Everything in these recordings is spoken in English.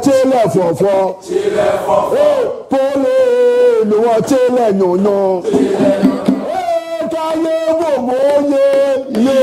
tẹ́lẹ̀ fọ̀fọ̀. Pólè ni wọ́n tẹ́lẹ̀ yànyàn. Káyé gbogbo yé.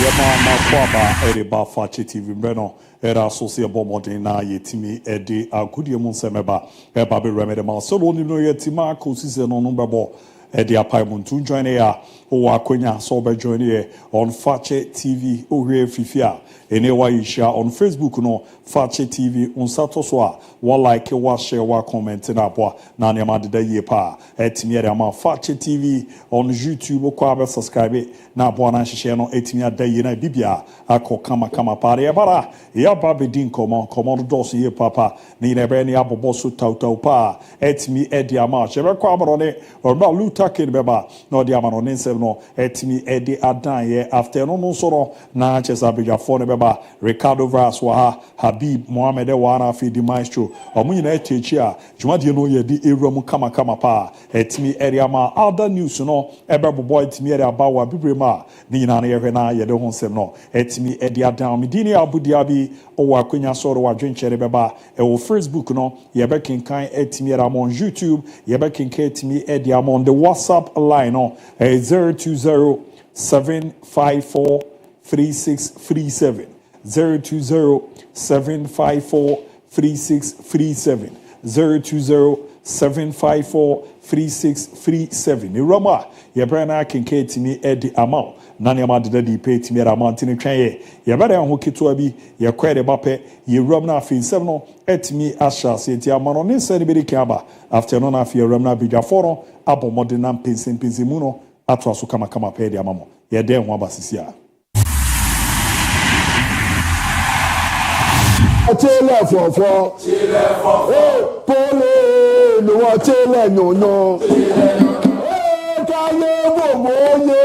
Yema kwaba Eriba Fakye TV Breno era sosie bomodin na yetimi edi agudie mu nsemeba eba be remede ma so lo ni no yetima ko sise no no bebo edi apai muntu join ya o akonya so be join here on Fakye TV o hwe fifia ene wa yisha on Facebook no Fakye TV on sato so a wa like wa share wa comment na boa na ne ma de ye pa etimi ere ma Fakye TV on YouTube ko abe subscribe na boa na hye no etimi adaye na bibia akọ kama pare ya bara ya ba be din komo do so ye papa ni ne be ni abobo so tauta pa etimi edi ama chebe kwa abro ne or ba luta kin beba no di ama no nsem no etimi edi adan ye after no no so no na chesa beja fo ne beba Ricardo Vaz wa Habib Mohamed wa na fi di maestro omunyi na echechi a dwumadie no ye di ewram kama pa etimi edi ama other news no ebe bobo etimi edi aba wa bibrema ni nyina na ye hwe na ye de ho nsem no etimi edi adan medini ABOU DIABY o wa kwenya soro wa dwenchere beba e wo Facebook no ye be kinkan etimi edi on YouTube ye be kinkan etimi edi on the WhatsApp line no 020-754-3637 020-754-3637 020-754-3637 Iroma ye brana kinkan etimi edi amount na ne ma de di pay timi era mantini twen ye bere ho keto bi ye kwere bape ye ram na afi nsem no etimi asha se ti amano ne se ne be di aba after no na afi ram na bidwa foro abomode na pensin mu no ato aso kama pe di amamo ye de ho abasisi a Tele fofo pole no wa tele nyonyo kaye bomo ye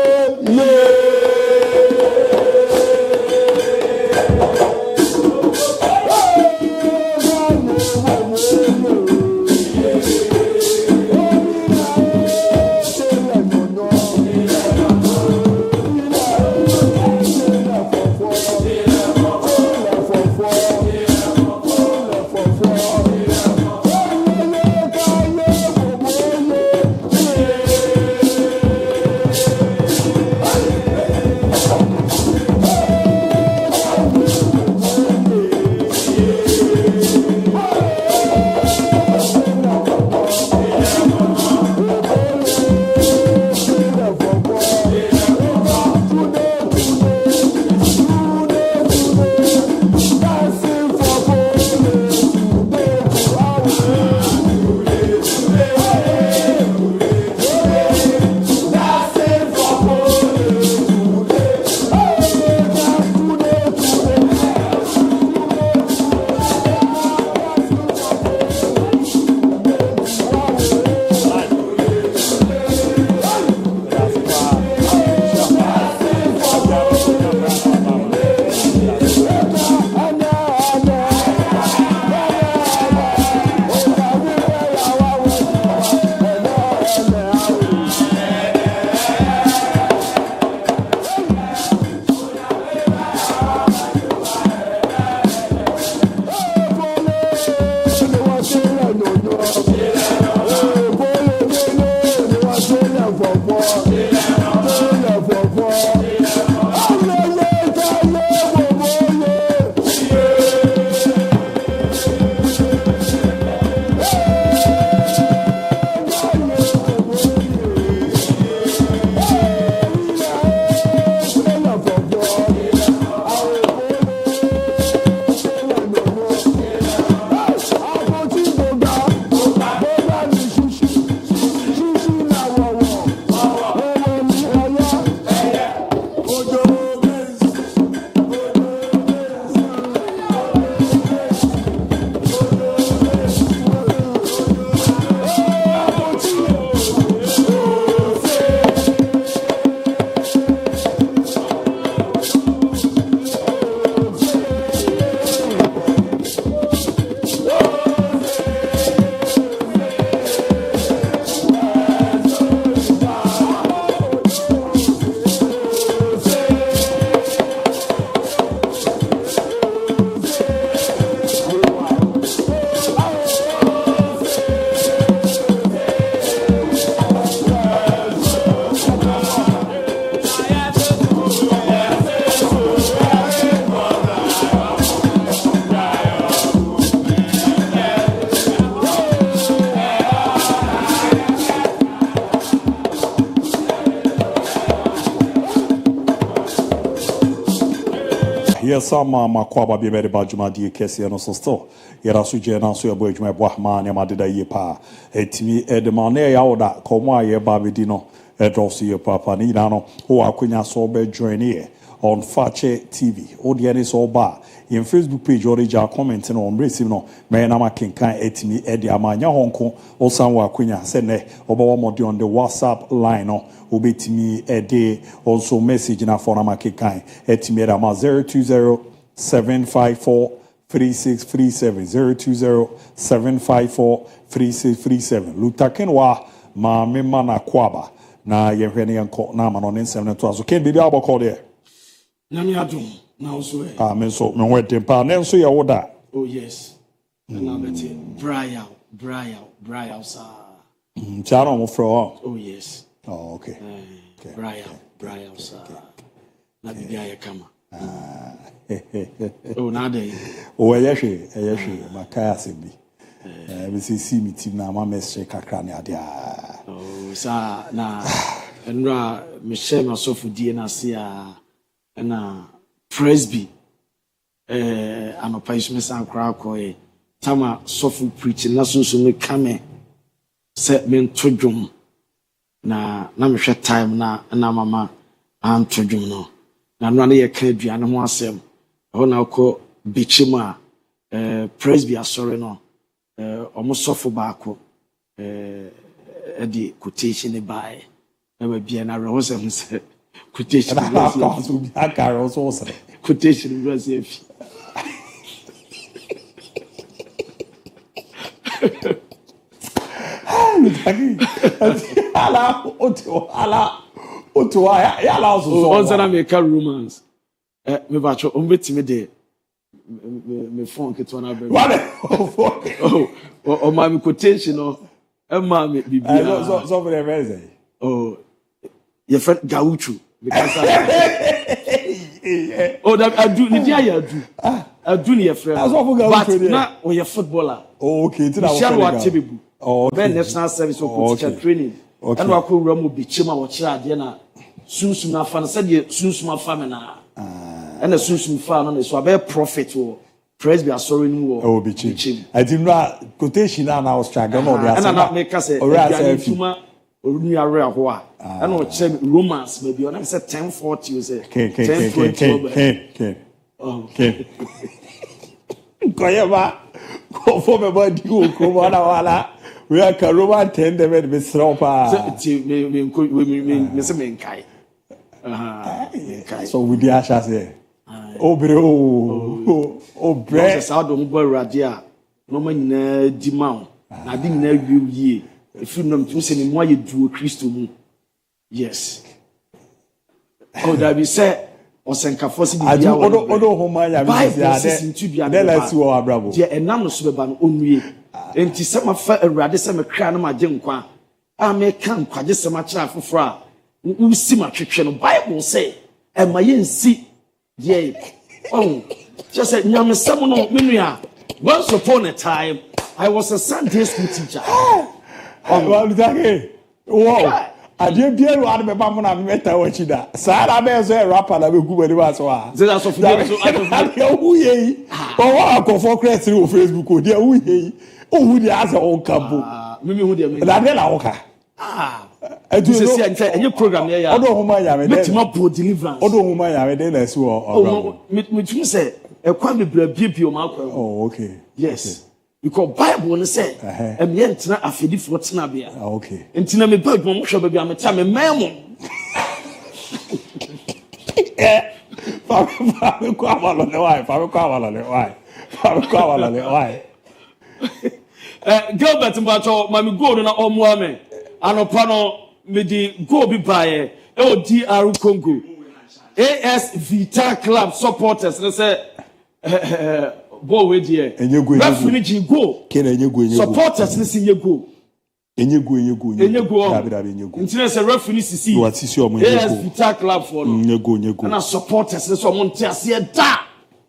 yes, some Makwaba be very bad Jumadi Kessi and so still. Yerasu Jena, so your boy Juma Bohman, Yamadida Yepa, Etimi Edemane Yauda, Koma Ye Babidino, Edrosi Papa Nidano, who are Quina Sobe join here on Fakye TV. Odiani Soba. In Facebook page orija commenting on racing no me na makenkan etimi edi amanya honko osanwa kwenya sene obawo modi on the WhatsApp line no obetimi edi also message na for na makenkan etimi edi ama 020-754-3637 020-754-3637 lutakenwa ma mema na kwaba na yehwene yanko na ma no nsem ne to aso ken bibi abokọ there Nami adum na also eh. Me so me wedding pa na nso ye woda. Oh yes. Na beti Brian sir. Chano mo fro. Oh yes. Oh okay. Brian sir. Na bibia ye kama. Oh na dey. Oh eyehwe makaya sebi. We see me team na ma meshe kakra ne ade a. Oh sa na enra me share masofu die na se a na Presby anopa isme san kra ko tama sofu preaching na sunsun me kame se me ntodwom na me hwe time na mama antodwom no na no ye ka aduane ho asem ho na ko bichima Presby asore no omo sofu baako edi quotation e bae na ba bia na reho se quotation quotation was if ala make romance me bacho ombetime de me phone ke to na be oh my quotation no e ma me bibia so for the reason oh your friend Gaucho because oh that adu ni dia ya adu ni your friend but na o your footballer okay ti na wo friend oh okay national service or teacher training and wa ko ramu bichima wo kira ade na sunsun na fa na se de sunsun afa me na and the sunsun fa no so be prophet wo Presby asori nu wo oh bichim I did not quotation na was struggle no be asa na make say tuma orunu are ho a and o che romance maybe on say 1040 you say 1020 okay koyeba ko fo me body wo ko wala we are Roman 10 de be sropa me se me kai so we dey asha say obre obre sa do mo awurade a no ma nyina di ma na di nyina wiye if you know me say me mo aye duo Kristo mu yes oh that be say osenkafo si di bia odo homa ya be say ade let's go abrabo je enam no so beba no onwie enti se ma fa awurade se me kra na ma je nkwa a me kan kwaje se ma kira foforo a usi ma twetwe no Bible say e ma ye nsi je oh just say nyame sam no menua once upon a time I was a Sunday school teacher well okay wow ade bia ru ade beba mo na me meta wachi da sara be so e rapper na be gu bani ba so a say so who ye o wa ko for crest o Facebook o dia who ye o who dia as o kabo me who dia me da de la woka edu se enye program ya odo homa ya me metima bo deliverance odo homa ya me de na si o me tumi say e kwa me bra bibio ma kwa oh okay yes because Bible say em ye ntina afedi fo tina bia okay ntina me bag mo hwe ba bia me ta me memo fa kwa wala le why Gilbert Mbacho mami go no na omo ame anopa no me di go bi bae e o DR Congo AS Vita Club supporters they say bo we die referee ji go kena enye supporters ni si nye go enye go ntina say referee sisi what sisi o mo enye AS Vita Club for no enye go na supporters ni so mo ntiase da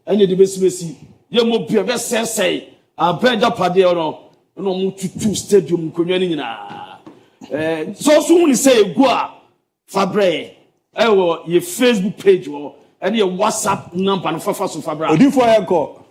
enye de besimesi ye mo bia be sesei abeja pade no mo tutu stadium konwa ni nyina so ni say egu a fabre wo ye Facebook page wo Any WhatsApp number no fafa so fabra. Odifo yako.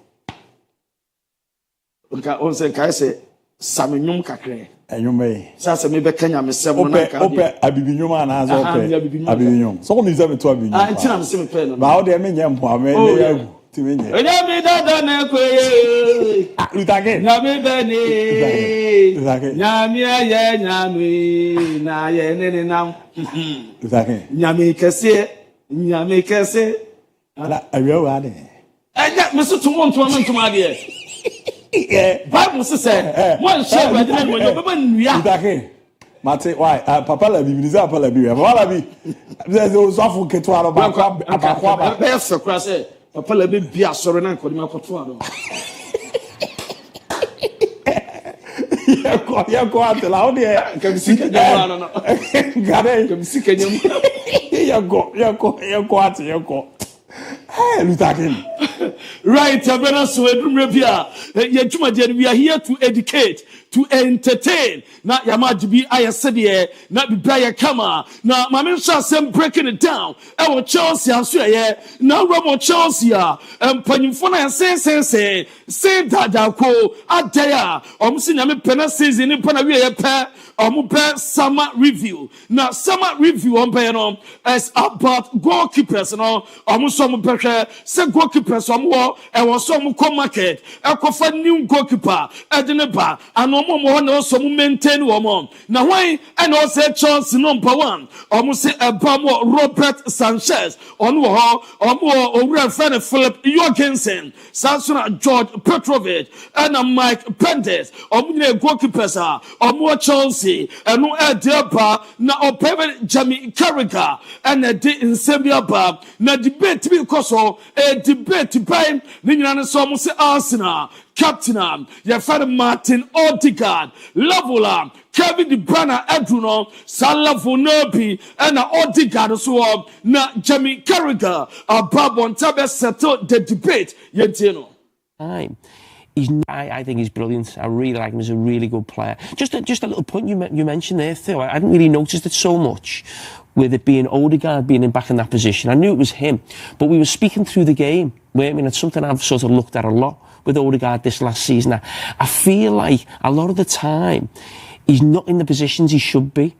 Nka on say kai say samenyum kakre. Enyume. Sasa me be Kenya me sem no nka. Ope abibinyum ana azo ope. Abibinyum. So on is me to abibinyum. Ah, ntina me se me pe no. Ba o de me nyem po ame ne yagu. Ti me nye. Onya me dada na koye. Lutage. Na me be ni. Lutage. Nyame aye nyame na ye ne nam. Lutage. Nyame kese. Nyame kese. Ala awiya wa de. Enya me so to won to ade. Bible say one share with them when you be nua. Lutage. Mate why papa la bi papa la bi. Papa la bi. There is so fu keto aro ba akwa. Be se kra say papa la bi bia soro na nkodi makoto aro. Yako atela odi kam sika nyama no. Gare kam sika nyama. Yako ati yako. Hey, Lutakin. Right, Abena so edumre bia. Ye dwuma de we are here to educate, to entertain. Na yamajibi ayesede na bibia ye kama. Na mame sha sem breaking it down. E wo Chelsea aso ye. Na Romo Chelsea empanyimfo na say dada ko adaya. Omsi na me pena season ni pena we ye pe. Omupe summer review. Now summer review on no is about goalkeepers no. Omuso mu pehwe se goalkeepers omo e wo so mu come market. E kofa new goalkeeper e de ne ba ano mo na so mu maintain wo mo. Na why e na say chance number 1. Omo se e ba mo Robert Sanchez on wo ho omo owura friend Philip Jorgensen, Sansona George Petrovic and Mike Pendes. Omo ne goalkeepers omo Chelsea enu edeba na opeve Jamie Carragher and de insembia ba na debate because a debate by ni nyina so mo se Arsenal captain ya friend Martin Odegaard Lavola Kevin De Bruyne Edruno Salafo Nobi and Odegaard so na Jamie Carragher ababon tabe settle the debate yentino I think he's brilliant. I really like him. He's a really good player. Just a little point you mentioned there, Theo. I hadn't really noticed it so much with it being Odegaard being back in that position. I knew it was him, but we were speaking through the game. I mean, it's something I've sort of looked at a lot with Odegaard this last season. I feel like a lot of the time he's not in the positions he should be,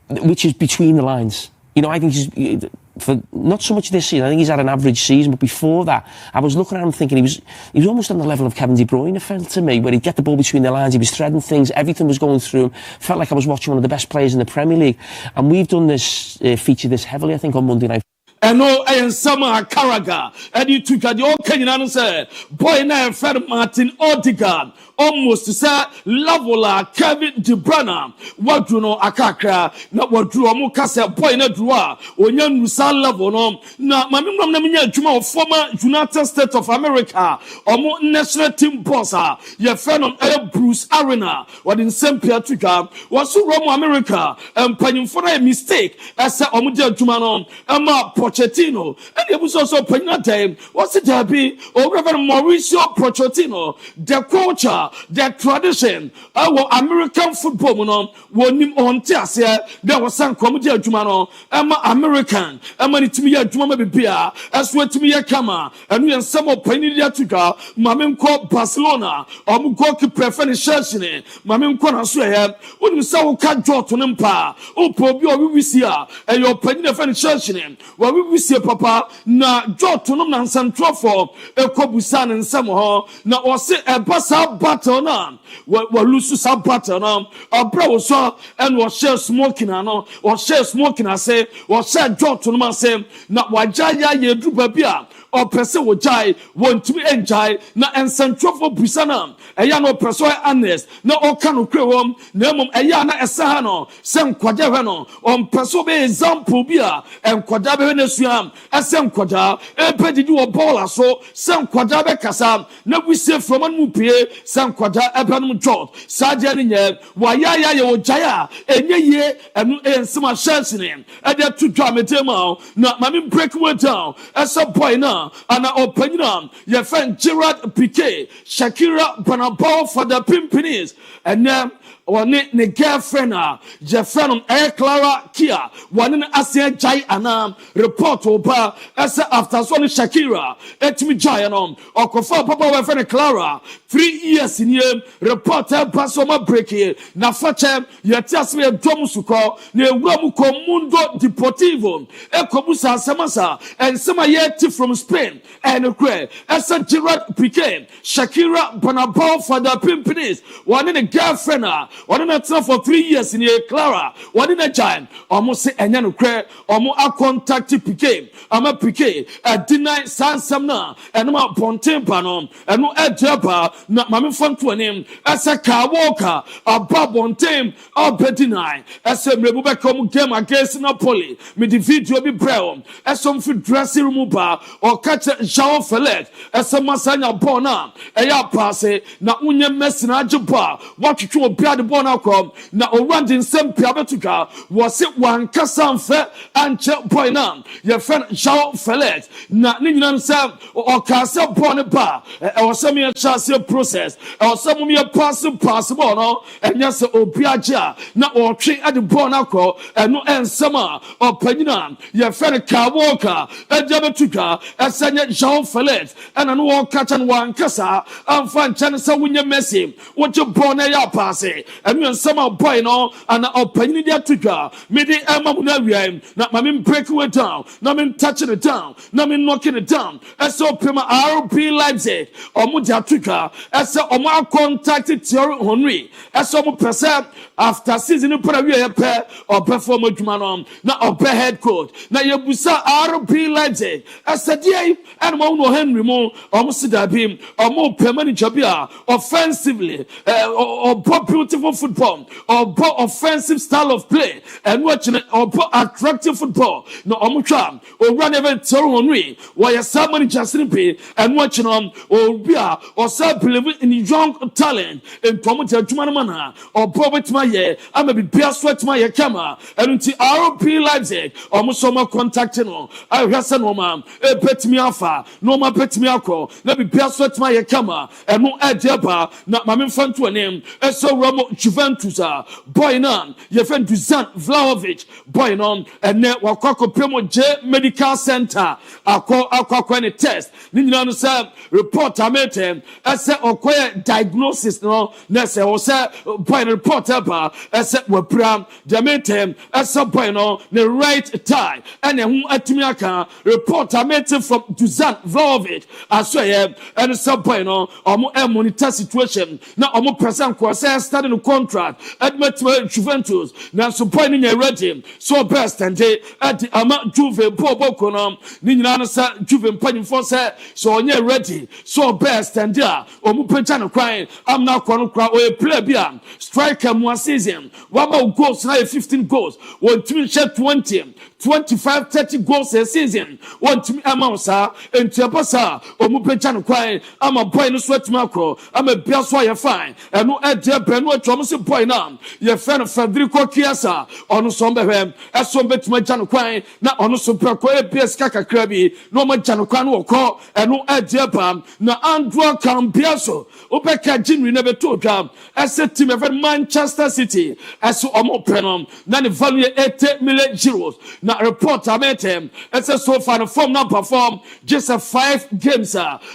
which is between the lines. You know, I think he's... For not so much this season, I think he's had an average season, but before that, I was looking at him thinking he was almost on the level of Kevin De Bruyne, it felt to me, where he'd get the ball between the lines, he was threading things, everything was going through him. Felt like I was watching one of the best players in the Premier League. And we've done this, featured this heavily, I think, on Monday night. Eno Ensama Carragher and you took the old Kenyan said boy na Fred Martin Odegaard almost say Lavola Kevin De Bruyne wadru akakra na wadru omo kase boy na druwa onya nusa level no na mamimram na menya adwuma of former United States of America omo national team boss ye friend Bruce Arena wadin sempia tuka wasu Romo America empanyimfo na mistake ese omo de adwuma no ema Pochettino and it was also time. What's it happy? Or Reverend Mauricio Pochettino, the culture, the tradition, our American football, no, when him on Tiasia, there was some comedy Jumano, Emma American, Emma Timia Juma Bia, as well to me a kama, and we and some of Penidia to go, Mamim called Barcelona, or Mugoki prefer Shashine, Mamim Konasway, when you saw cat draw to Nimpa, oh, Pobio, we see her, and your Penina Shashine, we see papa na joto no na nsantrofo ekobusan nsamo na o se ebasa battle na wa lusu sa battle na abra wo so and wo share smoking ano wo share smoking ase wo share joto no ma se na wajaya ye druba bia o pese wo jai wontumi enjai na nsantrofo busana eya no pese honest na o ka no kwewom na mom eya na esa ha no se nkwaja hwe no o pese be example bia enkwaja be ne suam asem kwada ebedidi wo ball so sem kwada be kasa na we say from an mupie sem kwada ebenum jot sadia ne nye wa ya ye wo jaya enye ye enu ensema chance ne e de to dwa metema na mami break way down asa boy na ana opanyina ye friend Gerard Piqué Shakira Banabao for the Pimpinese and ne girlfriend Jeffrey Clara Kia one Asia Jai Anam report oba as after so Shakira etimi Jai Anam okofa papa we friend Clara 3 years in year reporter pasoma break here na fache yetiasme domusuko ne ewuramu Mundo Deportivo ekobusa samasa and sama yeti from Spain and Ukraine as a Gerard Piqué Shakira Bonabal for the Pimpinis one in a girlfriend one in a town for 3 years in a Clara one in a giant almost say and Ukraine almost a contact Piqué ama Piqué deny Samna and ma Pontin Panom and no Japa na mami fun to name as a car walker a Babontim or Bedinai as a Rebecca game against Napoli me the video be brown as some for dressing room bar or catch a shower fillet as a masanya bona a ya pass na unye messina jaba what you be the bona come na orandin sem piabatuka was it one kasanfe and check boy now your friend shower fillet na ninyan sam or kasa bona bar or some your chance process or some me possible no and yes obiaja na or train at the bona call and no and summer or penina your friend car walker and jabatuka and sanya Jean Fillet and an walk catch and one kasa and find chance when you mess him what you born a pass and when summer boy no and opening their tuka midi Emma Munaria not my mean breaking it down not mean touching it down not mean knocking it down as so Pima RP Leipzig or Mudia tuka as so Omar contacted Thierry Henry as some percent after season put a pair or perform a man na obe head coach na yebusa RP Leipzig asadie and mo Henry mo omusida mo permanent jobia offensively or beautiful football or offensive style of play and watching or attractive football no omutwa or run even Thierry Henry why somebody just pay and watching or bia or so believe in young talent and promote jumana mana or probably my year I may be beer sweat my camera and until RP Leipzig or musoma contacting on I has no man a pet me alpha no ma pet me alcohol let me beer sweat my camera and no adjaba not my fun to a name and so Romo Juventus boy nan your friend Dusan Vlahovic boy non and net wakako Primo J Medical Center akwa any test ninja say report amete as say okoye diagnosis no na say o say boy report aba as we pram diamete as boy no the right tie and who atimi aka report amete from Dusan Vlahovic as so and some boy no omo monitor situation na omo person ko say starting the contract admit Juventus na so boy ni ready so best and at the ama Juve Boboko no ni nyina no say Juve mpanimfo say so onye ready so best and there omo pencha no kwan am na kwa no kwa o play bia striker one season one more goals na 15 goals one team share 20 25 30 goals a season one team amousa enti apasa omo pencha no kwan am a boy no sweat macro am a bia so ya fine and no e dey be no atwom se boy na ye friend Federico Chiesa ono so behwem eso betima gya no kwan na ono so prako e PS kakra bi no ma gya no kwan no ko eno e dey pam na Andrew Cambiaso obeka jinri na beto dwam ese team of Manchester City eso omo penom na ne value 80 million euros na report ametem ese so far no form na perform just 5 games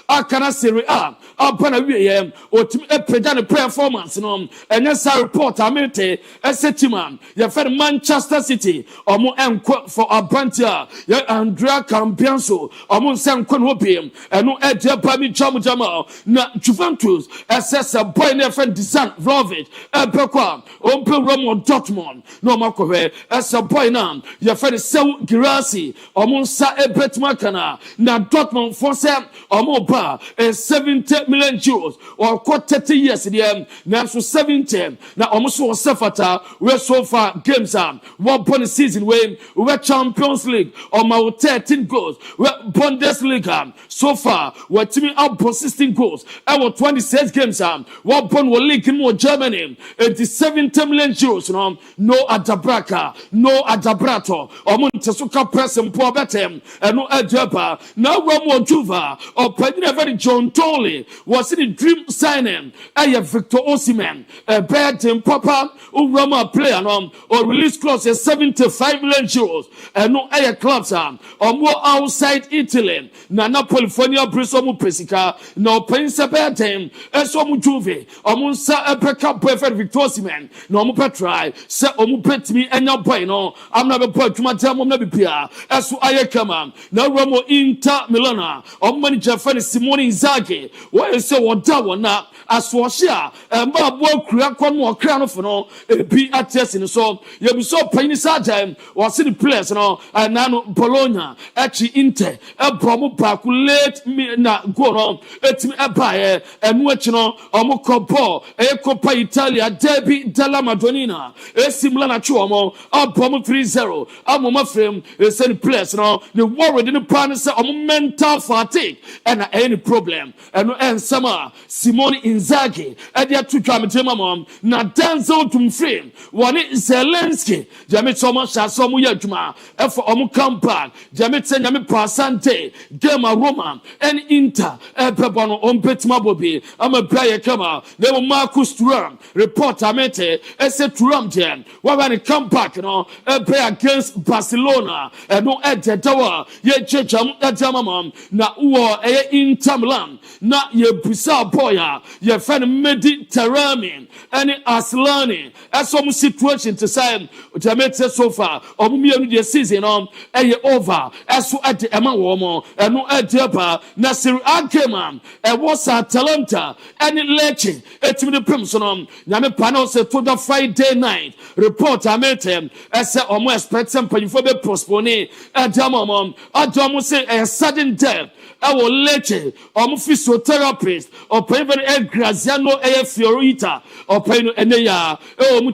akana Serie A apana wiye otim e peda ne performance no enya sa report amete ese team ya fer Manchester City omo enko for Abantia ya Andrea Cambiaso omo nsenko no biem eno e dey pa mi jama na Juventus SS boy ne friend Dusan Vlahovic ebekwa ompe Romo Dortmund no makowe SS boy na ya friend Seu Girassi omo nsa ebetma kana na Dortmund for say omo ba 70 million euros or 30 years there na so 70 na omo so sefata we so far games one bonus season we Champions League or my 13 goals we Bundesliga so far we team up 16 goals our 26 games one bon we league in more Germany 70 million euros no adabraka no adabrato omo ntesuka press mpo betem eno ajaba na Ramo Juva or Padina very John Toley was in the dream signing Victor Osimhen bad team papa Rama player or release clause is 75 million euros and no clubs or more outside Italy na Napoli Brisomu Pesica no Pensa bad team Esomu Juve or Munsa Epeka boyfriend Victor Osimhen no mu petrai se omu petimi enya boy no I'm not a boy to my time I'm not be pia esu ayekama na Ramo Inter Milana or manager friend Simone Inzaghi why say what that na aswohia mba bo kura kon mo kra no fono ebi ates ni so ye bi so pani sajam was the players no na no Bologna echi Inter ebromo calculate na go no etimi ebae enu echi no omo kopo Coppa Italia DIABY della Madonnina esimla na chuomo abomo 3-0 amoma frame send players no the worried in the plan say mental fatigue and any problem and sama Simone Inzaghi edia to dramatema mom na Denzel Dumfries one Zelensky jame so sha so mu yadwuma for come back jame nyame pasante game Roma and Inter pebono betima bobi ama player kama they Marcus Thuram report amete ese Thuram den when he come back play against Barcelona no ededawa ye checham edamam na uo Inter Milan na ye busa boya ye friend Mediterranean any Aslani some situation to say jamete so far omumienu the season over aso at ema womo no edeba na Serie A game was Atalanta any Lecce etimi the primson nyame panel say to the Friday night report amete ese omo expect some for be postpone adamom say a sudden death our Lecce physiotherapist or even Graziano Fiorita or Peno Eneya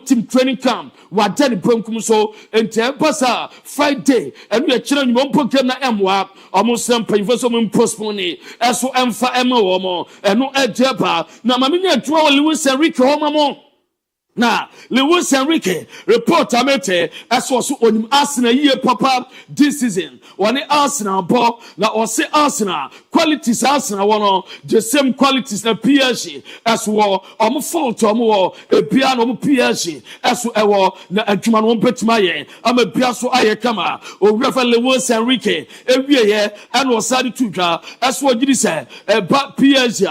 team training camp what then Bunkum so and Tempasa Friday and we are children won't put them na MWAP almost some for some postpone as so Emfa Emma and no Edjeba na Mamina draw Lewis Enrique Homamo. Na Lewis Enrique report amete as was on Arsenal year papa this season one Arsenal ball na or say Arsenal qualities Arsenal one the same qualities na PSG as well fault a piano PSG as well na adwuma no betima ye am a bia so aye kama o refer Lewis Enrique ewie ye and was side to twa as well gidi say PSG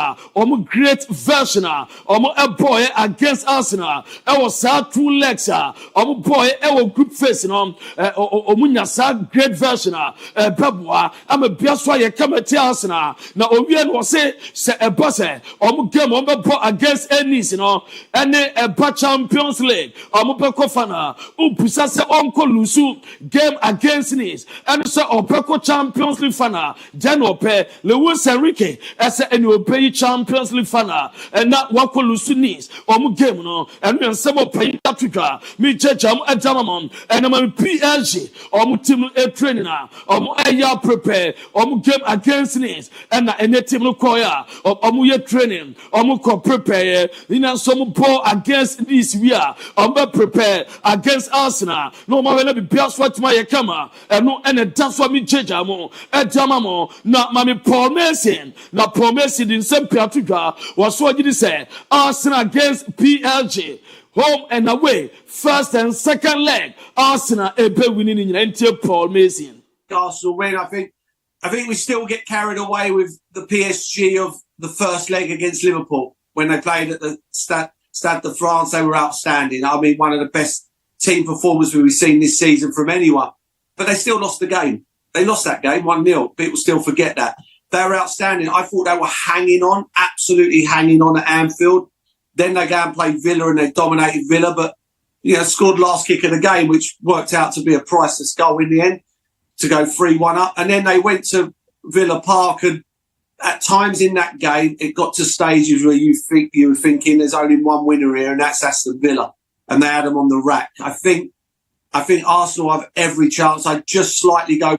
great version a boy against Arsenal was two legs boy group face omunya great version beboa am a biaso ye come te Arsenal na owie no say a boss game against Ennis any Champions League beko fana ubusa se onko lusu game against Nice and so beko Champions League fana then ope Lewis Enrique as any obey Champions League fana and na wako lusu Nice game no and some pay Africa, me jam adamam, and I'm PSG, team training, aya prepare, game against Nice, and any team no koya, ye training, prepare, in some ball against this we are, prepare against Arsenal, no more be pierced what my kama, and no any dance for me jamo, adamamo, not mammy Paul Mason, not Paul Mason in St. Africa, was what you say, Arsenal against PSG. Home and away, first and second leg. Arsenal winning in until Paul Mason. Arsenal win. I think we still get carried away with the PSG of the first leg against Liverpool when they played at the Stade de France. They were outstanding. I mean, one of the best team performances we've seen this season from anyone. But they still lost the game. They lost that game 1-0. People still forget that. They were outstanding. I thought they were hanging on, absolutely hanging on at Anfield. Then they go and play Villa and they dominated Villa, but scored last kick of the game, which worked out to be a priceless goal in the end to go 3-1 up. And then they went to Villa Park, and at times in that game, it got to stages where you were thinking there's only one winner here, and that's Aston Villa, and they had them on the rack. I think Arsenal have every chance. I just slightly go.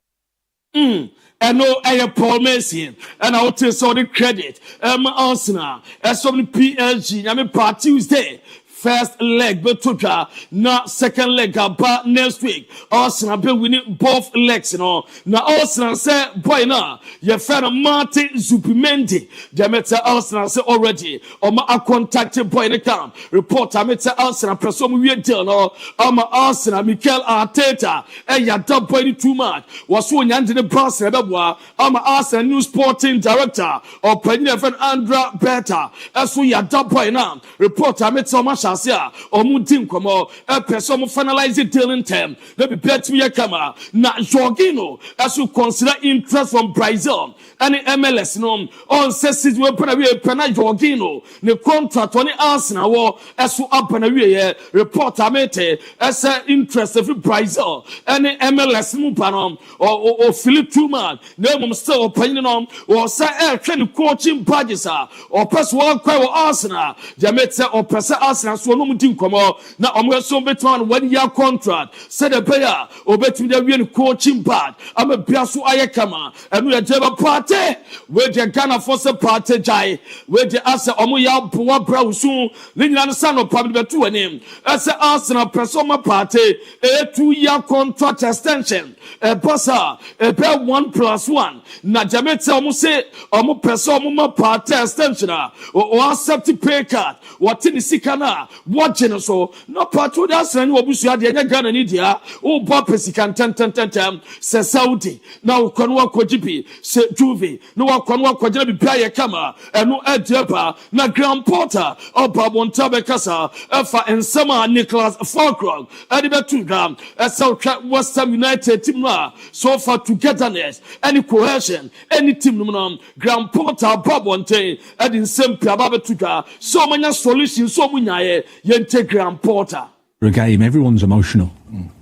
And no, Paul Mason, and I will take all the credit. Arsenal, as from the PSG, I mean, part Tuesday, first leg betutwa na second leg aba next week Arsenal be winning both legs na Arsenal say boy na your friend Martin Zubimendi Jamaica Arsenal say already oma a contact boy in the camp report ameta Arsenal person we deal no ama Arsenal Mikel Arteta ya double boy too much was so nyande ne brass rebeboa ama Arsenal new sporting director or Premier friend Andra Beta so ya double boy na report ameta oma chance a omu din komo person finalize deal in term let be bet me kama na Jorginho so consider interest from Brazil and MLS no on says we pena we pena Jorginho ne contract on Arsenal wo so up na we report amete as interest of Brazil and MLS mu panom or Philip Truman no mum still opinion on or say train coaching badges or press one kwa Arsenal Jamaica or press Arsenal so no mutin komo na omo so beton 1 year contract said the player obetimi da we coaching bad am bia so ayekama enu ya jeba party we the Ghana force party jai we the asa omo ya boa brausu ni nyina no sa no pam betu anim as Arsenal persoma party a 2 year contract extension bossa be 1+1 na Jamaica omo say omo persoma ma party extension o accept pay card what in sika na what so no part to that san obusu ade nya Ghana ni dia o bo pesika ten se Saudi na ukonwa kojibi se Juve no wakonwa kojina bibia ye kama eno edeba na Grand Porter obabonta bekasa efa ensema Nicholas Falkrock edibetu gram South West Ham United team na so far togetherness any cohesion any team no Grand Porter babonte edin sempia babetuga so many solutions so munyaye yente Grand Porter for a game everyone's emotional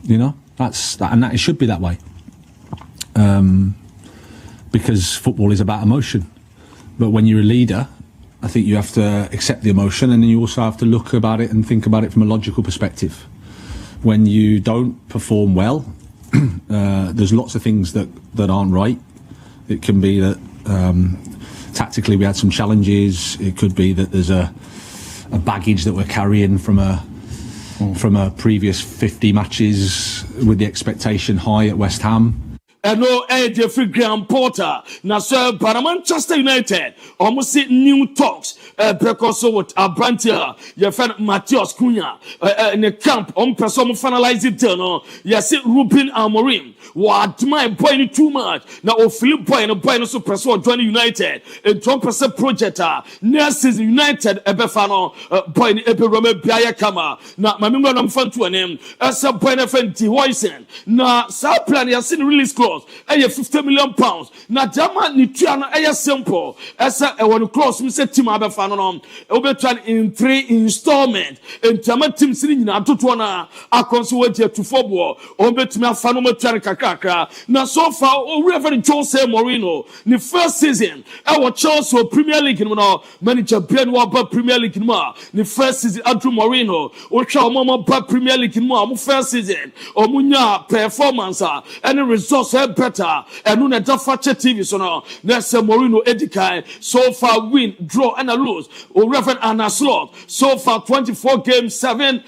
you know and that it should be that way because football is about emotion but when you're a leader I think you have to accept the emotion and then you also have to look about it and think about it from a logical perspective. When you don't perform well there's lots of things that aren't right. It can be that tactically we had some challenges. It could be that there's a baggage that we're carrying from a previous 50 matches with the expectation high at West Ham. No, Jeffrey Graham Porter. Now, sir, but Manchester United almost see new talks. Because of what a brand here, your friend Matthias Cunha in the camp on person finalize it. No, yes, Ruben Amorim. What my boy too much now? Oh, Philip boy and a boy no so person join United. A 20% project. Next season United ebefano boy ni ebe Rome biaya kama. Na mamimba na mfantu anem. Asa boy na friend Hoysen. Na sa plan ya sin release clause. £50 million. Na jama ni tuano simple. Esa one clause mi se team abefano no. Obetwan in 3 installment. In jama team sini nyina atoto na akonso wetie to football. Obetumi afano mo tuan kakra. Na so far Reverend Jose Mourinho ni first season Chelsea Premier League no manager Ben Waba Premier League no ni first season Andrew Mourinho o twa o ba Premier League no first season o munya performance any results better and no da fache TV so no na say Mourinho edikai so far win draw and a lose o Reverend Anna Slot so far 24 games 7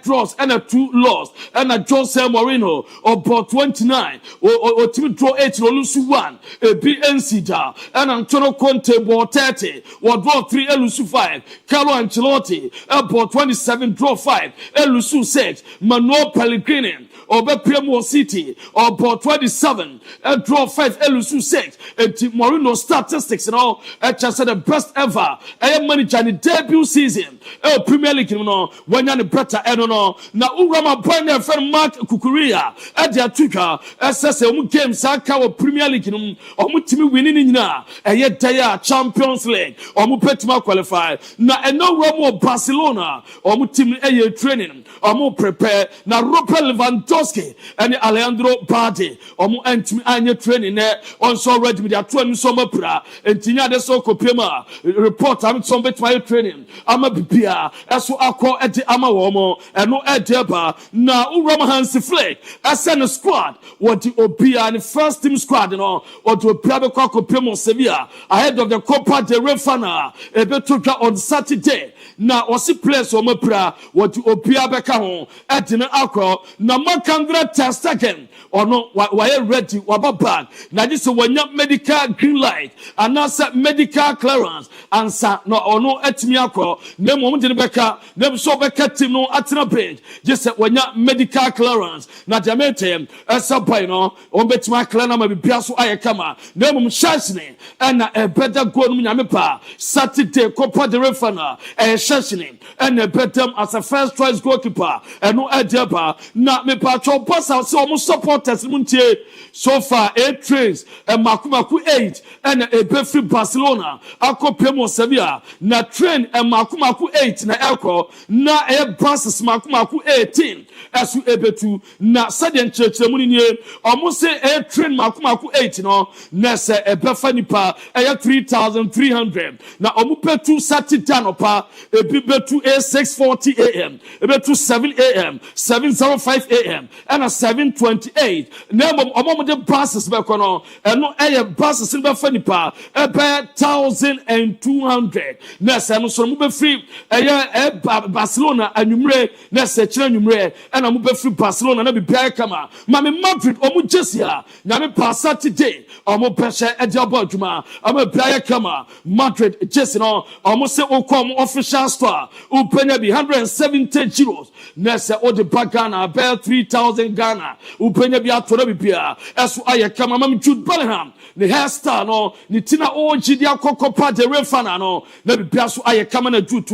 draws and a 2 loss and a Jose Mourinho about 29 o team draw 8 no lose 1 BNC da and Antonio Conte bought 30 or draw 3 lose 5 Carlo Ancelotti about 27 draw 5 lose 6 Manuel Pellegrini or Premier City or about 27 draw 5 lose 6 and Mourinho statistics and all just the best ever manager in the debut season Premier League no when you better no na urama boy friend Mark Kukurea at their tuka SS games aka Premier League no omutimi winning nyina dia Champions League omupetima qualify na eno Roma Barcelona omutimi training prepare na Robert Lewandowski Toski and Alejandro Bade omo entimi anye training also already with their 20 summer pra entinya de so kopema report am some bet my training ama bibia eso akọ ede ama womo eno edeba na urama Hansi Flick asend squad what the obia and first team squad no or to prebe kwa kopema Sevilla ahead of the Copa del Rey final ebeto on Saturday na osi place omo pra what the obia beka ho edine akọ na makandra test again or no why ready waba bag na this wanya medical green light and answer medical clearance answer no or no etimi akọ na mo de beka na so beka team no atena bridge just wanya medical clearance na jamete esa boy no on betima clear na mabibia so ayekama na mo shashine na e better go no nyame pa Saturday Copa del Rey final shashine and e better as a first choice goalkeeper no edeba na me pa cho pass out so mo supporters muntie so far 8 trains and makumaku 8 and a befi Barcelona akopemo Sevilla na train and makumaku 8 na elko na e Brussels makumaku 18 asu ebetu na sadian church muni nie almost say a train makumaku 8 no na se e befa nipa e 3,300 na omupetu Saturday no pa e bibetu 6:40 am e betu 7 am 7:05 am and a 7:28 na omo de buses be kono eno eye buses be fa nipa e be 1,200 na se no so mo be free Barcelona anwumre na se kire anwumre na mo be free Barcelona na bibia kama mame Madrid omo jesia na me passa today omo peshe e de aboduma omo bia kama Madrid jesi no omo se okom official store upenya bi 170 euros na se o de bagana be 3,000 Ghana upenya bi atora bibia eso aye kama mam Jude Bellingham ne hairstyle no ne tina ogidi akokopa de refana no na bibia so aye kama na Jude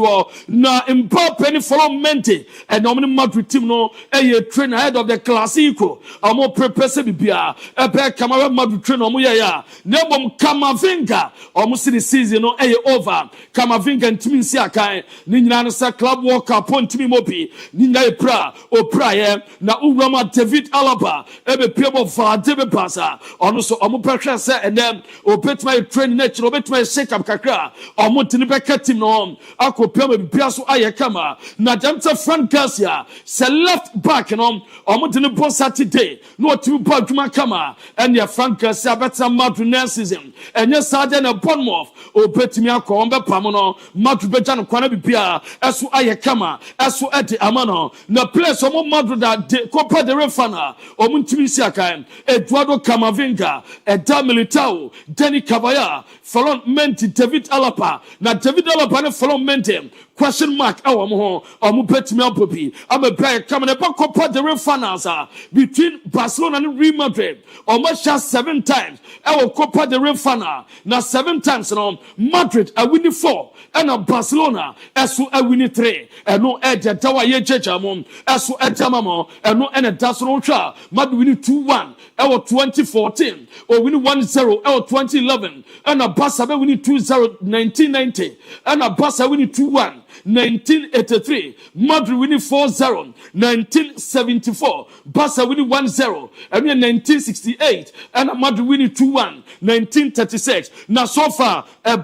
na Mbappe ni follow Mente and no Madrid team no eye train ahead of the Clasico amo prepare se bibia e be kama Madrid train omo ye ya na bom Camavinga omo si the season no eye over Camavinga ntimi nsi akan ni nyina no sa club world cup ntimi mobi ni nyina pra o pra ye na urama David Alaba ebe piebo Vade be pasa ono so omo pressure se and then o betma train nature o betma shake up kakra omo tini be team no akopia bibia so aye kama na jamta Frank Garcia se left back no omo tini bon Saturday no timi ba dwuma kama and ya Frank Garcia better Madrid next season and yes Saturday na Bournemouth o betimi akọ on be pam no Madrid be jan kwana bibia eso aye kama eso edi amano na place omo Madrid da Copa del Rey final omo ntimi si akan Eduardo Camavinga Eda Militao Danny Caballero Falon Menti David Alaba na David Alaba ne Falon Menti question mark awo mo ho omo betimi abobi am a play coming up Copa del Rey finals between Barcelona and Real Madrid almost just 7 times awo Copa del Rey final na 7 times no Madrid a winning 4 and Barcelona eso a winning 3 and no edge dawa ye jeja mo eso edama mo and no and that's no twa Madrid winning 2-1 awo 2014 or winning 1-0 awo 2011 and Barca winning 2-0 1990 and Barca winning 2-1 1983 Madrid winning 4-0 1974 Barca winning 1-0 and 1968 and Madrid winning 2-1 1936 now so far a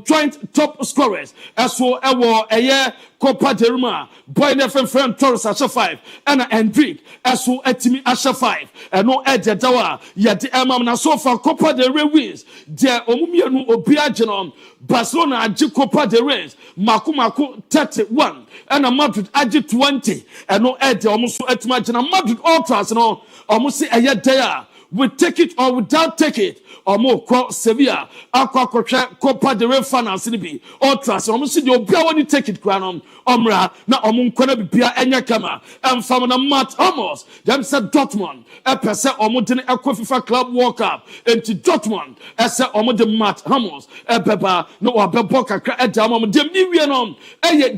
joint top scorers as well a year Copa del Rey boy nefer friend Torres asha 5 and Hendrik aso etimi asha 5 and no edge dawa ya de emam na so far Copa del Rey wins there omumienu obia genom Barcelona agi Copa del Rey makumako 31 and Madrid agi 20 and no edge omuso etima gena Madrid ultras no omusi eye there we take it or without take it omo ko Sevilla akwa Copa del Rey finals ni bi ultras omo si de obia woni take it kra no omra na omo nkona bibia enya kama emfam na Matt Hummels dem said Dortmund pese omo de ekwa FIFA club world cup enti Dortmund ese omo de Matt Hummels beba no obebo kakra eda omo dem ni wie no eye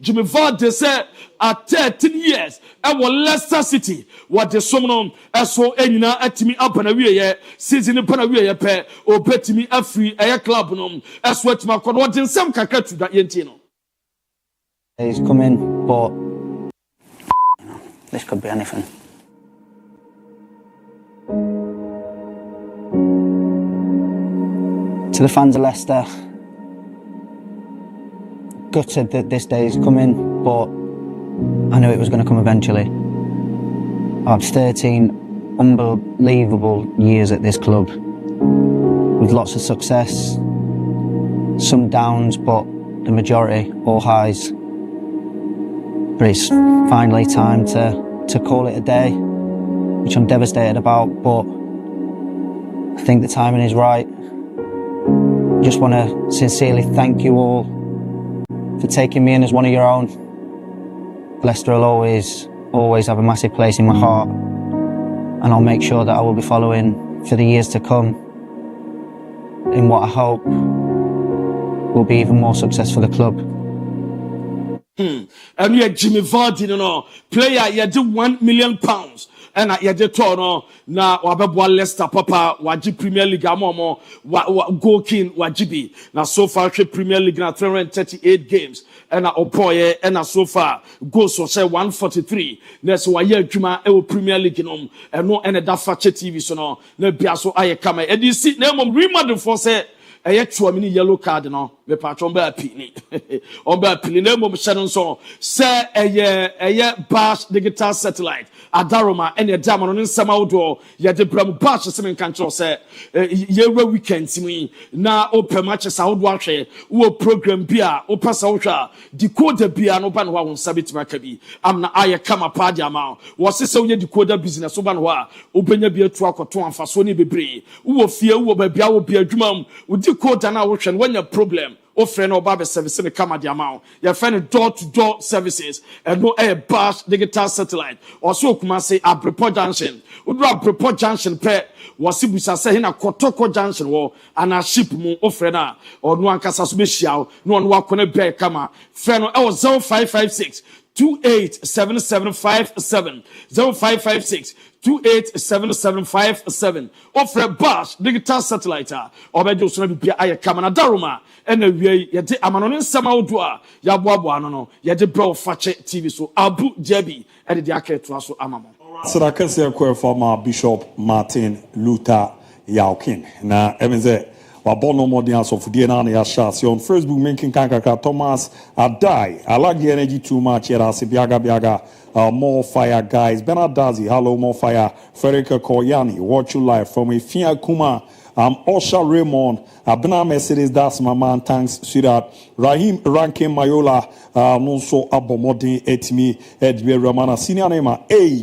Jimmy Vardy said at 13 years Leicester City what the somnon so enyina atimi abana wiye season bana wiye pe obetimi afri eye club no so atima kodo what nsem kakra tu da yenti no he's come in but this could be anything. To the fans of Leicester, gutted that this day is coming, but I knew it was going to come eventually. I've 13 unbelievable years at this club, with lots of success, some downs, but the majority all highs. But it's finally time to call it a day, which I'm devastated about, but I think the timing is right. Just want to sincerely thank you all for taking me in as one of your own. Leicester will always have a massive place in my heart, and I'll make sure that I will be following for the years to come in what I hope will be even more success for the club. And we are Jimmy Vardy, player, you do £1 million. And I had no na wabebwa Leicester papa waji Premier League amomo goal king wajibi na so far Premier League na 338 games and opoye and so far goals so say 143 na so waye adwuma e Premier League no no and that Fakye TV so no na bia so aye kama e di si na mom remodel for say eye tuo mini yellow card no me patron ba apini on ba apini na mom hye so say eye bash digital satellite adaroma ene dama no nsama wodo ye de bram bash semen kancho say ye weekend timi na open matches awodo ahwe wo program bia opasa wohwa decoder bia no ba no wa wonsa betima ka bi amna aye kama padi ama wo se se wo decoder business wo ba no wa obenya bia tu akoto amfaso ne bebre wo fie wo ba bia wo bia adwuma wo decoder na wohwe no wanya problem o friend or Baba service in the Kama Diamao. Your friend door-to-door services and no air bash digital satellite. Or so kuma say a Prepo Junction. Would drop Prepo Junction pair was Sibusa say in a Kotoko Junction war and a ship mo ofrena or no one casa special, no one walk on a bear kama. Friend or 0556 287757 0556 287757 offer bash digital satellite or be just na bia aye kamana daruma and we ye de amano nsama odo a ya boabo no ye de bro Fakye TV so ABOU DIABY and the aketo so amamo so that can say former Bishop Martin Luther Yaukin na ebenze wabono modians of DNA na yasha si on Facebook making kankaka Thomas Adai I like the energy too much here as biaga MON-FRI guys Bernard Dazi hello MON-FRI Frederica Koyani watch you live from Ifia Kuma Osha Raymond Abna Mercedes that's my man thanks sweetheart Rahim Rankin Mayola Nonso Abomodin Etimi Edbe Ramana senior name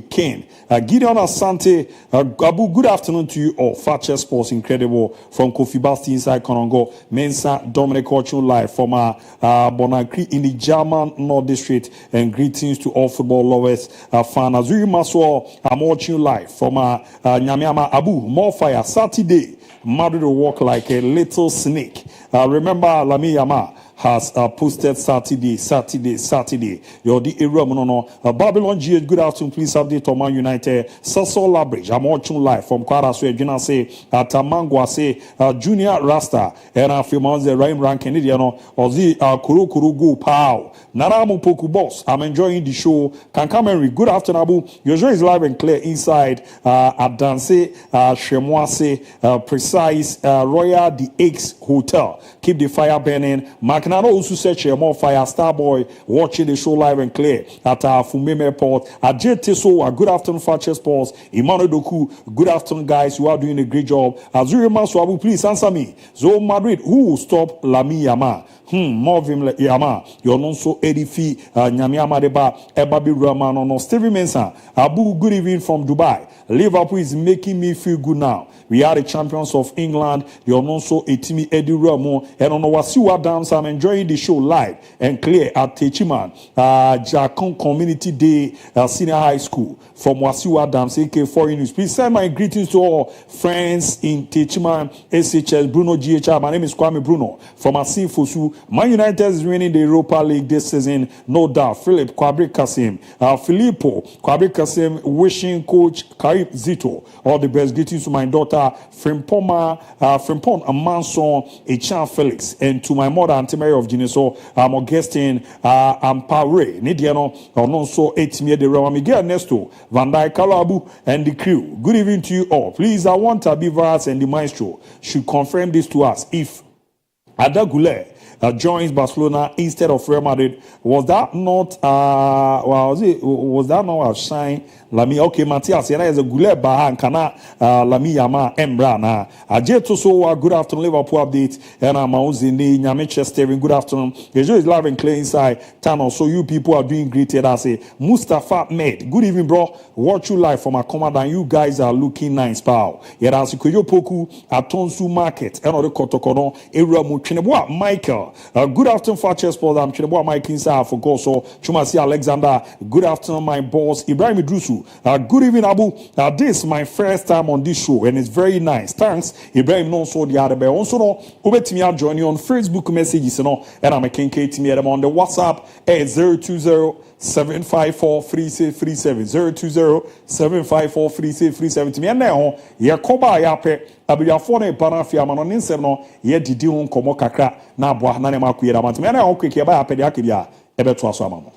Ken Gideon Asante Abu good afternoon to you all Fakye Sports incredible from Kofi Basti inside Konongo Mensa Dominic watching live from Bonakri in the German North District and greetings to all football lovers fan Azuri Maswo I'm watching live from Nyamiama Abu MON-FRI Saturday Madrid will walk like a little snake. Remember, Lami Yama has posted Saturday. You're the area no. Babylon GH, good afternoon. Please update on Man United. Sasso Labridge, I'm watching live from Kwaraso. Juna say Tamangwa say Junior Rasta and Afimanze Raim Rankin Idiano Ozi Kuru Go Pow. Naramu Poku Boss. I'm enjoying the show. Kankameri, good afternoon, Abu. Your show is live and clear inside Adanse, Shemoise, Precise, Royal the X Hotel. Keep the fire burning. Magnano also search MON-FRI Starboy watching the show live and clear at Fumeme Airport. Ajay Teso, good afternoon, Fakye Sports. Emmanuel Doku, good afternoon, guys. You are doing a great job. Azuri Maswabu, please answer me. Zo Madrid, who will stop Lami Yama? Morvim Yama, you're not so edifi, Nyamiama Deba, Ebabi Ramano, no Stevie Mensah. Abu, good evening from Dubai. Liverpool is making me feel good now. We are the champions of England. You're not so etimi Eddie Ramo. And on Wasiwa Dams, I'm enjoying the show live and clear at Techiman, Jakon Community Day, Senior High School from Wasiwa Dams, AK4 News. Please send my greetings to all friends in Techiman, SHS, Bruno GHR. My name is Kwame Bruno from Asin Fosu. Man United is winning the Europa League this season, no doubt. Philip Kwabri Kasim, Filippo Kwabri Kasim, wishing Coach Karib Zito all the best. Greetings to my daughter Frimpon Amanson, Echan Felix, and to my mother Auntie mayor of Guinea-So, Augustine Ampare, Nidiano, or non so 8 Mia de Roma Miguel Nesto, Van Dyke Kalabu, and the crew. Good evening to you all. Please, I want Abivas and the maestro should confirm this to us. If Ada Goulet joins Barcelona instead of Real Madrid, was that not was that not a shine? Lami okay, Matthias, yana is a Goulet Bahan Kana Lami Yama Embrana. Ajeto so good afternoon, Liverpool update, and I'm Mauzini Manchester. Good afternoon. Yejo is live and clear inside Tano. So you people are doing great. I say Mustafa Med. Good evening, bro. Watch you live from a command, you guys are looking nice, pal. Yera Sikoyo Poku at Tonsu Market, and other Kotokono, Era Muchineboa Michael. Good afternoon, Fakye Sports. I'm Chineboa Mike inside for Goso. Chumasi Alexander. Good afternoon, my boss Ibrahim Idrusu. Good evening, Abu. This is my first time on this show, and it's very nice. Thanks, Ibrahim. No, so the other, but also no. Ubetimi are joining on Facebook messages, and I'm a King Kate me on the WhatsApp at 020-754-3637 020-754-3637. To me now, Yakoba Yape. Abiyafone panafia mano ninsem no ye didi ho nkomo kakra na aboa na ne makuyera mantme na ho kweke ba apede akebia ebeto aso amamo.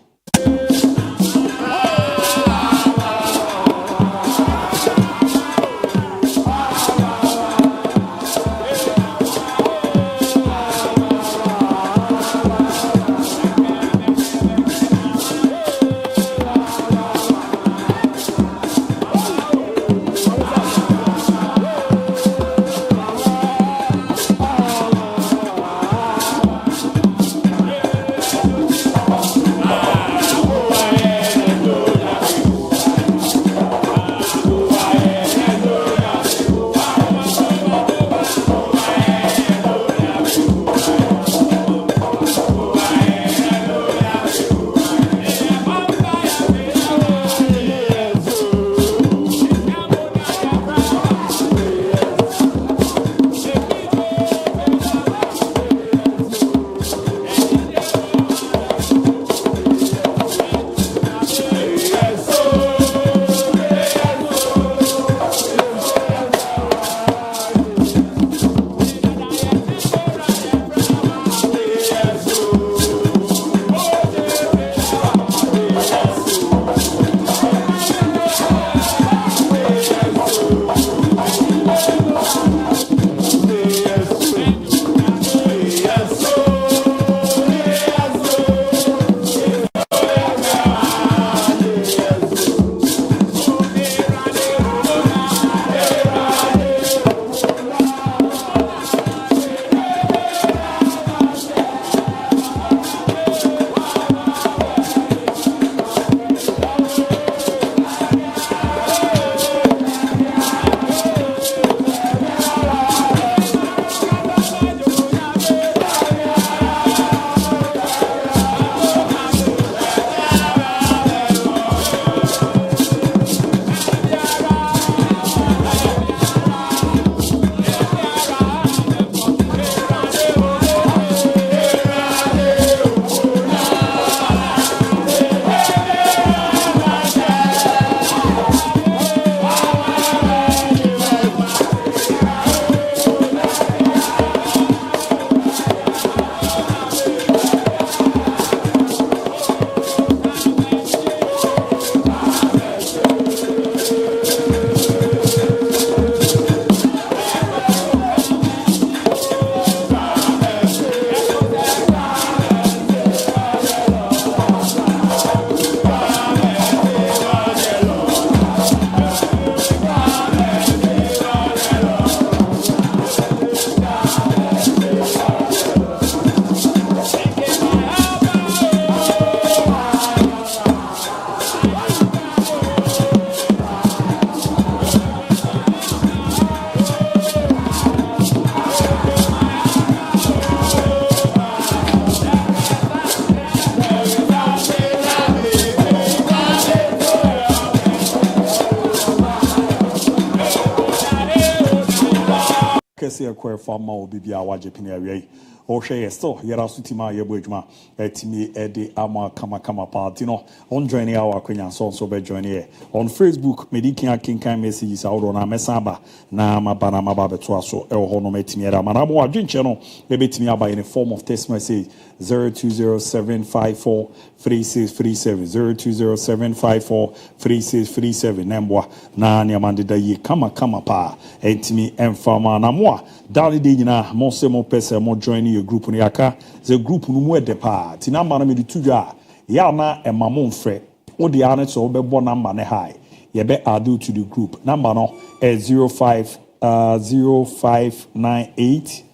Kesi ekwe fama obi bia waje pini awie share still yera so tima ye boadwuma etimi ede ama kama party no on join our kwenya so be join here on Facebook medikin akinkan messages awro na mesaba na mabana mababeto aso e ho no metimi era mana mo adwenche no e betimi aba in the form of text message 0207543637 0207543637 nembwa na ne amandeda yi kama pa etimi emfama na mo dali de nyina mo se mo pese mo join your group no yaka the group no mu ede pa ti na ma na me di tudwa ya na e ma MON-FRI o de ane so be bo number ne high ye be add to the group number no 0598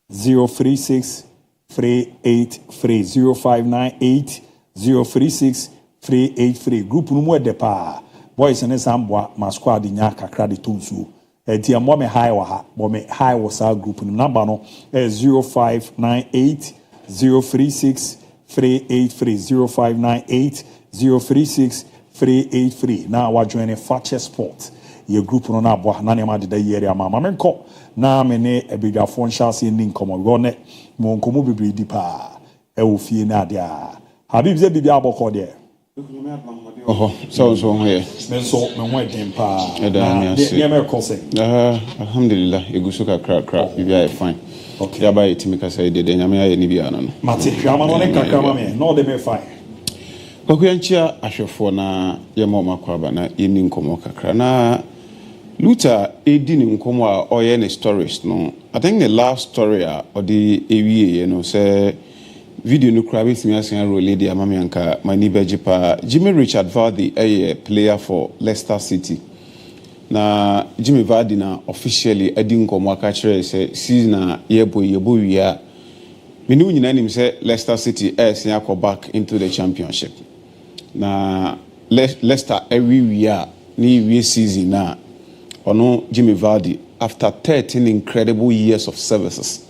036 383 0598 036 383 group no mu ede pa boys ne sambwa ma squad nya kakra de tonsuo enti am me high wa ha bo me high was our group number no 0598 036 383 0598 036 383 na wa join a Fakye Sport your group no na bo na ne ma de yere ama ma menko na me ne ebidwafo nhyase ni nkomo go ne mo nkomo bibiri di pa e wo fie na de a habib ze bibi aboko de so here men so me ho edin pa na de me ko se alhamdulillah egusu kakra bibi ay fine okay ya ba etimi ka say de nyame aye ni bia no mate hwama no ne kakra ma me no de me fine kwakuyanchia ahwefo na ye ma makwaba na yeni nkomo kakra na Luther edi ni nkomo a oye ne stories no I think the last story or the ewie you know say video no krabi simiasia role dey amami anka mani bejipa Jimmy Richard Vardy a player for Leicester City na Jimmy Vardy na officially edi nkomo aka kire say season yebo wia menu nyina nim say Leicester City sian go back into the championship na Leicester every year ni season na ono Jimmy Vardy after 13 incredible years of services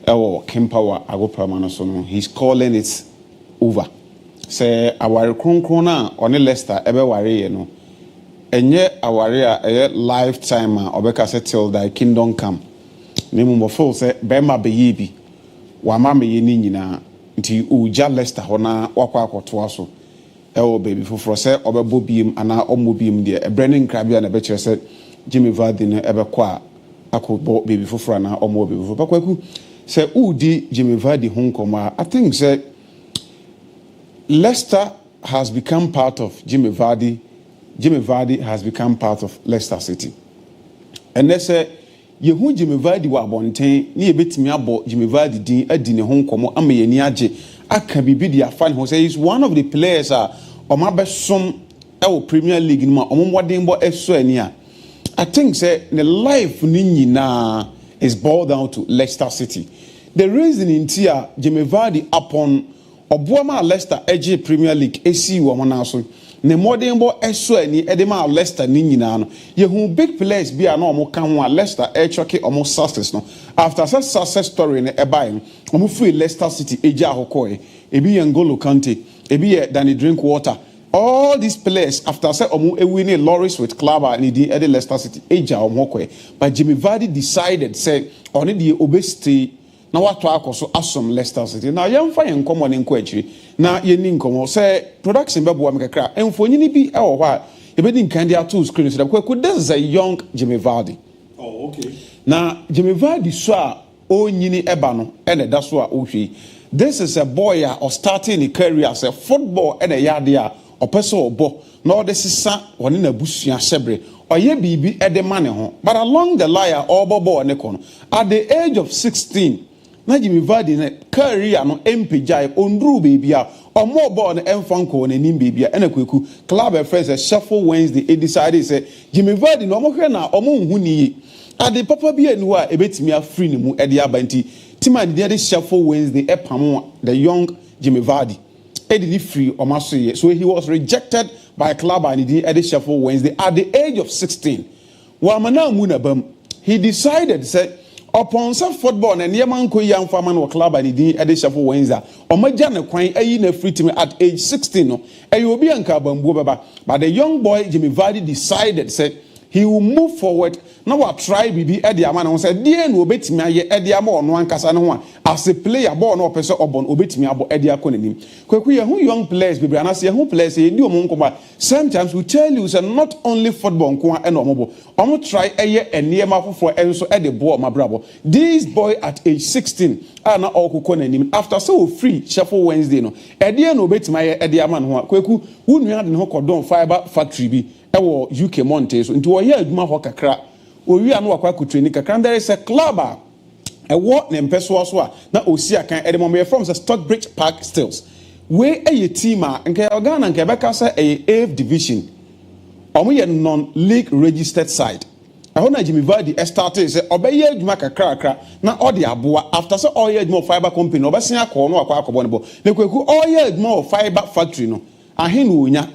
Kempower Agopamano so he's calling it over say our kronkron on Leicester ebe ware no enye aware a lifetime obeka say till thy kingdom come memo mofo say be ma be yibi wa ma me yeni nyina nti uja Leicester hona wakwa akoto aso baby foforo say obebo biem ana omo biem de Brennan Krabia na be kire say Jimmy Vardy no ebe kwa akobo baby foforo na omo baby foforo bakwaku say udi Jimmy Vardy honkoma I think say Leicester has become part of Jimmy Vardy has become part of Leicester City and they say yehu Jimmy Vardy wa bonten ni ebetimi abo Jimmy Vardy din adi ne honkomo ama ye ni age aka bibi dia fan ho say he's one of the players o ma besom e Premier League no ma o modern bo eso ani I think say the life ni nyina is boiled down to Leicester City. The reason in tia Jimmy Vardy upon Obuama Leicester edge Premier League AC wona so ne modern bo eso ani edema Leicester ni nyina no ye hu big players bi na omo kan ho Leicester e choke omo success no after success story ne e bai omo free Leicester City eja ahokoe ebi N'Golo Kante ebi Danny Drinkwater all these players after say omo winning Loris with club and the Leicester City eja omo koe but Jimmy Vardy decided say oni the obesity na watu akoso asom Leicester City na yemfa yenkomo ne nko akiri na yeni nkomo say production bebo amekakra emfonyini bi e wo hwa ebedi nkan dia two screen so kwaku this is a young Jimmy Vardy okay na Jimmy Vardy so a onyini eba no ene da so a ohwe this is a boy or starting a career as a football ene yade a opeso obo na o de sisa woni na busua sebre oye bibi ede mane ho but along the line obobo ne kono at the age of 16 na Jimmy Vardy ne career no empejai ondru baby a omo ball no emfanko na nim baby a ena kweku club friends a Sheffield Wednesday e decided say Jimmy Vardy no omo hwe na omo hu ni ade papa bi enu a ebetimi afree ni mu ede abanti tima de Sheffield Wednesday e pamo the young Jimmy Vardy e did free omo so he was rejected by club and he did Sheffield Wednesday at the age of 16 wa mana mu na bam he decided say upon some football and Yaman Koyan Farman or club and he did Sheffield Wednesday or Majana Quine a free team at age 16 no and you will be on carbon but the young boy Jimmy Vardy decided said he will move forward. Now what try BB Eddie Aman and said, dear no bet me Eddie Amon one Casano as a player born or person or born obit me about Eddie Akonim. Kwekuya who young players baby and I say who players say do monkoba. Sometimes we tell you say not only football and mobile. I'm gonna try a year and near my for and so Eddie ball my bravo. This boy at age 16 are not all kokonim after so free shuffle Wednesday no. Eddie no bet my Eddie Aman kweku who knew had no cordon fiber factory be ewo UK Monte so into a year adwuma ho kakra. We are not quite training. There is a club, a what name Pessoa, not Osia can at the moment from the Stockbridge Park Stills. Where a team and Ghana and Quebec a 8th division. Or we a non-league registered side. I want Jimmy Vardy started say obey Maka cracker, not all the ABOU after so all year more fiber company, or Basia corner or Quackabonable. They could all year more fiber factory. No, I hear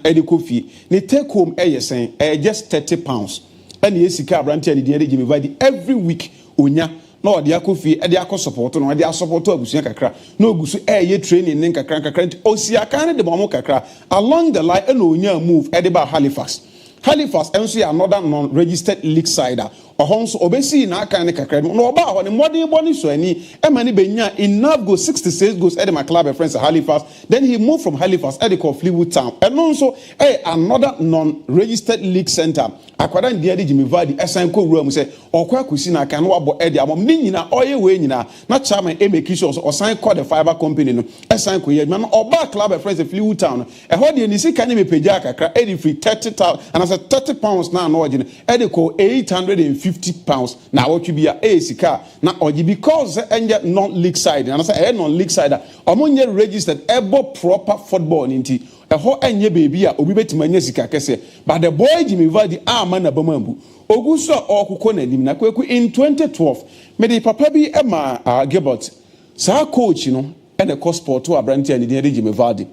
Eddie Kofi. They take home saying just £30. And yes, Sika Branty and the Jimmy Vardy every week. Unya, no, the Akofi, and the Ako support, no, the support of Busiaka, no Gusu air training in Kakranka, Osiaka, the Momokakra, along the line, and Unya move Ediba Halifax. Halifax, MC, another non-registered league sider. Or Honso Obesi na kind of crack. No about when modern bonnie so any Emani Benya enough goes 66 goes at my club friends at Halifax. Then he moved from Halifax at the Fleetwood Town. And also another non-registered league center. Akwadan Diadi Jimmy Vardy Esanko room say or Kwakusina can wabo Eddie Amom Nina oye way nina not chairman Kisho or sign call the fiber company no Esanko man or bar club friends at Fleetwood Town. A hodi and see can be pejaka Eddie free 30,000 and I said £30 now no Eddie call £850 now what you be a sika now or because and non-league side and I say non-league side among your registered able proper football into a whole enye baby obi betimanya sika kese but the boy Jimmy Vardy man abamambu oguso okukona nim na kweku in 2012 me the papa bi ema Gilbert sa coach no and the cost sport to abranti and the Jimmy Vardy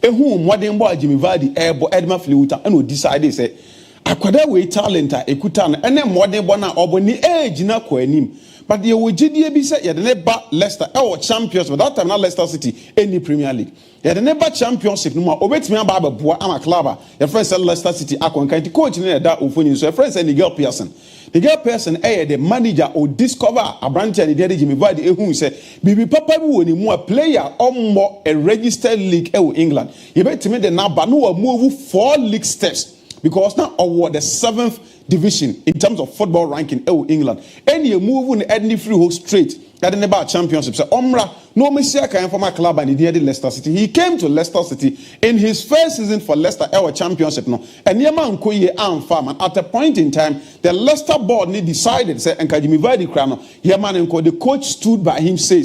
ehu modern boy Jimmy Vardy ebo Edma Fleetwood and we decide say akwada we talent ekuta na ene modern boy na oboni age na ko anim but the wogidie bi say ye de ne ba Leicester champions but that time na Leicester City any Premier League ye de ne ba championship no ma obetimi aba ababoa ama club your friend say Leicester City akonkan ti coach ne da ofoni so your friend say Nigel Pearson the manager or discover a branch and the Jimmy Vardy who say bibi papa bi woni mu a player more a registered league England you bet me the number no move 4 league steps because now award the 7th division in terms of football ranking England and you move on any free hold straight that in about championship so Omra no Messiah came from a club and he did Leicester City. He came to Leicester City in his first season for Leicester championship no and Yeman Koye and farm and at a point in time the Leicester board decided say and Jimmy Vardy krano Yeman the coach stood by him say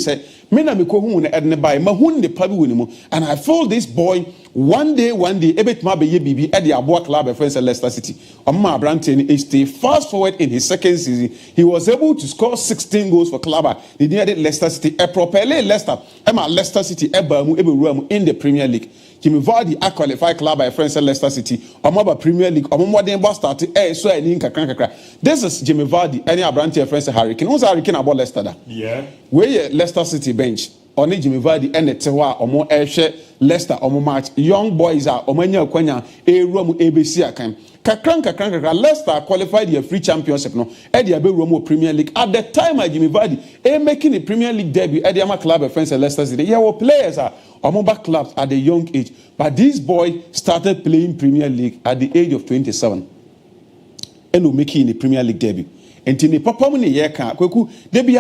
and I feel this boy one day ebet ma be bibi at the ABOU club friends at Leicester City. Omma Branton stay fast forward in his second season he was able to score 16 goals for club he did Leicester City a properly Leicester City ABOU in the Premier League. Jimmy Vardy qualified club by friends at Leicester City. Omaba Premier League. Omaba started. So I need kakra. This is Jimmy Vardy. Any Abranti friends at Hurricane. Who's Hurricane about Leicester? Yeah. Where Leicester City bench. Only Jimmy Vardy and the Tewa Omo Airshare Leicester Omo match. Young boys are Omanya Kwanya a room ABC account. Kakra Leicester qualified the free championship no at the ABOU Premier League at the time of Jimmy Vardy making the Premier League debut at the Ama club of friends at Leicester City. Yeah, our players are back clubs at a young age, but this boy started playing Premier League at the age of 27 and will making the Premier League debut. And in the papa money year can debut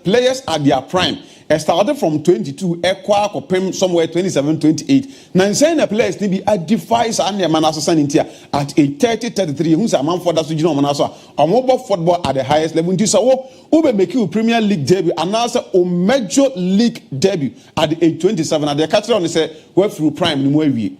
players at their prime. I started from 22, somewhere 27, 28. Now, saying the players need be at defies and their man at a 30, 33. Who's a man for that? You know, Manasa, a mobile football at the highest level. This will make you Premier League debut, and also a major league debut at the age 27. And the catcher on say, work through prime in way.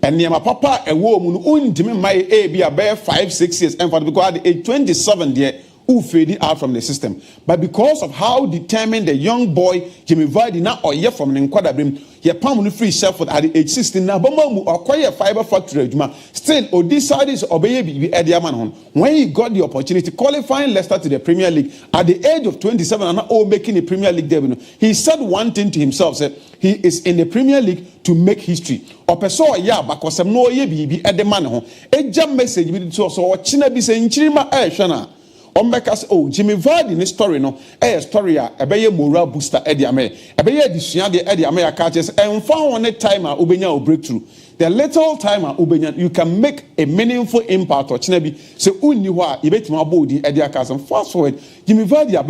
And near my papa, a woman who didn't my A be a bare 5-6 years, and for because at the age 27 there. who faded out from the system. But because of how determined the young boy Jimmy Vardy now or year from Nkwada he palm free Sheffield at the age 16 now Bomamu or Koya Fiber Factory still or decided to obey Ediaman when he got the opportunity qualifying Leicester to the Premier League at the age of 27 and now making a Premier League debut. He said one thing to himself, said he is in the Premier League to make history. Or person ya because no ye be at the man home. A jam message with so China be saying Chima Shana. Ombekas Jimmy Vardy in story no story a moral booster Eddie Ame a disua de Eddie Ame catches and found on a timer ubenya or breakthrough. The little timer ubenya you can make a meaningful impact or chinebi so uniwa you bet my body Eddie Akas and fast forward Jimmy Vardy a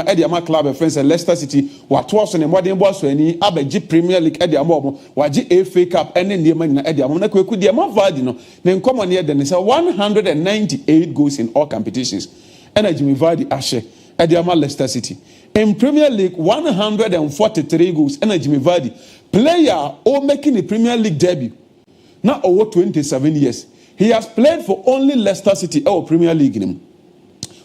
Eddie Ame club friends and Leicester City what was on a modern boss any Abeji Premier League Eddie Ame waji FA Cup and then the man Eddie Ame na kweku the Ame Vardy no then come on here then it's 198 goals in all competitions. And Jimmy Vardy Ashe Ediama Leicester City in Premier League 143 goals and Jimmy Vardy player making the Premier League debut now over 27 years he has played for only Leicester City or Premier League in him.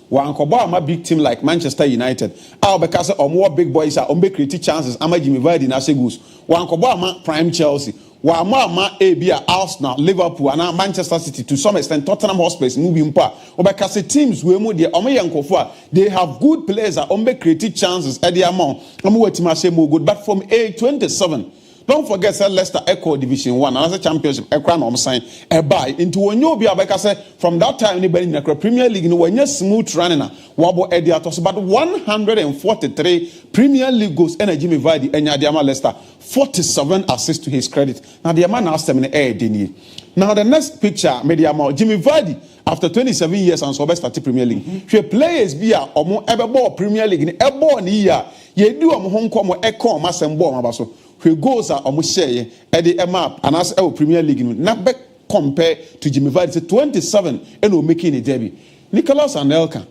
One a big team like Manchester United because more big boys are create chances ama Jimmy Vardy na goals one prime Chelsea Wama ABOU Arsenal, Liverpool, and Manchester City to some extent Tottenham Hotspur moving part. Or because the teams we move they have good players that create chances at the amount. I'm waiting to say more good, but from age 27. Don't forget that Leicester Echo Division 1 another championship Ekran sign a buy into when you be because from that time anybody in the Premier League no when you smooth running wabo Ediatos about 143 Premier League goals and Jimmy Vardy and Yadiama Leicester 47 assists to his credit. Now the man asked them in the air didn't. Now the next picture Mediama Jimmy Vardy after 27 years and so started Premier League. She players be or more ever ball Premier League in a ball in year. You do home come or echo mass and ball mabaso. He goes are almost share at the map and as our Premier League not back compared to Jimmy Vardy 27 and we're making a debut. Nicholas Anelka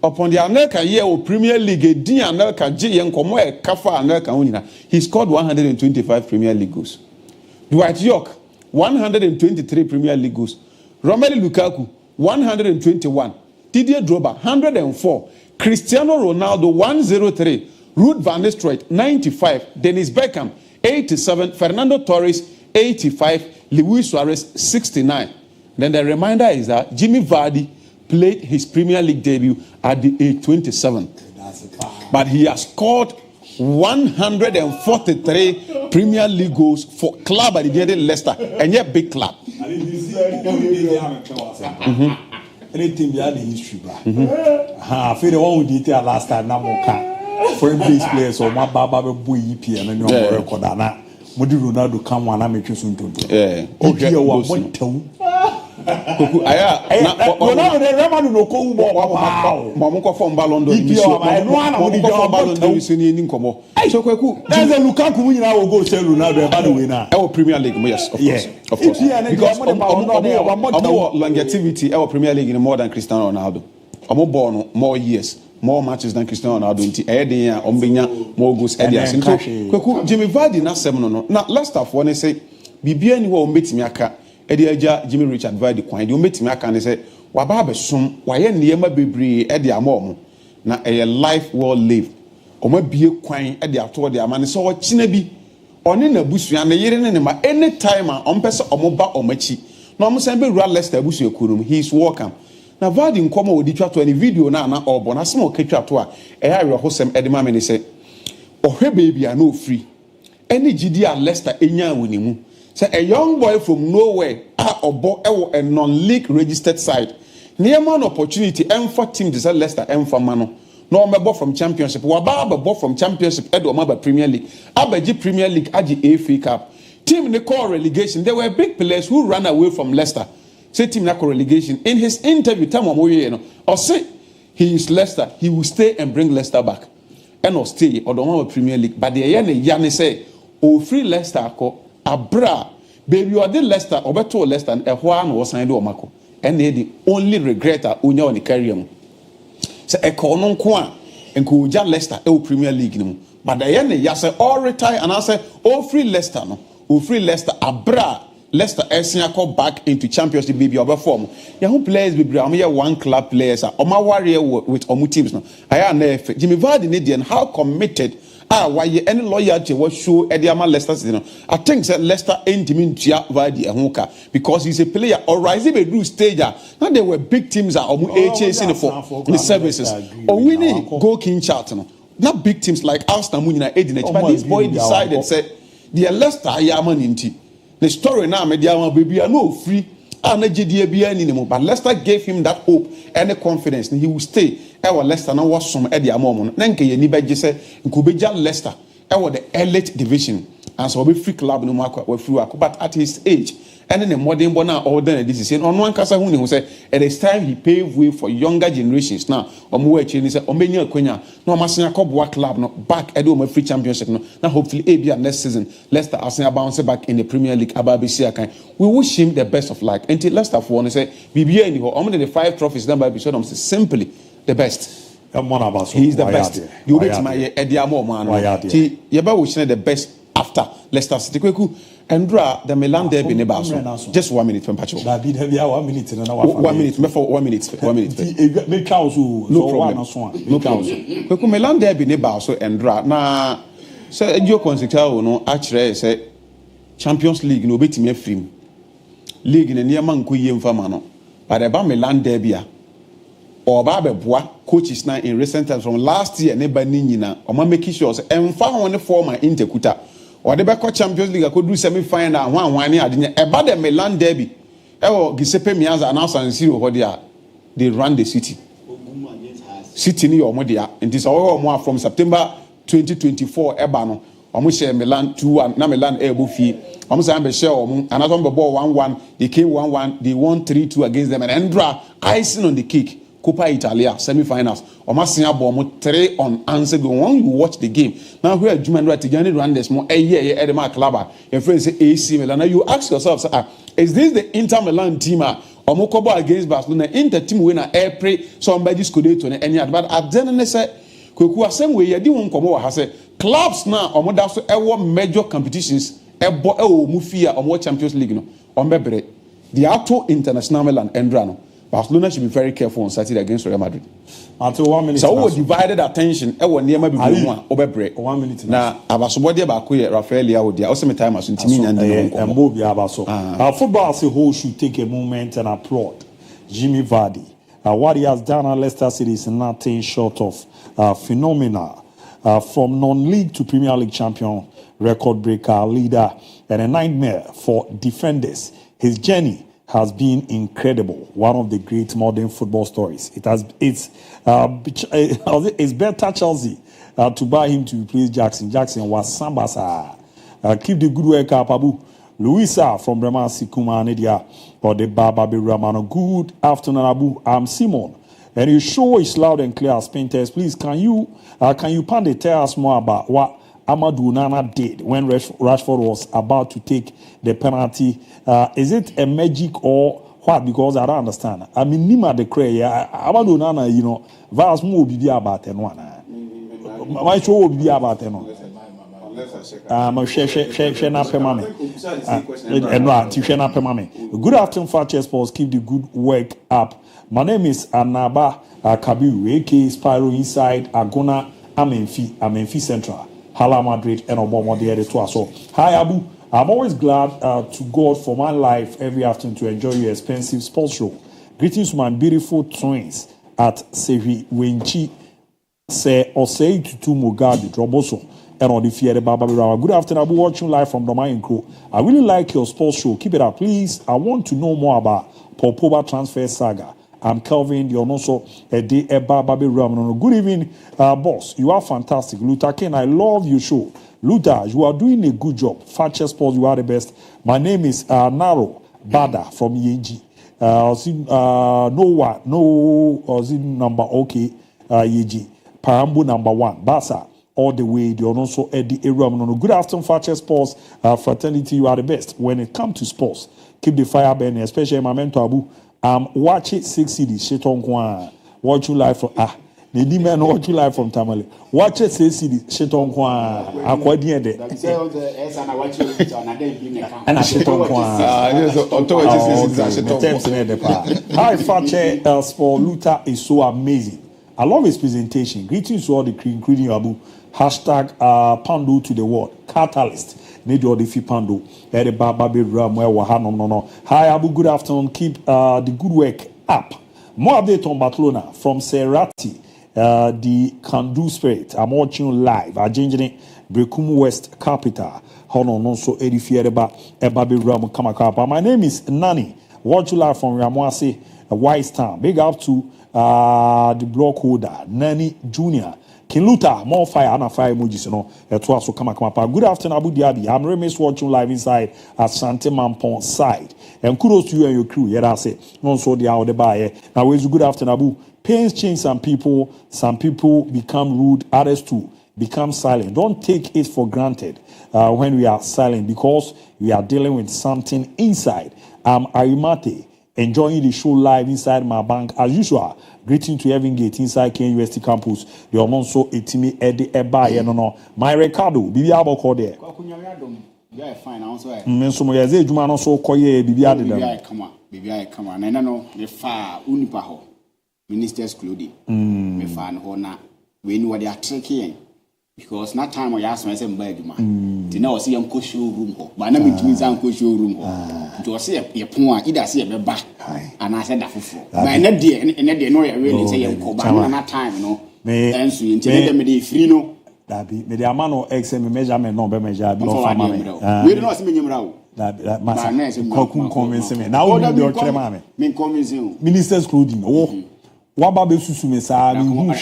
upon the Anelka year of Premier League D Anelka J and Komo Kafa Anelka Unina he scored 125 Premier League goals. Dwight York 123 Premier League goals. Romelu Lukaku 121. Didier Drogba 104. Cristiano Ronaldo 103. Ruud van Nistelrooy 95. Dennis Beckham 87, Fernando Torres 85, Luis Suarez 69. Then the reminder is that Jimmy Vardy played his Premier League debut at the age 27. But he has scored 143 Premier League goals for club at the end of Leicester, and yet big club. Anything behind the history, I feel the one we did there last time. Foreign based players or my Baba boy EP and your record. Modi Ronaldo come one, I make you soon to do. Okay, one town. Mamuko from Ballon d'Or. So there's a Lukaku winner will go sell Ronaldo by the way now. Our Premier League, yes, of course. Because our longevity, our Premier League in more than Cristiano Ronaldo. Our born more years. More matches than Cristiano Ronaldo into Eddie Ombenya more goals Eddie. So Jimmy Vardy na seven no. Now last of one say Bibi any wo metimi aka Eddie Aja Jimmy Richard Vardy kwan de metimi aka ne say waba besom waye niema bebre Eddie amom na a life well lived. Oma bie kwan Eddie ato de amane so wo kina bi one na busua na yere ne ma anytime a ompese omoba omachi na omsan be rua Leicester busua kurum he is welcome. Na Vardy nkoma odi twa to any video na obo na sem oketwa to a eya we hosem edema me ne say ohwe baby a no free any gidi a Leicester enya wonimu say a young boy from nowhere obo ewo a non-league registered side near man opportunity for team to say Leicester for mano no mebo from championship wa ba from championship edo ma ba Premier League abaji Premier League aji FA Cup team ne call relegation. There were big players who ran away from Leicester. Say team na relegation. In his interview, or say he is Leicester, he will stay and bring Leicester back. And or stay or the one Premier League. But the Yanni say, oh free Leicester ko abra baby you are the Leicester or better Leicester and a one was signed Omako. And they the only regretter unya on the carrier. Say a cornon kwa and kuja Leicester Premier League. But the Yanni say all retire and I say oh free Leicester no. Oh free Leicester abra Leicester Arsenal call back into championship baby over form. Young players be one club players are Oma warrior with Omu teams now. I am Jimmy Vardy Nidian, how committed why any loyalty was show Ediama Leicester season. I think that Leicester ain't mean Vardy and Hoka because he's a player or rising a blue stager. Now there were big teams that Omu HAC for the services or winning goal king chart. Not big teams like Arsenal Munina Edinage, but this boy decided said the Leicester Yaman inti. The story now media baby are no free and DIABY anymore. But Leicester gave him that hope and the confidence and he will stay. Our Leicester now was some Eddie Amon. Nenke Yeniba said Nkubeja Leicester. Our the elite division and so we free club no matter we free. But at his age and in the modern bona order decision on one casa who said at this time he paved way for younger generations now. Omuwe Chini said Omenya Kwenya no Masina Cobwa club no back Edo free championship no. Now hopefully ABOU next season Leicester Arsenal bounce back in the Premier League ABOU. We wish him the best of luck. Until Leicester for one say BBA in the 5 trophies done by episode simply the best. He's the best. You bet my Ediamo man. Yeba will share the best after Leicester City. Andra the Milan derby neighbors. Just 1 minute from Pacho. 1 minute. 1 minute. Before 1 minute. 1 minute. No problem. No problem. Milan derby neighbors. So Andra na say Edio consequence no actually say Champions League no bet me free. League in near man ku yem fama no. But about Milan derby or Babeboa coaches now in recent times from last year, neighbor Nina, or my making sure and found one former intercuta or the back Champions League. I could do semi final one year. About the Milan derby, Giuseppe Meazza announced and zero what they run the city. City or Modia, and this all more from September 2024. Ebano, almost Milan 2-1, now Milan ABOU fee. Almost I'm a share another ball 1-1. They came 1-1. They won 3-2 against them, and Andra icing on the cake. Coppa Italia semi-finals. Omasinya Bomo 3 unanswered. When you watch the game, now where Juman Ratijani ran this more a year Edema Clubber. Your friends say AC Milan. Now you ask yourself, is this the Inter Milan team? Omokobo against Barcelona, Inter team winner April, somebody Scudetto and any other. But at the end, say, Kuku same way you didn't come over. Has clubs now Omodaso ever major competitions. Ebo Mufia or more Champions League no. Ombebre. The Auto International Milan Endrano. Barcelona should be very careful on Saturday against Real Madrid. Until 1 minute. So we divided attention. I want near maybe 1 minute. Now, Abasobodi Bakuye, Rafael Yahudia, also my time as in Timini and Mbobi Abaso. Football as a whole should take a moment and applaud Jimmy Vardy. What he has done at Leicester City is nothing short of phenomenal. From non-league to Premier League champion, record breaker, leader, and a nightmare for defenders. His journey has been incredible. One of the great modern football stories. It's better Chelsea to buy him to replace Jackson. Jackson was Sambasa. Keep the good work up, Abu. Louisa from Bremen Sikuma Nedia or the Baba Ramano. Good afternoon, Abu. I'm Simon. And your show is loud and clear as painters. Please, can you Pandey tell us more about what Amadou Nana did when Rashford was about to take the penalty? Is it a magic or what? Because I don't understand. I mean, Nima the Cray, Amadou Nana, you know, Vaz Mo be about 10 one. My show will be about 10 one. Good afternoon, Fakye Sports. Keep the good work up. My name is Anaba Kabiru, aka Spyro inside Agona Amenfi Central. Hala Madrid and Obama the editor. So, hi Abu. I'm always glad to God for my life every afternoon to enjoy your expensive sports show. Greetings to my beautiful twins at Sevi Wenchi Se Osei Tutu Mugabi Droboso and on the Fiere Baba Birawa. Good afternoon, Abu. Watching live from Domain Crew. I really like your sports show. Keep it up, please. I want to know more about Paul Pogba transfer saga. I'm Kelvin, you're also a day Baby Ramon. Good evening, boss. You are fantastic. Luther Ken, I love your show. Luther, you are doing a good job. Fakye Sports, you are the best. My name is Naro Bada from ENG. Number okay, EG. Parambu number 1. Basa, all the way. You're also Eddie Ramon. Good afternoon, Fakye Sports. Fraternity, you are the best. When it comes to sports, keep the fire burning, especially my mentor Abu. Watch it 6 cities. Sheton Kwan. Watch you live from ne di men watch you live from Tamale. Watch it say see shit on kwa akwadi ede. And a shit on kwa. Hi Fakye, for Luther is so amazing. I love his presentation. Greetings to all the crew, including Abu. Hashtag Pando to the world. Catalyst. Need all the fi Pando. Hi Abu, good afternoon. Keep the good work up. More update on Barcelona from Serati. The Can-Do Spirit. I'm watching live. Argentine Brekum West Capital. Hono so Edifiereba Ebabi Ram Kamakapa. My name is Nani. Watch you live from Ramwase, Wise Town. Big up to the block holder, Nani Jr. King Luther, more fire and fire emojis, you know. So come. Good afternoon, Abu Dhabi. I'm Remis watching live inside at Sante Mampon side. And kudos to you and your crew. Yeah, that's it. No, so they are the buyer. Now, good afternoon, Abu. Pains change some people. Some people become rude. Others too become silent. Don't take it for granted when we are silent because we are dealing with something inside. I'm Arimate, enjoying the show live inside my bank as usual. Greeting to Heaven Gate inside KUST campus. The also etimi Eddie Eba no. My Ricardo, Bibi Aboko there. Yeah, fine. Also, Menso mo yaze juma no so koye Bibi ade dem. Bibi ay kama. Na no me fa unipa ho. Minister's clothing. Me fa no na we ni wade atreke because na time we ask myself mba adwuma. Ti na o se yam ko showroom ho. Ba na me tumi san ko showroom ho. Ti o se ye pon a ida se ye beba. Ana se da foforo. Ba na de no ya really say yam ko ba na time no. Enso yin ti de me de free no. Dabi me de amano XM measurement no be measure bi no fama me. We don't see me nyimra o. Dabi masa kokun convince me. Na wo be o kire ma me. Me convince you. Minister's clothing. Oh. Waba be susu me sa me hu hwe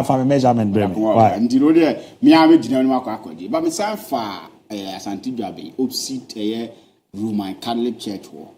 fa measurement bre me why ndiro de me a be gina no akwaje ba me san fa Asante Dwabe opposite Roman Catholic Church wo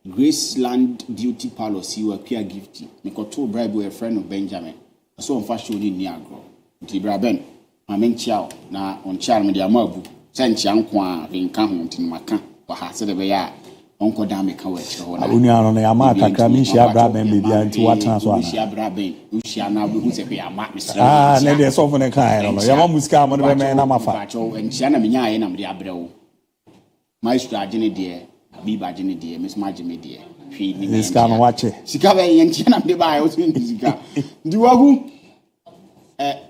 Graceland Beauty Parlor si wa pia gift me ko to bribe a friend of Benjamin so on fa show ni agro nti bra ben ma me nchia na on chia me de amabu se nchia nko a nka ho nti maka wa ha se de be ya onko da me ka wa chire ho na oni ano na yama takra mi hia bra ben baby anti watan so ana hia bra ben hia na bu hu se be yama me sere na de so fune kan no yama musika mo de be na mafa ba cho enchia na me nya ye na me de abrewo maestro agene de biba agene de mes mageme de hwi ni me sika no wache sika be ye enchia na me de ba ye o so ni sika ndi wahu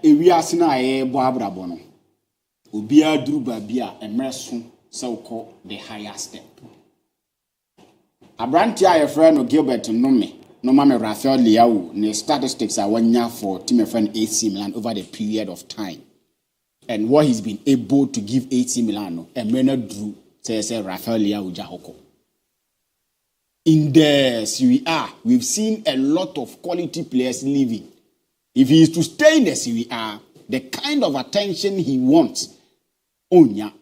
ewi ase na ye bo abrabo no obi aduru ba bia emreso se ukọ the higher step Abranti a friend no Gilbert Nome no mama Rafael Leao ne statistics are one year for team friend AC Milan over the period of time and what he's been able to give AC Milan no Emena Drew say Rafael Leao Jahoko in the Serie A we've seen a lot of quality players leaving. If he is to stay in the Serie A, the kind of attention he wants onya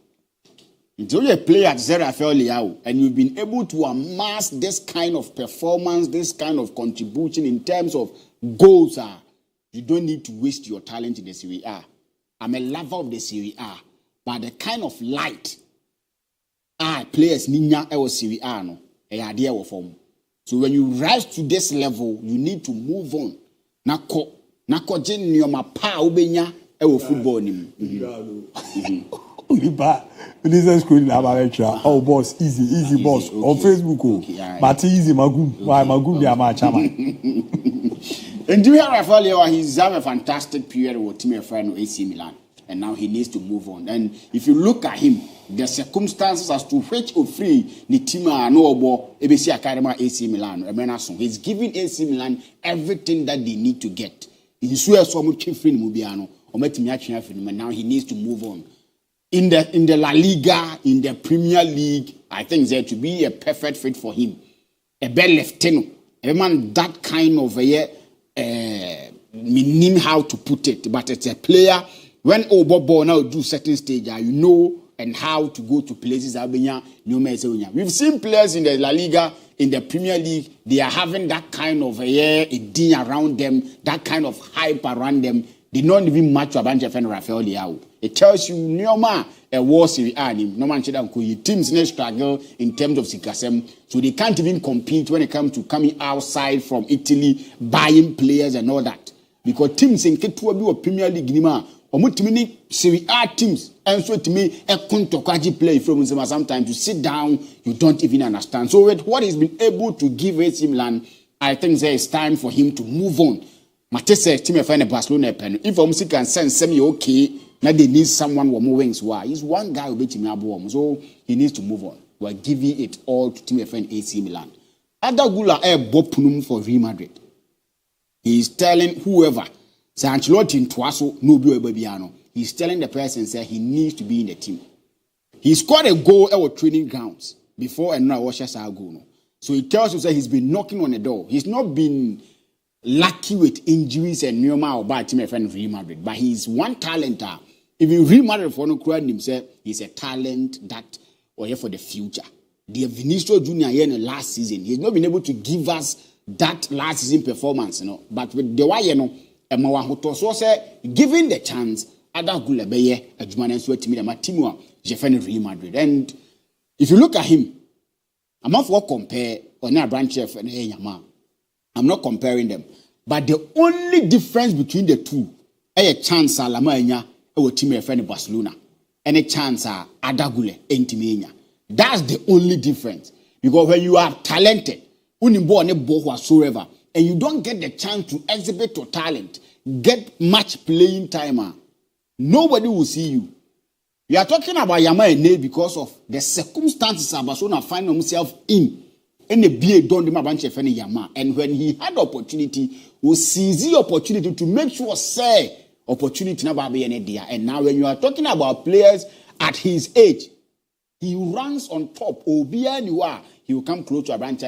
until you play at Rafael Leao and you've been able to amass this kind of performance, this kind of contribution in terms of goals, you don't need to waste your talent in the Serie A. I'm a lover of the Serie A, but the kind of light players ninya ewo Serie A no e idea wo form. So when you rise to this level, you need to move on. Nako nyoma pa ubenya ewo football nim. Liba, this school in Abavetra. Oh, boss, easy, boss. Okay. On Facebook, but easy, Magum. Why Magum? They are my chairman. And do you have Rafael? He's had a fantastic period with team friend AC Milan, and now he needs to move on. And if you look at him, the circumstances as to which of free the team are no about ABC Academy AC Milan. He's giving AC Milan everything that they need to get. He's so much free Mubiano or and now he needs to move on. In the La Liga, in the Premier League, I think there to be a perfect fit for him. A bel leftino, a man that kind of meaning how to put it, but it's a player when Obobo now do certain stage, you know, and how to go to places. We've seen players in the La Liga, in the Premier League, they are having that kind of a din around them, that kind of hype around them. They don't even match a bunch of Rafael Leao. It tells you, Nioma, a war Serie A, no man should have teams in struggle in terms of Sikasem, so they can't even compete when it comes to coming outside from Italy, buying players and all that. because teams in Ketua bi or Premier League nima omutimi Serie A teams and so to me a kontokaji play from sometimes you sit down you don't even understand. So with what he's been able to give AC Milan, I think there is time for him to move on. Matese team find Barcelona pen. If Omsi can send semi okay, now they need someone with more wings. Why? He's one guy who beat him above, so he needs to move on. We're giving it all to team FN AC Milan. Adagula bopunum for Real Madrid. He's telling whoever, Ancelotti in Tuaso, no Biano. He's telling the person say he needs to be in the team. He scored a goal at our training grounds before and now watches our goal. So he tells you that he's been knocking on the door. He's not been lucky with injuries and normal by team FN Real Madrid, but he's one talenter. Even Real Madrid for no credit himself, he's a talent that or here for the future. The Vinicius Junior here in the last season, he's not been able to give us that last season performance, But with the way so say, given the chance, Adagula Beye, a Jumanen sweat to me, my team Jeffen Real Madrid. And if you look at him, I'm not for compare or not branch chef and Yama. I'm not comparing them. But the only difference between the two, a chance Alamanya, our team FN Barcelona, and a chance Adagule Entimenia. That's the only difference. Because when you are talented, whatsoever, and you don't get the chance to exhibit your talent, get much playing time, nobody will see you. We are talking about Yama and because of the circumstances Barcelona find himself in the BA don't the Yama. And when he had opportunity, will seize the opportunity to make sure say opportunity never be any idea. And now when you are talking about players at his age, he runs on top. He will come close to a branch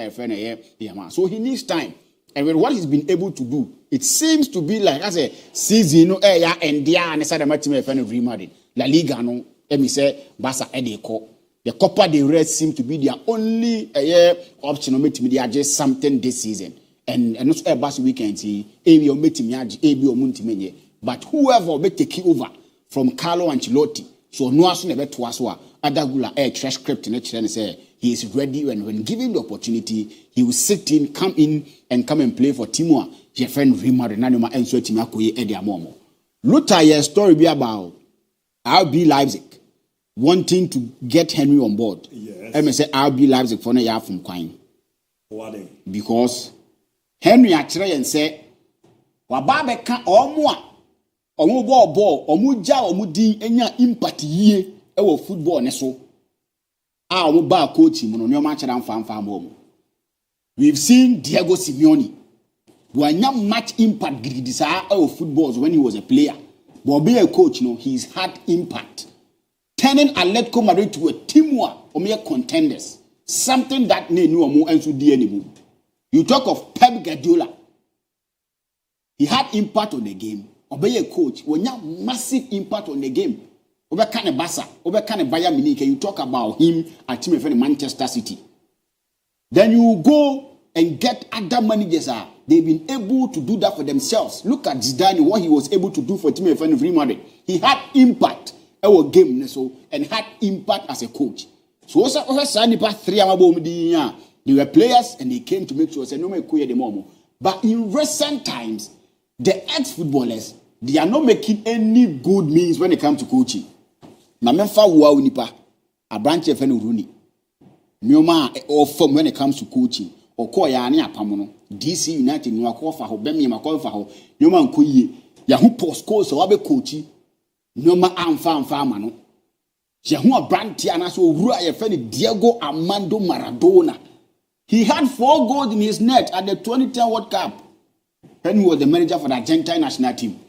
Yama. So he needs time. And with what he's been able to do, it seems to be like as a season and the Real Madrid. La Liga no, let me say Barca Edeko. The Copa del Rey seems to be their only option. They are just something this season. And not a Barca weekend. But whoever will take over from Carlo Ancelotti, so no one ever to us Adagula a trash script in it and say he is ready when given the opportunity, he will sit in, come and play for Timor, Jeffen Real Madrid, Nanuma, and so Timakoye Eddie Amomo. Luther, your story be about RB Leipzig wanting to get Henry on board. Yes. Let me say RB Leipzig for a year from Quine. Why? Because Henry actually and say, Wababe can or more. Omu ball, omu ja, omu di, enya impact ye, ewo football neso. Omu ba coach him, no match and farm. We've seen Diego Simeone. Wanya much impact gridisa ewo footballs when he was a player. But being a coach, he's had impact. Turning Atletico Madrid to a team or mere contenders. Something that ne no more and do anymore. You talk of Pep Guardiola. He had impact on the game. Obey a coach, when you have massive impact on the game. Over Kane Barca, over Kane Bayern Munich, you talk about him at team of Manchester City. Then you go and get other managers. They've been able to do that for themselves. Look at Zidane, what he was able to do for team of Real Madrid. He had impact our game and had impact as a coach. So they were players and they came to make sure no me the moment. But in recent times, the ex-footballers, they are not making any good means when it comes to coaching. Namemfa wa unipa a branch of any Rooney. Mioma or from when it comes to coaching or Koyani Apamono, DC United, New Akofa, Bemi Makofa, Noma Kuyi, Yahoo Post Coast or Abe Coachy, Noma Farmano. Yahoo Brand Tiana so Rua friend Diego Armando Maradona. He had 4 goals in his net at the 2010 World Cup. When he was the manager for the Argentine national team.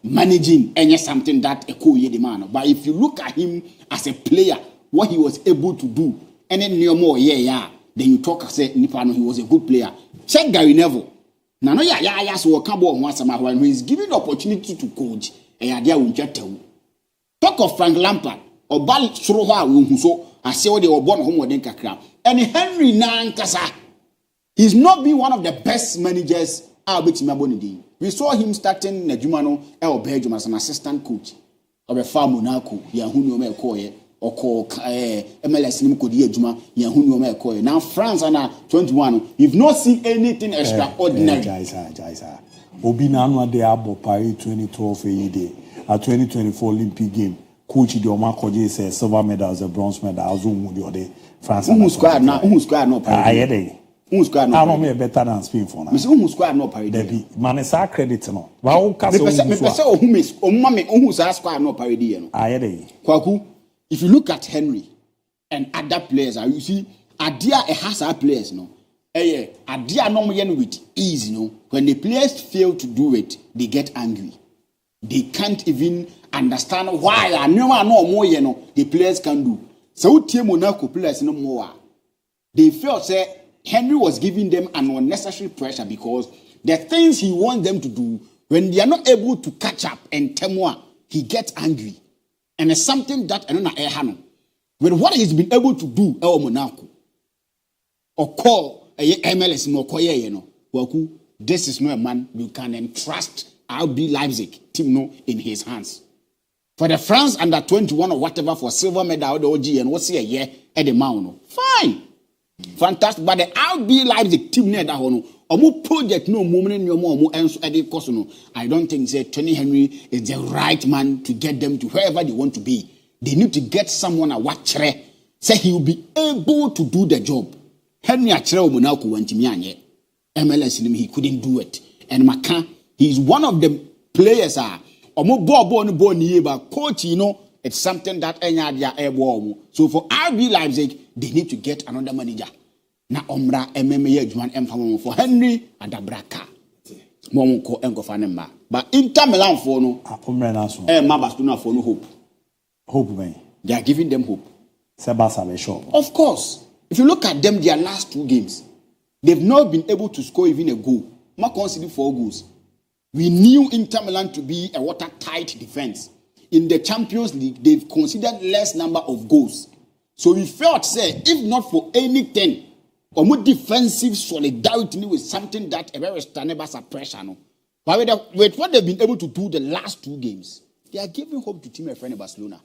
Managing any something that a cool man. But if you look at him as a player, what he was able to do, and then no more, then you talk say Nipano, he was a good player. Check Gary Neville. Now, so when he's given the opportunity to coach, talk of Frank Lampard or Bal Sroha, so I say what they were born home with Kakra. And Henry Nankasa, he's not been one of the best managers. We saw him starting Nejumano El Belgium as an assistant coach of a farm Monaco, Yahuno Melkoye, oko MLS nim kodi adwuma ye hu nyoma ekoye now France under 21 you've not seen anything extraordinary Jaisa obi na anu ade abo Paris 2012 eyide at 2024 Olympic game coach the Oma Koje say silver medal as a bronze medal as who the other France who squad no Paris ayede who squad no I better than Spain for now me say who squad no Paris debi man say credit no wa wo ka so me pese ohun me omma me ohun sa squad no Paris dey no ayede kwaku if you look at Henry and other players you see adia has our players no adia no mo with ease no when the players fail to do it they get angry they can't even understand why the players can do so Monaco players no more they felt say Henry was giving them an unnecessary pressure because the things he wants them to do when they are not able to catch up and temwa he gets angry and it's something that I don't know with what he's been able to do Monaco or call MLS no koye you know waku this is not a man you can entrust ABOU Leipzig team no in his hands for the France under 21 or whatever for silver medal the OG and what's a year at the mount fine fantastic but the ABOU Leipzig team near that one omo project no moment in your mom and at the cost no I don't think say Tony Henry is the right man to get them to wherever they want to be they need to get someone a watcher say he will be able to do the job Henry Achre Monaco went to me MLS in him he couldn't do it and Maka he's one of the players omo ball ni but coach you know it's something that enya dia airborne so for ABOU Leipzig they need to get another manager na omra MMA adwan emfa for Henry Adabraka mo ko enkofa ne ma but Inter Milan for no omra na so ma Barcelona for no hope man they are giving them hope Sebastian sure of course if you look at them their last 2 games they've not been able to score even a goal ma conceded 4 goals. We knew Inter Milan to be a watertight defense. In the Champions League, they've considered less number of goals. So we felt, say, if not for anything, or more defensive solidarity with something that a very standard pressure. No? But with what they've been able to do the last 2 games, they are giving hope to team friend Barcelona.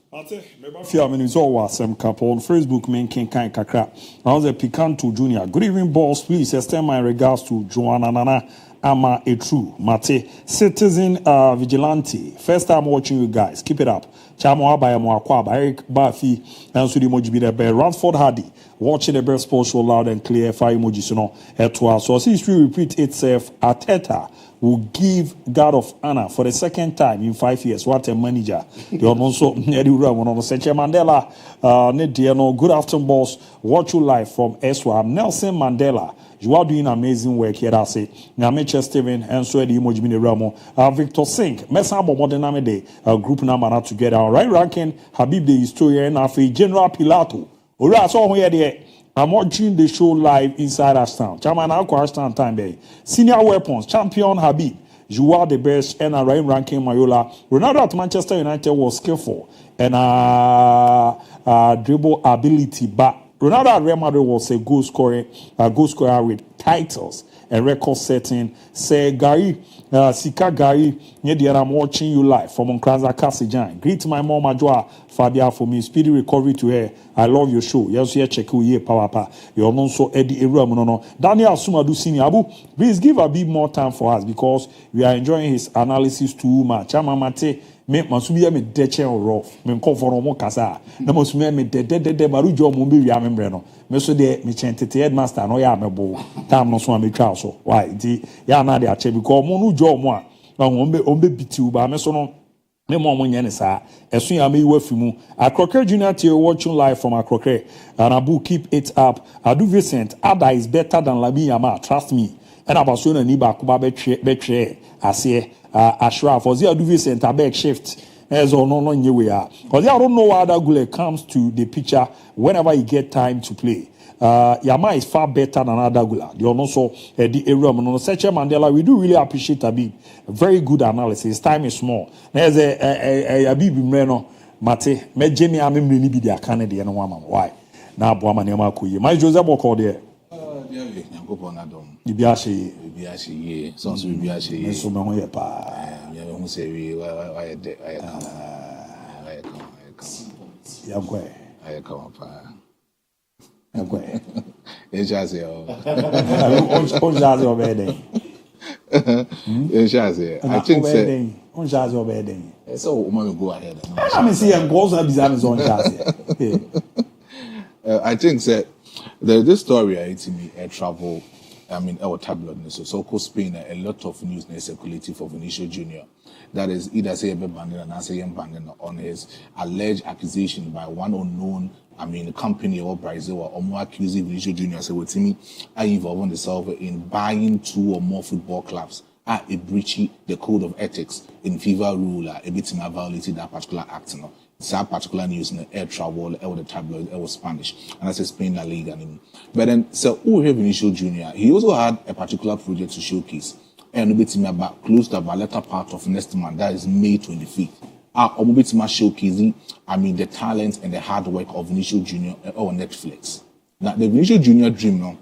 Few minutes or some couple on Facebook, men can kind kakra. I was a Picanto Junior. Good evening, boss. Please extend my regards to Joanna Nana. Ama a true Mate citizen vigilante. First time watching you guys. Keep it up. Chamo Abaya Moakwaba, Eric Bafi, and Sudi Moji the Bear. Ransford Hardy watching the best sports show loud and clear. Fire emoji so etwa. So history repeat itself. Arteta will give God of honor for the second time in 5 years. What a manager. The also Eddie Ramon on Seche Mandela. Nediano. Good afternoon, boss. Watch you live from Eswa. Nelson Mandela. You are doing amazing work here. I say, Namiche Steven and so the emoji mini Ramo, Victor Sink, Messabo Modern Day, group number not together. Right ranking, Habib the historian of a General Pilato. Ora so here there. I'm watching the show live inside Ashtown. Chairman Ashtown time day. Senior weapons, champion Habib. You are the best and right ranking Mayola. Ronaldo at Manchester United was skillful and dribble ability, but Ronaldo at Real Madrid was a goal scorer with titles and record setting. Say Gary, Sika Gary, I'm watching you live from Nkranza Kasijan. Greet my mom Ajwa Fabia for me. Speedy recovery to her. I love your show. Yes, here check you power pa. You're also Eddie no. Daniel Sumadu Senior Abu, please give a bit more time for us because we are enjoying his analysis too much. Amamate. Me masumi me deche rough me nkonfo no kasa na masumi me de marujo mo be wi amembre no me so de me chentete headmaster no ya mebo tam no so me twa so why di ya na de ache because mo no jo mo a na ombe bitiu ba me so no me mo nye ne sa esu ya me wafi mu Akroke Junior Tier watching live from Akroke and ABOU keep it up. Adu Vincent Ada is better than Labi Yama, trust me. And Abasuna ni ba kuba betwe ase Ashraf for the Adu Vincent back shift as or no nyewe because I don't know why that Gule comes to the picture whenever he get time to play. Yama is far better than Adagula. The also the area on Seche Mandela. We do really appreciate Habib. Very good analysis. Time is small. There's a Habib Mreno Mate. Me Jenny Amim ni be their Canadian woman. Why? Now Boama Nema Kuye. My Joseph Boko there. Ibiashi. Ye. Songs Ibiashi. So me hoye pa. Who say we why Yagwe. I come up. Okay. It's just here. On jazz your wedding. It's just here. I think so. On jazz your wedding. So woman go ahead. I mean, see, and goes up his on jazz. I think that there's this story I to me travel. I mean, our tabloid, so called Spain, a lot of news circulating for Vinicius Jr. That is either say a bandit and say bandit on his alleged accusation by one unknown, I mean, company or Brazil or more accusing Vinicius Jr. Say with me, I involved themselves in buying 2 or more football clubs at a breaching the code of ethics in FIFA rule, a bit violated that particular act. No? That particular news in the air travel, or the tabloid, or Spanish, and I say Spain La Liga. But then, so who have Vinicius Jr. He also had a particular project to showcase, and bit about close to the latter part of next month, that is May 25th. Or bit showcasing, I mean, the talent and the hard work of Vinicius Jr. on Netflix. Now, the Vinicius Jr. dream, no,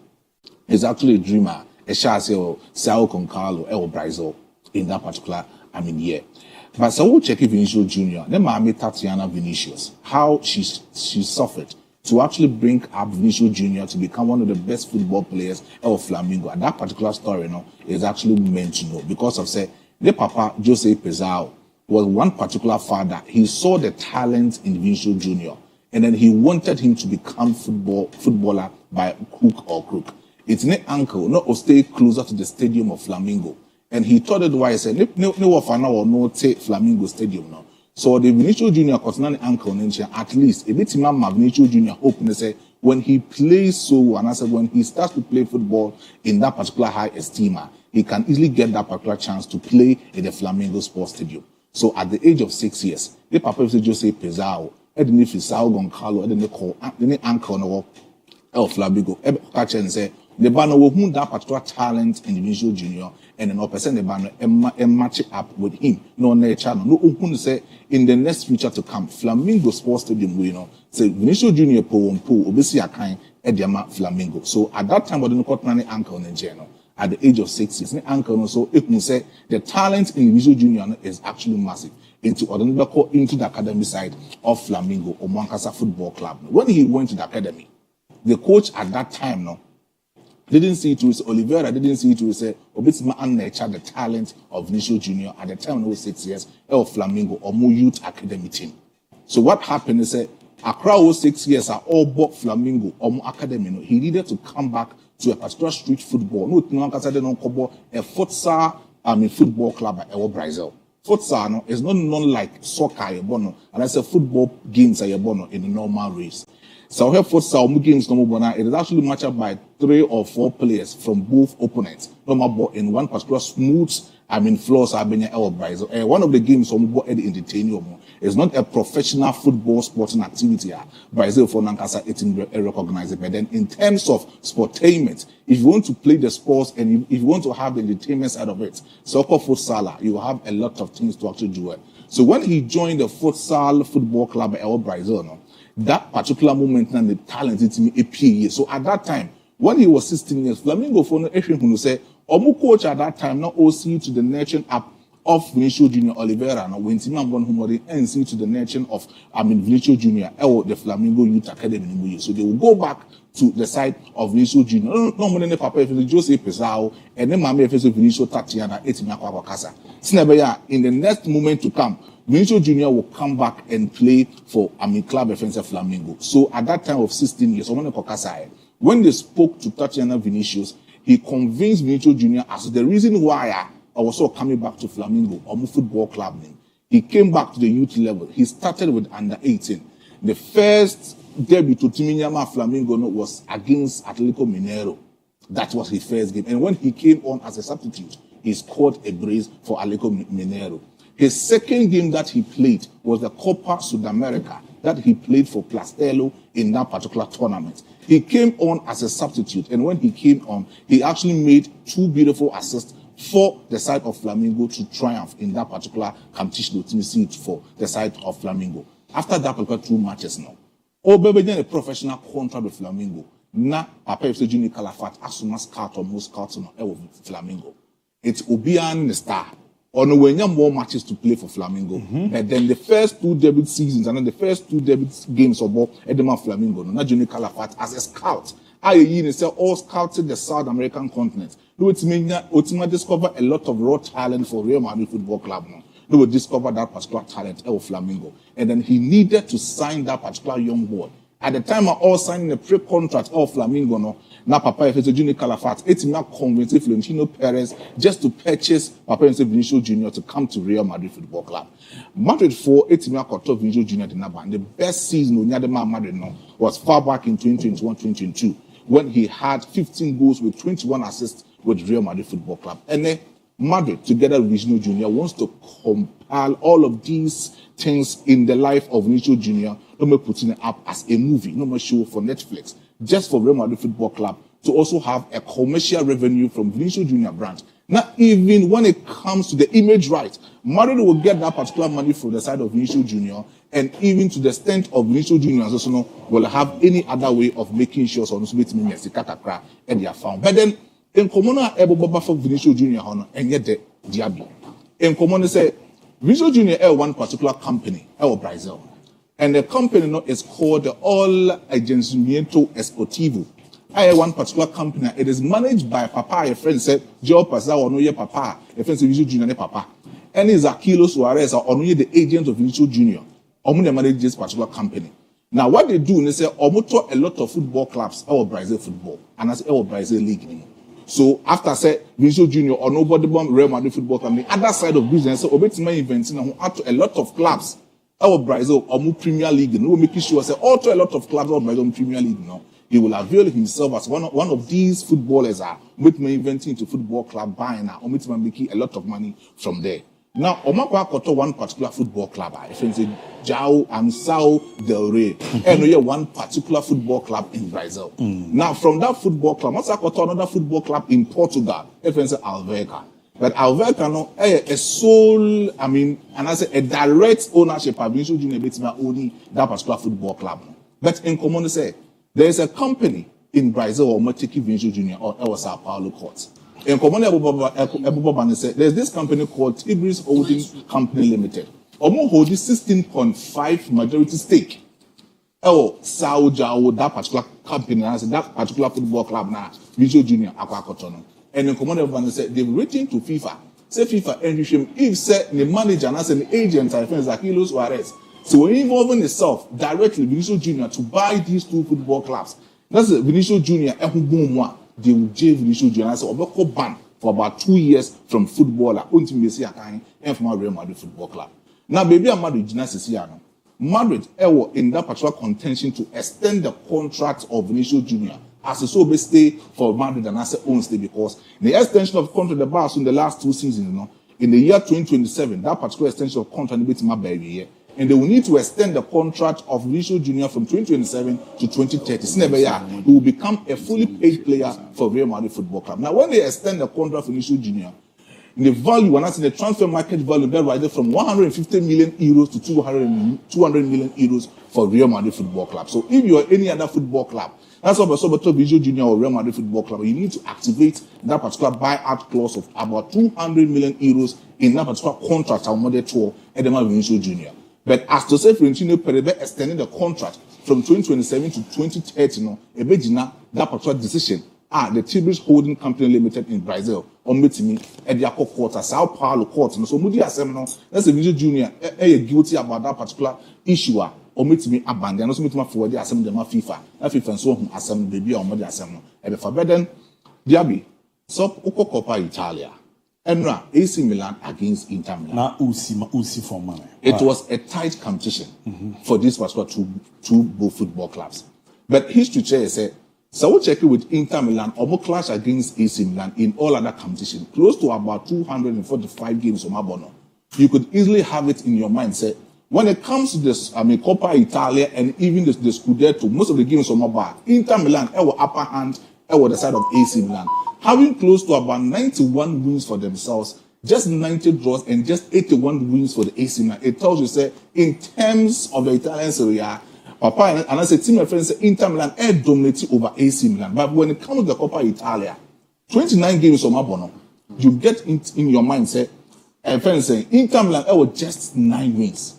is actually a dreamer, a chassis or Sao Concalo or Brazil in that particular, I mean, year. But so we'll check Vinicius Jr. Then Mami Tatiana Vinicius, how she suffered to actually bring up Vinicius Jr. to become one of the best football players of Flamengo. And that particular story, you know, is actually meant to know because of say the Papa Jose Pezao was one particular father. He saw the talent in Vinicius Jr. and then he wanted him to become footballer by hook or crook. It's an uncle, not to stay closer to the stadium of Flamengo. And he told it why I said, no take Flamengo Stadium now. So the Vinicius Jr. continue uncle at least a bit Vinicius Jr. hope and say when he plays so and I said when he starts to play football in that particular high esteem, he can easily get that particular chance to play in the Flamengo Sports Stadium. So at the age of 6 years, the Papa just say Pezao, Edni Fisao Goncalo, Edni call the uncle no El Flamengo, catch and say the banner will whom that particular talent in Vinicius Jr. and an person the banner and match it up with him. No nature, no open say in the next future to come. Flamengo Sports Stadium, you know, say Vinicius Jr. po obviously a kind Ediama Flamengo. So at that time, we didn't cut any uncle in general. At the age of 6 years, uncle so if we say the talent in Vinicius Jr. is actually massive into the academy side of Flamengo or Mancasa Football Club. When he went to the academy, the coach at that time, no. Didn't see it with Oliveira, didn't see it with say, Obitsma and nature the talent of Vinicius Jr. at the time when he was 6 years of Flamengo or more youth academy team. So what happened is Accra was 6 years are all bought Flamengo or more academy. No, he needed to come back to a particular street football. No, a futsal, football club at Brazil. Futsal no, is not known like soccer, and that's a football games in the normal race. So here futsal games it is actually matched up by 3 or 4 players from both opponents. In one particular smooth, floors Brazil. One of the games entertain is not a professional football sporting activity. Brazil for Nankasa recognized it. But then in terms of sportainment, if you want to play the sports and if you want to have the entertainment side of it, soccer futsal, you have a lot of things to actually do it. So when he joined the futsal football club at Brazil, no, that particular moment and the talent it me a so at that time, when he was 16 years, Flamengo for no say, Omu coach at that time not OC to the nation up of Vinicius Jr. Oliveira and when Timon Bon Humori NC to the nation of Vinicius Jr. or the Flamengo Youth Academy. So they will go back to the side of Vinicius Jr. No more than the Papa Jose Pezao and then Mame Vinicius Tatiana Etimaka Wakasa. Sinebeya in the next moment to come. Vinicius Jr. will come back and play for Club Defensa Flamengo. So at that time of 16 years, when they spoke to Tatiana Vinicius, he convinced Vinicius Jr. as the reason why I was also coming back to Flamengo, or football club name. He came back to the youth level. He started with under 18. The first debut to Timinyama Flamengo was against Atlético Mineiro. That was his first game. And when he came on as a substitute, he scored a brace for Atlético Mineiro. His second game that he played was the Copa Sudamerica that he played for Plastelo in that particular tournament. He came on as a substitute, and when he came on, he actually made 2 beautiful assists for the side of Flamengo to triumph in that particular competition for the side of Flamengo. After that particular 2 matches now, Obebe a professional contract with Flamengo. Na Papa FC Junior Calafat as soon as scout or most scouts with Flamengo. It's Obian the star. no when you have more matches to play for Flamingo. And then the first 2 debut seasons and then the first 2 debut games of ball at the Flamingo, not Junior Calafat as a scout. I say all scouted the South American continent. Ultimately discover a lot of raw talent for Real Madrid Football Club. They will discover that particular talent of Flamingo. And then he needed to sign that particular young boy. At the time of all signing a pre-contract of Flamingo, now Papa if it's a Junior Calafat, it's not convincing Florentino Perez just to purchase Papa and Vinicius Jr. to come to Real Madrid Football Club. Madrid 4, it's not Vinicius Jr. And the best season on Madrid was far back in 2021-2022 when he had 15 goals with 21 assists with Real Madrid Football Club. And then Madrid, together with Vinicius Jr., wants to compile all of these things in the life of Vinicius Jr., no more putting it up as a movie, no more show for Netflix, just for Real Madrid Football Club to also have a commercial revenue from Vinicius Jr. brand. Not even when it comes to the image right, Madrid will get that particular money from the side of Vinicius Jr., and even to the extent of Vinicius Jr. as also will have any other way of making sure so and they are found. But then in common able for Vinicius Jr. and yet the DIABY. In common say Vinicius Jr. one particular company, Brazil. And the company is called the All Agenciamiento Esportivo. One particular company. It is managed by Papa, a friend said, Joe Pasa or no Papa, a friend said Vinicius Jr. Papa. And is Aquilo Suarez or only the agent of Vinicius Jr. They manage this particular company. Now what they do, they say, Omoto a lot of football clubs, our Brazil football, and that's our Brazil league. So after say Vinicius Jr. or nobody bomb Real Madrid Football Club, the other side of business, so Obetima events who add to a lot of clubs, our Brazil or more Premier League, no making sure say also a lot of clubs of Brazil Premier League, he will avail himself as one of these footballers are with me inventing to football club buying now, or making a lot of money from there. Now, Omakwa Koto one particular football club, I think it's Jao and Sao Del Rey, and we have one particular football club in Brazil. Now, from that football club, what's another football club in Portugal, it's Alverca. But Alverca a sole, and I say a direct ownership of Vinicius Jr. owning that particular football club. But in common say, there is a company in Brazil or Matiki Vinicius Jr. or Sao Paulo courts. In common, there's this company called Tibris Holding Company Limited. Omo holding 16.5 majority stake. Sao Jao, that particular company, that particular football club now, Vinicius Jr. Aquacotono. And in common, they've written to FIFA. Say FIFA and if say the manager and as an agent, I think Aquilo Suarez. So we're involving itself directly Vinicius Jr. to buy these 2 football clubs. That's Vinicius Jr. They will jail Vinicius Jr. So Obeko ban for about 2 years from footballer until Messi Akane and from Real Madrid Football Club. Now, baby, Madrid Ginasiano. Madrid in that particular contention to extend the contract of Vinicius Jr. as a so stay for Madrid and as a own stay because the extension of contract the bars in the last 2 seasons, in the year 2027, that particular extension of contract will be my baby. And they will need to extend the contract of Vinicius Jr. from 2027 to 2030. He will become a fully paid player for Real Madrid Football Club. Now, when they extend the contract for Vinicius Jr., the value, when I say the transfer market value, they're rising from 150 million euros to 200 million euros for Real Madrid Football Club. So if you are any other football club, that's what Vinicius Jr. or Real Madrid Football Club, you need to activate that particular buyout clause of about 200 million euros in that particular contract on Monday tour at the Vinicius Jr. But as to say, Florentino Perez extending the contract from 2027 to 2030, that particular decision, the Tibris Holding Company Limited in Brazil, on meeting at the quarter, Sao Paulo court. So, Moody Assembly, that's a Vinicius Jr. Guilty about that particular issue, or meeting abandon, also meeting for the assembly, FIFA, FIFA, and so on, assembly, baby, or Moody Assembly. And for Beden, DIABY, Sub Coppa Italia. Enra AC Milan against Inter Milan. Now, Usi for money. It was a tight competition for these particular two both football clubs. But history says, so we check it with Inter Milan, or clash against AC Milan in all other competition, close to about 245 games from Abono. You could easily have it in your mind, say, when it comes to this, Coppa Italia and even the Scudetto, most of the games from Abono, Inter Milan, upper hand, the side of AC Milan. Having close to about 91 wins for themselves, just 90 draws and just 81 wins for the AC Milan. It tells you, say, in terms of the Italian Serie A, Papa and I say, team my friends say Inter Milan dominated over AC Milan. But when it comes to the Coppa Italia, 29 games from Abono, you get in your mind, say, And friends saying Inter Milan was just 9 wins.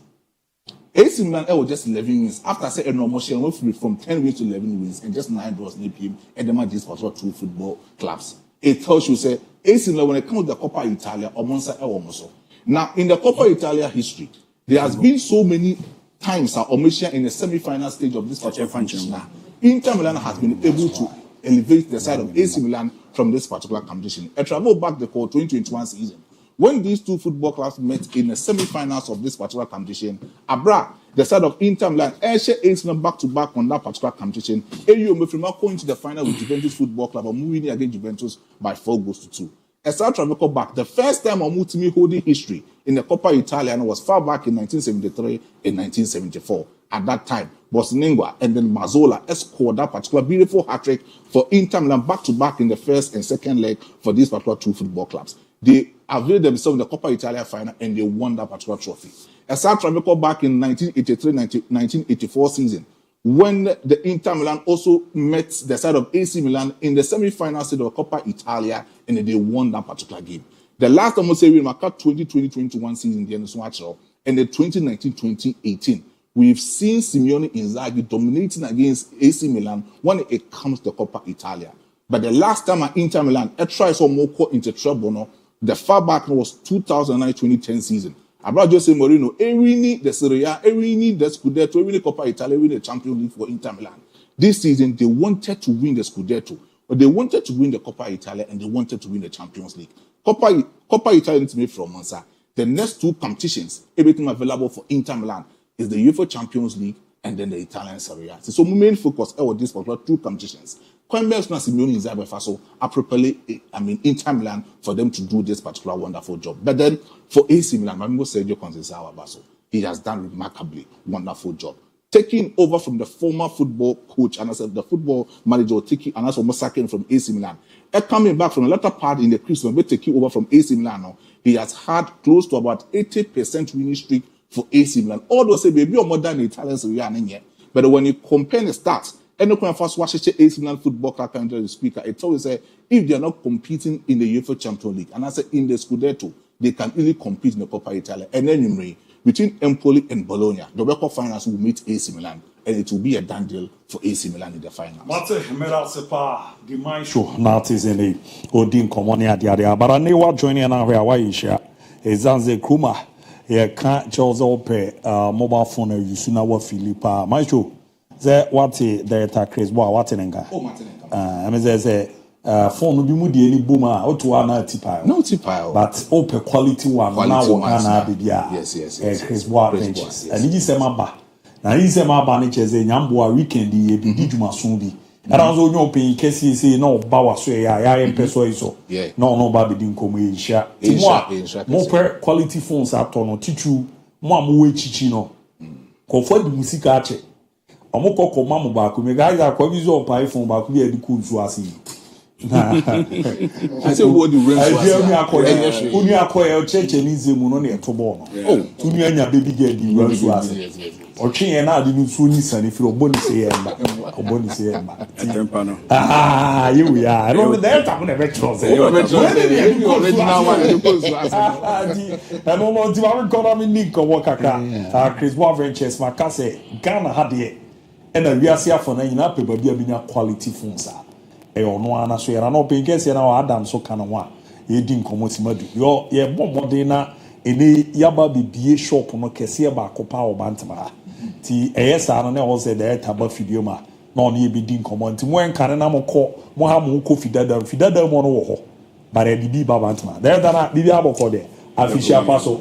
AC Milan was just 11 wins. After say a normal share went from 10 wins to 11 wins and just 9 draws in the PM and the match is for 2 football clubs. It tells you say AC Milan when it comes to the Coppa Italia or Monza Ewomoso. Now in the Coppa Italia history, there has been so many times that Omisha in the semi-final stage of this particular competition. Inter Milan has been able to elevate the side of AC Milan from this particular competition. A travel back the 2021 season. When these two football clubs met in the semi-finals of this particular competition, Abra, the side of Inter Milan, AC Milan back-to-back on that particular competition. ABOU Mefrema going to the final with Juventus Football Club and winning against Juventus by 4-2. A South Travel back, the first time Omutimi holding history in the Coppa Italia was far back in 1973 and 1974. At that time, Bosningua and then Mazzola scored that particular beautiful hat-trick for Inter Milan back-to-back in the first and second leg for these particular two football clubs. They availed themselves in the Coppa Italia final and they won that particular trophy. A South Travel back in 1983-1984 season, when the Inter Milan also met the side of AC Milan in the semi-final stage of Coppa Italia and they won that particular game. The last time we say we marked 2020-21 season, the NHL, and the 2019-2018, we've seen Simeone Inzaghi dominating against AC Milan when it comes to Coppa Italia. But the last time at Inter Milan, a try saw Moko into trouble. The far back was 2009-2010 season. About Jose Mourinho, we need the Serie A, we need the Scudetto, we need Coppa Italia, we need the Champions League for Inter Milan. This season, they wanted to win the Scudetto, but they wanted to win the Coppa Italia and they wanted to win the Champions League. Coppa Italia needs to make from Monza. The next two competitions, everything available for Inter Milan is the UEFA Champions League and then the Italian Serie A. So my main focus on this particular two competitions. Quenber's not Simeone Inzaghi Faso appropriately, Inter Milan for them to do this particular wonderful job. But then for AC Milan, my member Sergio Conceição Basso, he has done remarkably wonderful job. Taking over from the former football coach and as the football manager, taking and also Mosaki from AC Milan. And coming back from the latter part in the Christmas, but taking over from AC Milan now, he has had close to about 80% winning streak for AC Milan. Although say maybe more than the Italian Serie A, but when you compare the stats, and when first watch AC Milan Football Club country speaker, it always say if they are not competing in the UEFA Champions League, and I say in the Scudetto, they can easily compete in the Coppa Italia. And then between Empoli and Bologna, the record finals will meet AC Milan, and it will be a done deal for AC Milan in the finals. Mate, Mera Sepa, the my show, Natizene, Odin Comonia Diaria, but I know what joining an area why you share. Zanze Kuma, here can't Charles Ope, mobile phone, you soon know what Philippa, my show. Ze wati data Chris Boa wati nenga. Oh, Martinenga. I mean, ze phone no be mu di any boomer otu na tipile. No tipile. But open quality one na wo na be dia. Yes. Chris Boa benches. And you say maba. Na you say maba ni cheze nyambo a weekend ye bi di dwuma so bi. Era nso nyo pin kesi say na oba wa so ya empeso iso. No ba be di nkomo e hia. Ti mo per quality phones ato no tichu mo amu we chichi no. Comfort the music ache. Omoko ko mamu ba ku me guys are kwa viso pa iPhone ba ku be di ku nsu ase. I say what the rent was. Uni akoya cheche ni zemu no na etobo no. Oh, uni anya baby girl di run nsu ase. Otwe na ade nsu ni sane fi oboni se yemba. Oboni se yemba. Tempa no. You ya. No there ta na be trose. Original one the nsu ase. Na no mo ti ba ko mi ni ko wakaka. Chris Boa Ventures makase Ghana hade. And a reasia for na nyina pe baby abinya quality phones a e ono ana so yera no pe nkese na Adam so kana wa ye di nkomo madu yo ye bomode na ene yaba bibie shop no kese ba ko pa obantama ti eyesa no na o se da taba video ma na ono ye bi di nkomo nti mo enkare na mo ko mo ha mo ko fidada mo no wo ho bare bibi baba ntama da na bibi aboko de official paso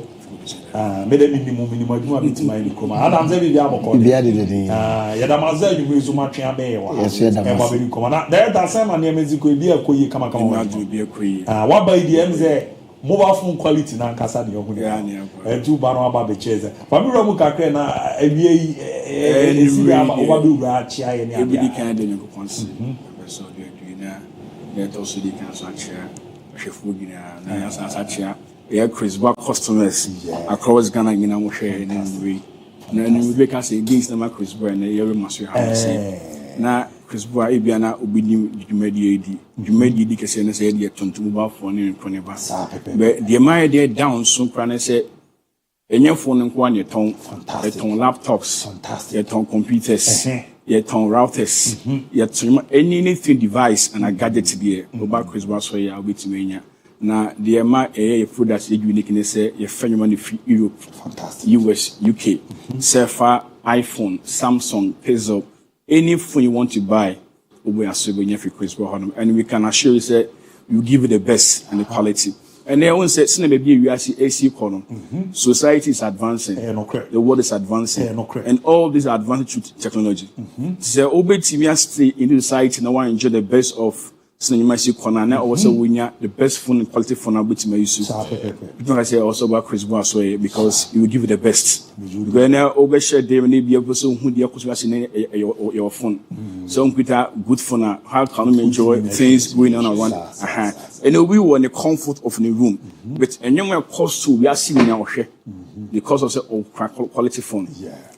mede minimum aduma bitima ni koma Adam ze bibia aboko de ya da maza ni mezu matwe abe wa e ba be ni koma na da same na Mexico bi akoyi kama wa bi akoyi wa ba idi emze mobile phone quality na nkasa de ohun ya tu ba no aba be cheze fa mi ramu kakre na awie esi aba oba be ura chia ye ni abia ebudi kan de nyoko konsi so de na to so di kan so chia chefo gina na ya sa chia Chris Boa customers across Ghana, you know, share and we can say against the Chris Boa and the Masu House. Now, Chris Boy Ibiana Ubidim Jumedi Cassina said yet to mobile phone in Coneva. But the my idea down soon Prana said, and your phone and one your tongue, fantastic laptops, fantastic, your tongue computers, your tongue routers, your anything device and a gadget there. Mobile Chris Boy, so I'll be to me. Now, the amount of food that's unique in say your family free Europe, fantastic, US, UK, Surfer, iPhone, Samsung, Pixel, any phone you want to buy, we are so going for Chris Boy, and we can assure you that you give it the best and the quality. And they always say, maybe we are AC column. Society is advancing, the world is advancing, and all these advances to technology. So, obey TV stay in the society, now I enjoy the best of. So you might see Kona also win the best phone and quality phone which may use. Because I say also about Chris Boy because you will give it the best. When I overshare they may be able to who the your phone. So with a good phone, how can you enjoy things going on around? And we were in the comfort of the room. But and you cost to we are seeing now because of the quality phone.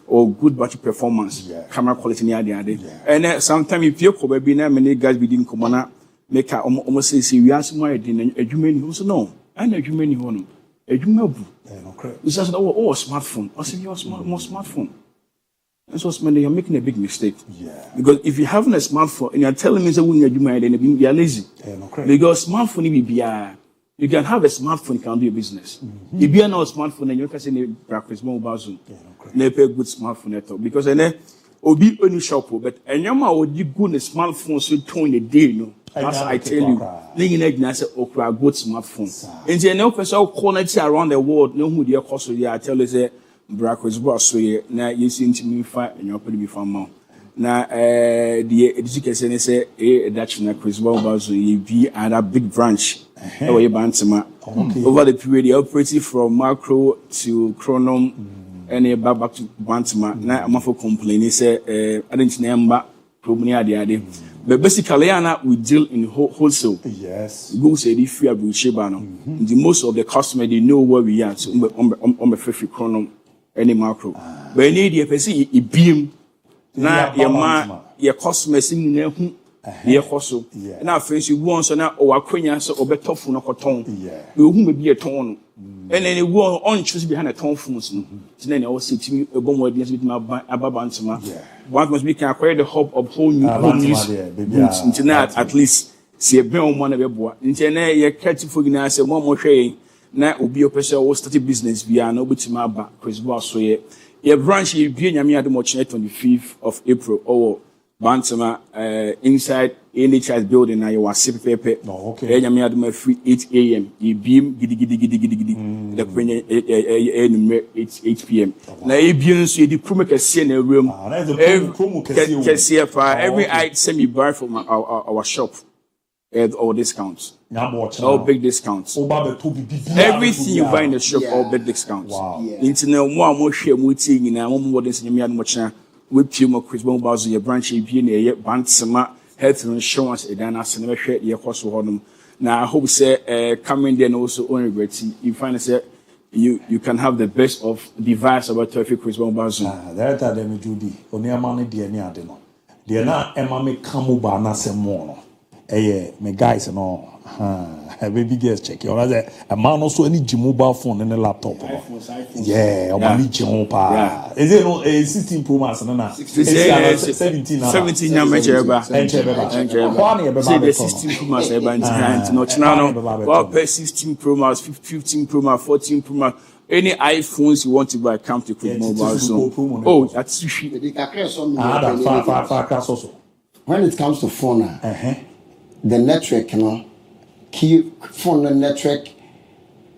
Or good battery performance, camera quality near the other. And sometimes if you could be many guys within Commander. Make almost say we ask my dinner, a human who said no, and a human who a human. We said, oh, smartphone. I said, you're more smartphone. And so, you're making a big mistake. Because if you have a smartphone and you're telling me that when you're human, then you're lazy. Because smartphone, you can have a smartphone, you can do a business. If you are not a smartphone, then you can say, practice mobile Zoom. Never a good smartphone at all. Because then, Obi only shop, but and your man would you go on a smartphone so 20 a day, no. That's I tell you. Living in a okra good smartphone. And then no person quality around the world, no who dear cost I tell you say Brackers boss so ye now you seem to me fight and you're pretty be from mount. Now the education say a Dutch na Chris Bobazo ye be at a big branch over Bantama. Over the period they operated from macro to chronom and back to Bantama. Now I'm for complaining say I didn't remember probably the but basically, we deal in wholesale. Yes. We say the fear will Shebano. The most of the customers they know where we are. So on the 50 chronom, any macro. But any the person a beam. Now your customers in there your hustle. Now friends you want so now or Quenya so or better phone or tongue. We who be a tone. And then you go on choose behind a tone phones. Then I also see me a bomb audience with my Ababantama. One must be can acquire the hope of whole new news. Internet at least see a bill one of your boy. Internet you're catching for you now say one more shame. Now will be a person who started business via no bit my back. Chris Boss so your branch you be in Yamia the Moch 25th of April or Bantama inside NHS building now you are sipping paper. Okay. And I'm free 8 a.m. You beam giddy. The when 8 p.m. Now you beam so you promo can see in the room. Every item you buy from our shop. All discounts. All big discounts. Everything you buy in the shop, all big discounts. Wow. Internet more share more thing in more than some much. With you more Chris Bombaz your branch being a Bantsama health insurance and then as never share your cost for them. Now I hope say coming there and also only great you find say you can have the best of device about traffic Chris Bombaz. There that them do the only money the any ade no. They na ema me kamu ba na se mo no. Me guys no baby girls check you say a man also any mobile phone and a laptop yeah money jump pa is it no 16 pro max na 17 na measure ba see the 16 pro max eba no well pay 16 pro max 15 pro max 14 pro max any iPhones you want to buy come to Quick Mobile Zone. Oh, that's when it comes to phone the network, key phone network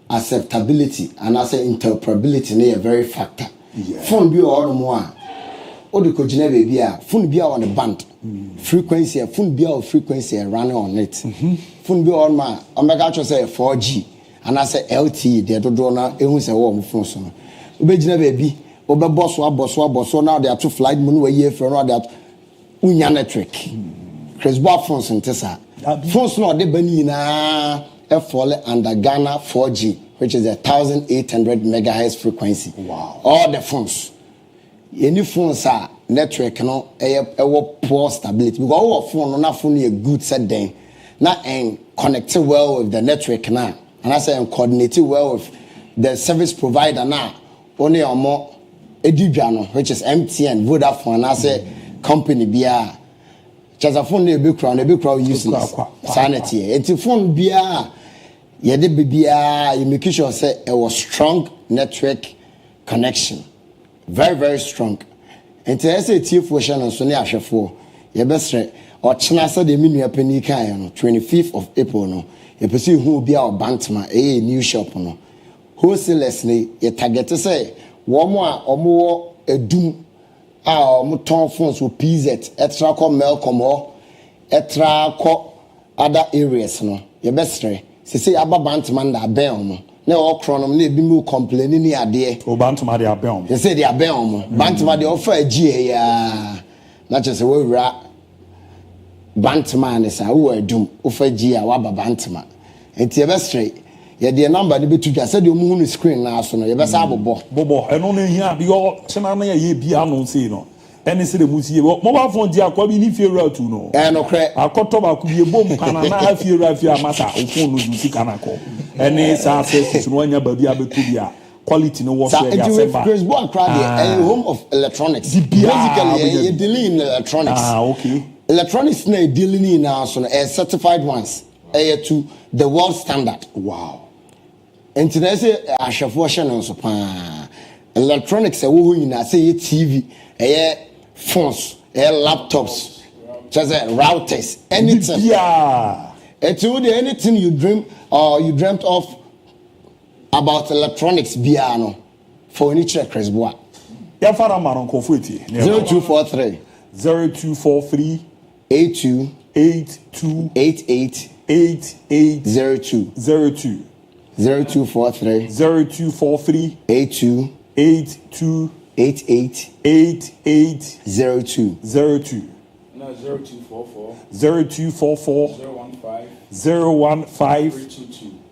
acceptability and as interoperability is a very factor. Phone be all more. Or the cogene baby, phone be on the band frequency, phone be all frequency running on it. Phone be all my omega say 4G and I say LTE. They don't know who say warm phone. Obejina baby, obe boss now they are two flight moon where year for now that unya network. Chris Bob phones in Tessa. Phones no de bani na fall under Ghana 4G, which is 1,800 megahertz frequency. Wow! All the phones. any phones are network no poor stability because our phone no na phone a good set then na and connected well with the network now and I say and coordinated well with the service provider now only or more edujano which is MTN Vodafone and I say company bia just a phone be crowd useless sanity it's phone bia yeah the bia you make sure say it was strong network connection very very strong and to say TF version and so near for your best or china said the menu penny kind 25th of April no you pursue who be our bantama a new shop no wholesalers ni you target to say one more or more a doom our ton phones with PZ extra call Melcom or extra call other areas no your best say aba bantama da bell no na all chronom na ebi mu complaining ni ade o bantama de abel they say they abel mo bantama de offer gie ya na just say we wura bantama ne sa wo adum offer gie a wa ba bantama enti e be straight ye de number ni betu dwa say de mu hu screen na so no ye be sa bobo eno na hia de yo chena na ye bia no say no eni se de musie mobile phone dia kwa bi ni fiera tu no no kre akoto ba ku bi bom kana na fiera fi amasa o phone no du kana ko eni sa access no anya ba bia betu bia quality no was there ya semba Chris Boy a home of electronics basically you dealing in electronics okay electronics na dealing in now so certified ones to the world standard wow internet say ashafo channel so pa electronics wo hu na say TV phones laptops just routers anything anything you dream or you dreamt of about electronics biano for any check Chris Boy ya fara maron kofueti 0243 0243 82 88 02 0243 82 88 02 No, 0244 015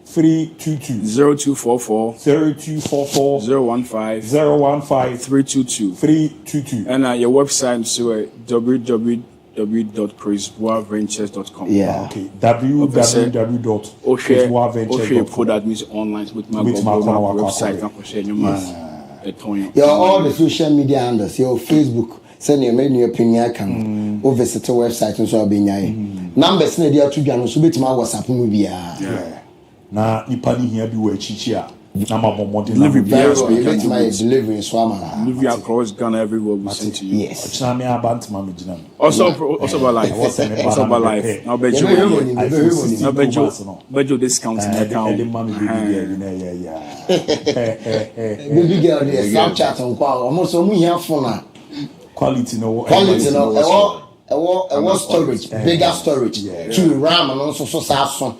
322 0244 322 and your website so www.chrisboisventures.com okay www.chrisboisventures.com that means online with my website all the social media handles your Facebook send your menu opinion can over visit the website and so be nyai numbers na dia to dwa so betima WhatsApp mu bia na ipani hia bi wa chichi a na mabomode na delivery so ama delivery across Ghana everywhere we send to you yes china me abantma me gina also about life now bejo discount in account baby girl dey Snapchat on kwa almost so mu hia phone na quality no storage bigger storage to RAM and also so so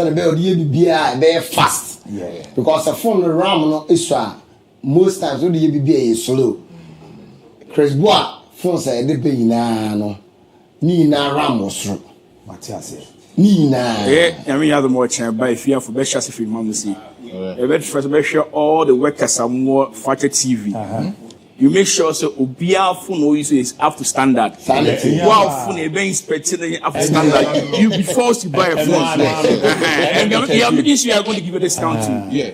the be bia be fast because the phone RAM no is most times the bia is slow Chris Boy phone say the be na no ni na RAM was Matias ni na I mean other more chance by fear for best chance if you mom see e bet first be sure all the workers are more Fakye TV you make sure so obia phone no use is up to standard. Wow, phone e be inspected up to standard. You be forced to buy a phone. And you are going to give a discount to. Yeah.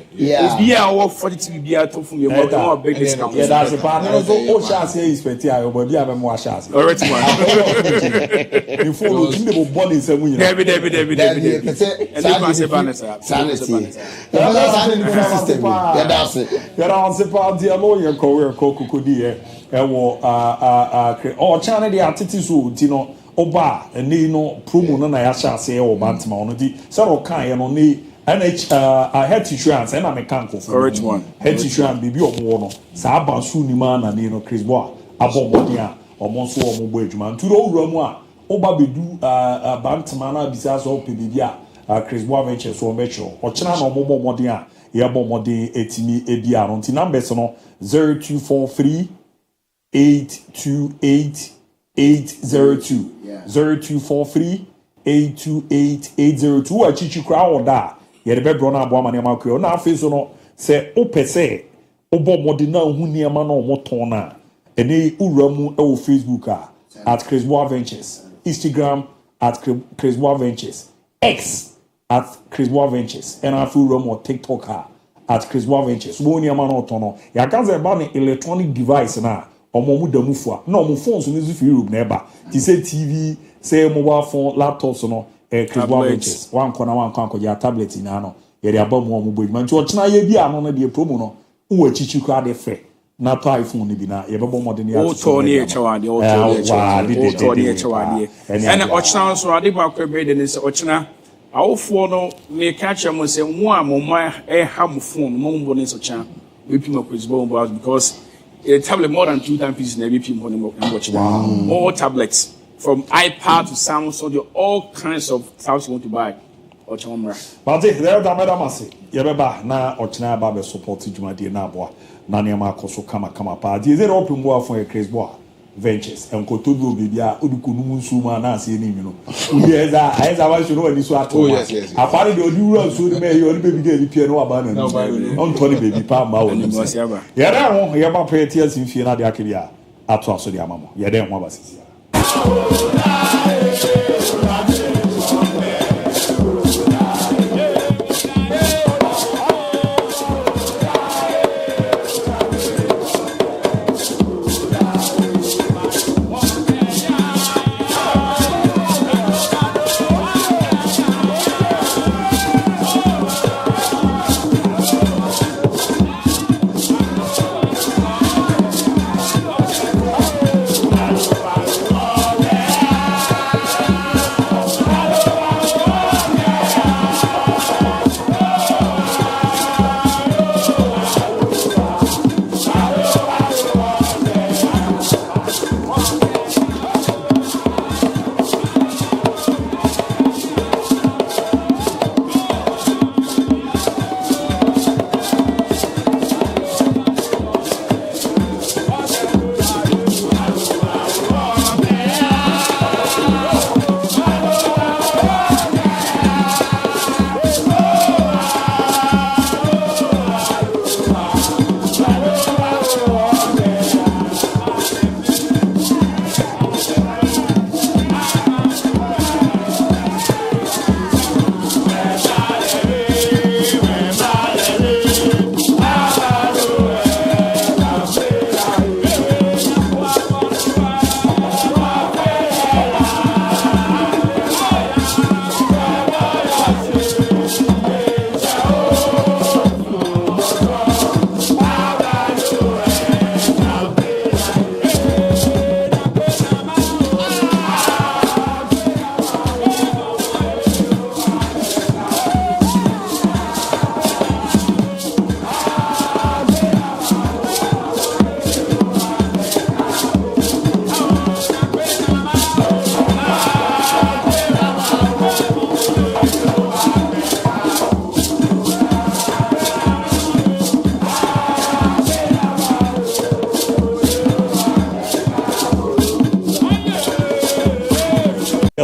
Yeah, our 40 to be out of your more big discount. Yeah, that's a partner. So all chance here is petty. I will be having more chance. All right, man. You follow the body is a winner. David. Sanity. That's it. Kodi ewo channel dey atiti so ti no oba eni no promo no na ya sha se e bantama ono di so ro kan ye no ni NH health insurance na me kan ko correct one health insurance bibi omo no sa aba su ni ma na ni no Chris Boy abomodi a omo so omo bo adwuma nturo owura mu a oba bedu bantama na bisa so pebibi a Chris Boy Ventures so metro o chana na omo bomodi a ye bomodi etimi ebi a no nti numbers no 0243 828 802 0243 828 achichi kra oda ye de bedro na abo amane makro na afi so no se opese obomodi na hu niema na omoton na Any uramu ewo Facebook at Chris Boa Ventures, Instagram at Chris Boa Ventures, X at Chris Boa Ventures, and I feel uramu TikTok at Chris Boa Ventures. Woni amano otono. Ya kanza eba ne electronic device na omo da mufua. No mo phones no fi Europe na eba. Ti say TV, say mobile phone, laptops no Chris Boa Ventures. One kwana ya tablet ina no. Ye aba mo bo man ti o china ye bi ano na de promo no. Wo chichi kwa de frɛ na to iPhone ni bi na ye bɛbɔ modern ya o to ne echawade o to ne echawade ɛna ɔkyena nso ade ba kwa be de ne sɛ ɔkyena awofo no ne ka kyerɛ mo sɛ mo a mo ma ha mo phone mo mbo ne so kya we pi ma Chris Boa because a tablet more than 2 times pieces na be pi mo ne mo watch all tablets from iPad to Samsung, all kinds of stuff you want to buy. But there are madam say yebeba na ochina ba be support dwumade na aboa na ne ma akoso kama pa di ze open boa for Chris Boa Ventures en ko to do bibia odukunu musuma na ase ni mi no udi eza wa shuru ani so ato apare de odi wura so ni me yo ni baby girl pie no aba na on to ni baby pa ma wo ni yere ho ye ba pe tie sin fie na de akebia ato aso de amamo yere ho aba sisi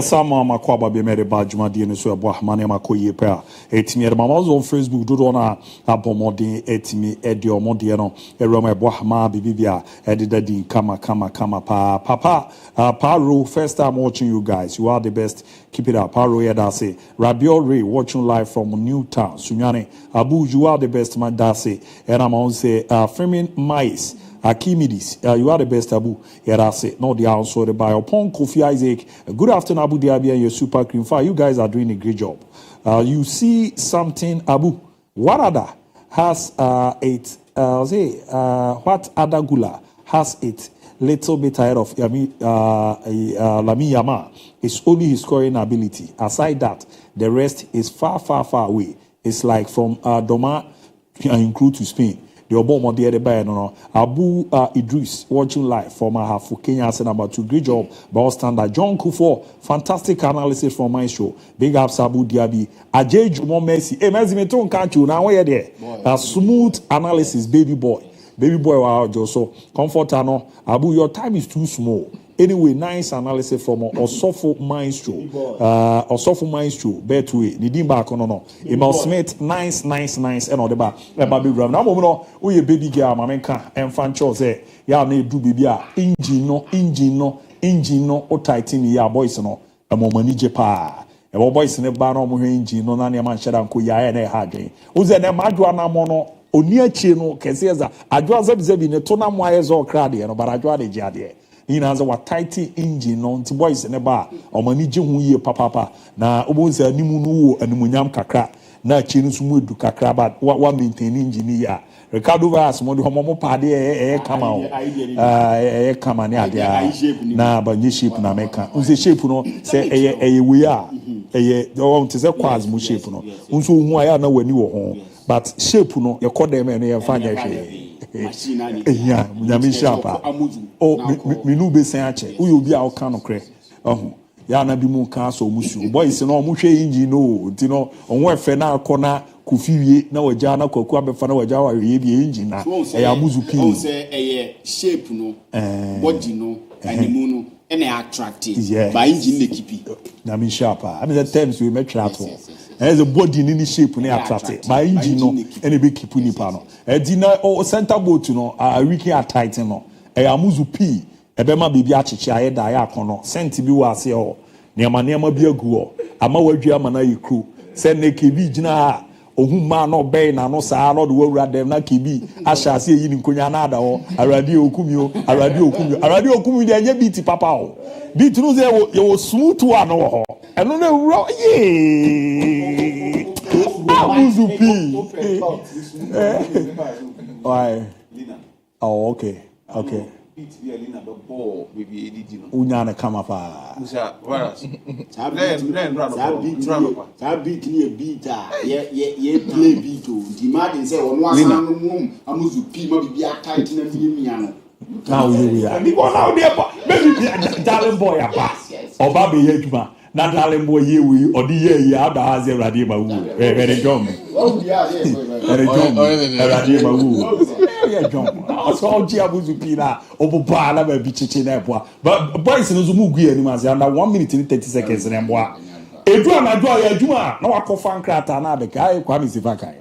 Sama makwaba be mere badjuma die ne so ebo ahmane makoye pe a etimi e mama on Facebook do na abomodin etimi e de omode no ero ebo ahma bibia e de dadin kama pa papa Paro, first time watching you guys, you are the best, keep it up. Paro here that say Rabiol Ray watching live from Newtown Sunyane ABOU, you are the best man that say and I'm on say Freeman Mais Akimidis, you are the best ABOU. Here I say, no, the answer by upon Kofi Isaac. Good afternoon, Abu Dhabi and your super cream fire. You guys are doing a great job. You see something, ABOU. What other has it? What other gula has it? Little bit ahead of Lami Yama. It's only his scoring ability. Aside that, the rest is far away. It's like from Doma include to Spain. The Obama the by no ABOU Idris watching live from Hafu Kenya number 2. Great job, ball standard. John Kufo, fantastic analysis from my show. Big ups Abu Dhabi. Ajay Jumo Messi. Hey, Messi, me don't catch you now. Where there? Smooth analysis, baby boy. Baby boy, wow, so comfort no. ABOU, your time is too small. anyway nice analysis from Osofo Maestro Betway the dim back no Emil Smith nice and all the bar baby gram na mo no we baby girl ma menka enfan cho say ya na edu baby a engine no o tighten ya boys no mo mani je pa e wo boys ne ba no mo engine no na ne man shada nko ya na ha dwen wo ze ne madwa na mo no oni achi no kese za adwa zabizabi ne to na mo aye zo kra de no bara adwa de jade ni na za wa tight engine no nti boys ne ba o mani je hu ye papa na obonza animu no wo animunyam kakra na achi no sumu edu kakra ba wa maintain engine ya Ricardo Vaz mo de homo pade kama o kama ne ade na ba nye shape na meka unse shape no say we are o nti say kwaz mo shape no unso hu aya na wani wo ho but shape no ye kodem no ye fanya hwe yeah nyame shapa o me nu be sen ache uyo obi a o kan no kre ya na bi mu kan so musu boys no mo hwe engine no nti no onwo efe na akona kufiwie na waja na kwaku abefa na waja wa wie bi engine na ya muzu pi o say shape no body no animu no and attractive by engine equipi na me sharpa I mean the terms we make travel as a body ni shape na attractive by engine no and be keep nipa no di na o center bolt no a wiki a tight no ya muzu pi ebe ma bibi achichi aye da ya akono senti bi wa ase o niama bi agu o ama wadua ama na yekru se ne kebi gina ohuma no be na no saa no de wawura dem na kebi ahyase yi ni nkonya na ada ho arade okumi de anya beat papa o beat no ze ye smooth one ho eno na wura ye abuzu pi why oh okay unyana kama pa beat ni beat ye play beat o imagine say one asan no amuzu pi ma bibi tight na mia no now we are now there baby darling boy apa oba be ye aduma na darling boy ye we odi ye ada haze radio ba wu very jom radio ba wu yeah jom so ji abuzu pi na oboba na ba bi chichi na eboa but boys no zo mu gu ani ma say under 1 minute and 30 seconds na eboa edu anadwo ya aduma na wakofa nkrata na abeka ai kwa mi sifaka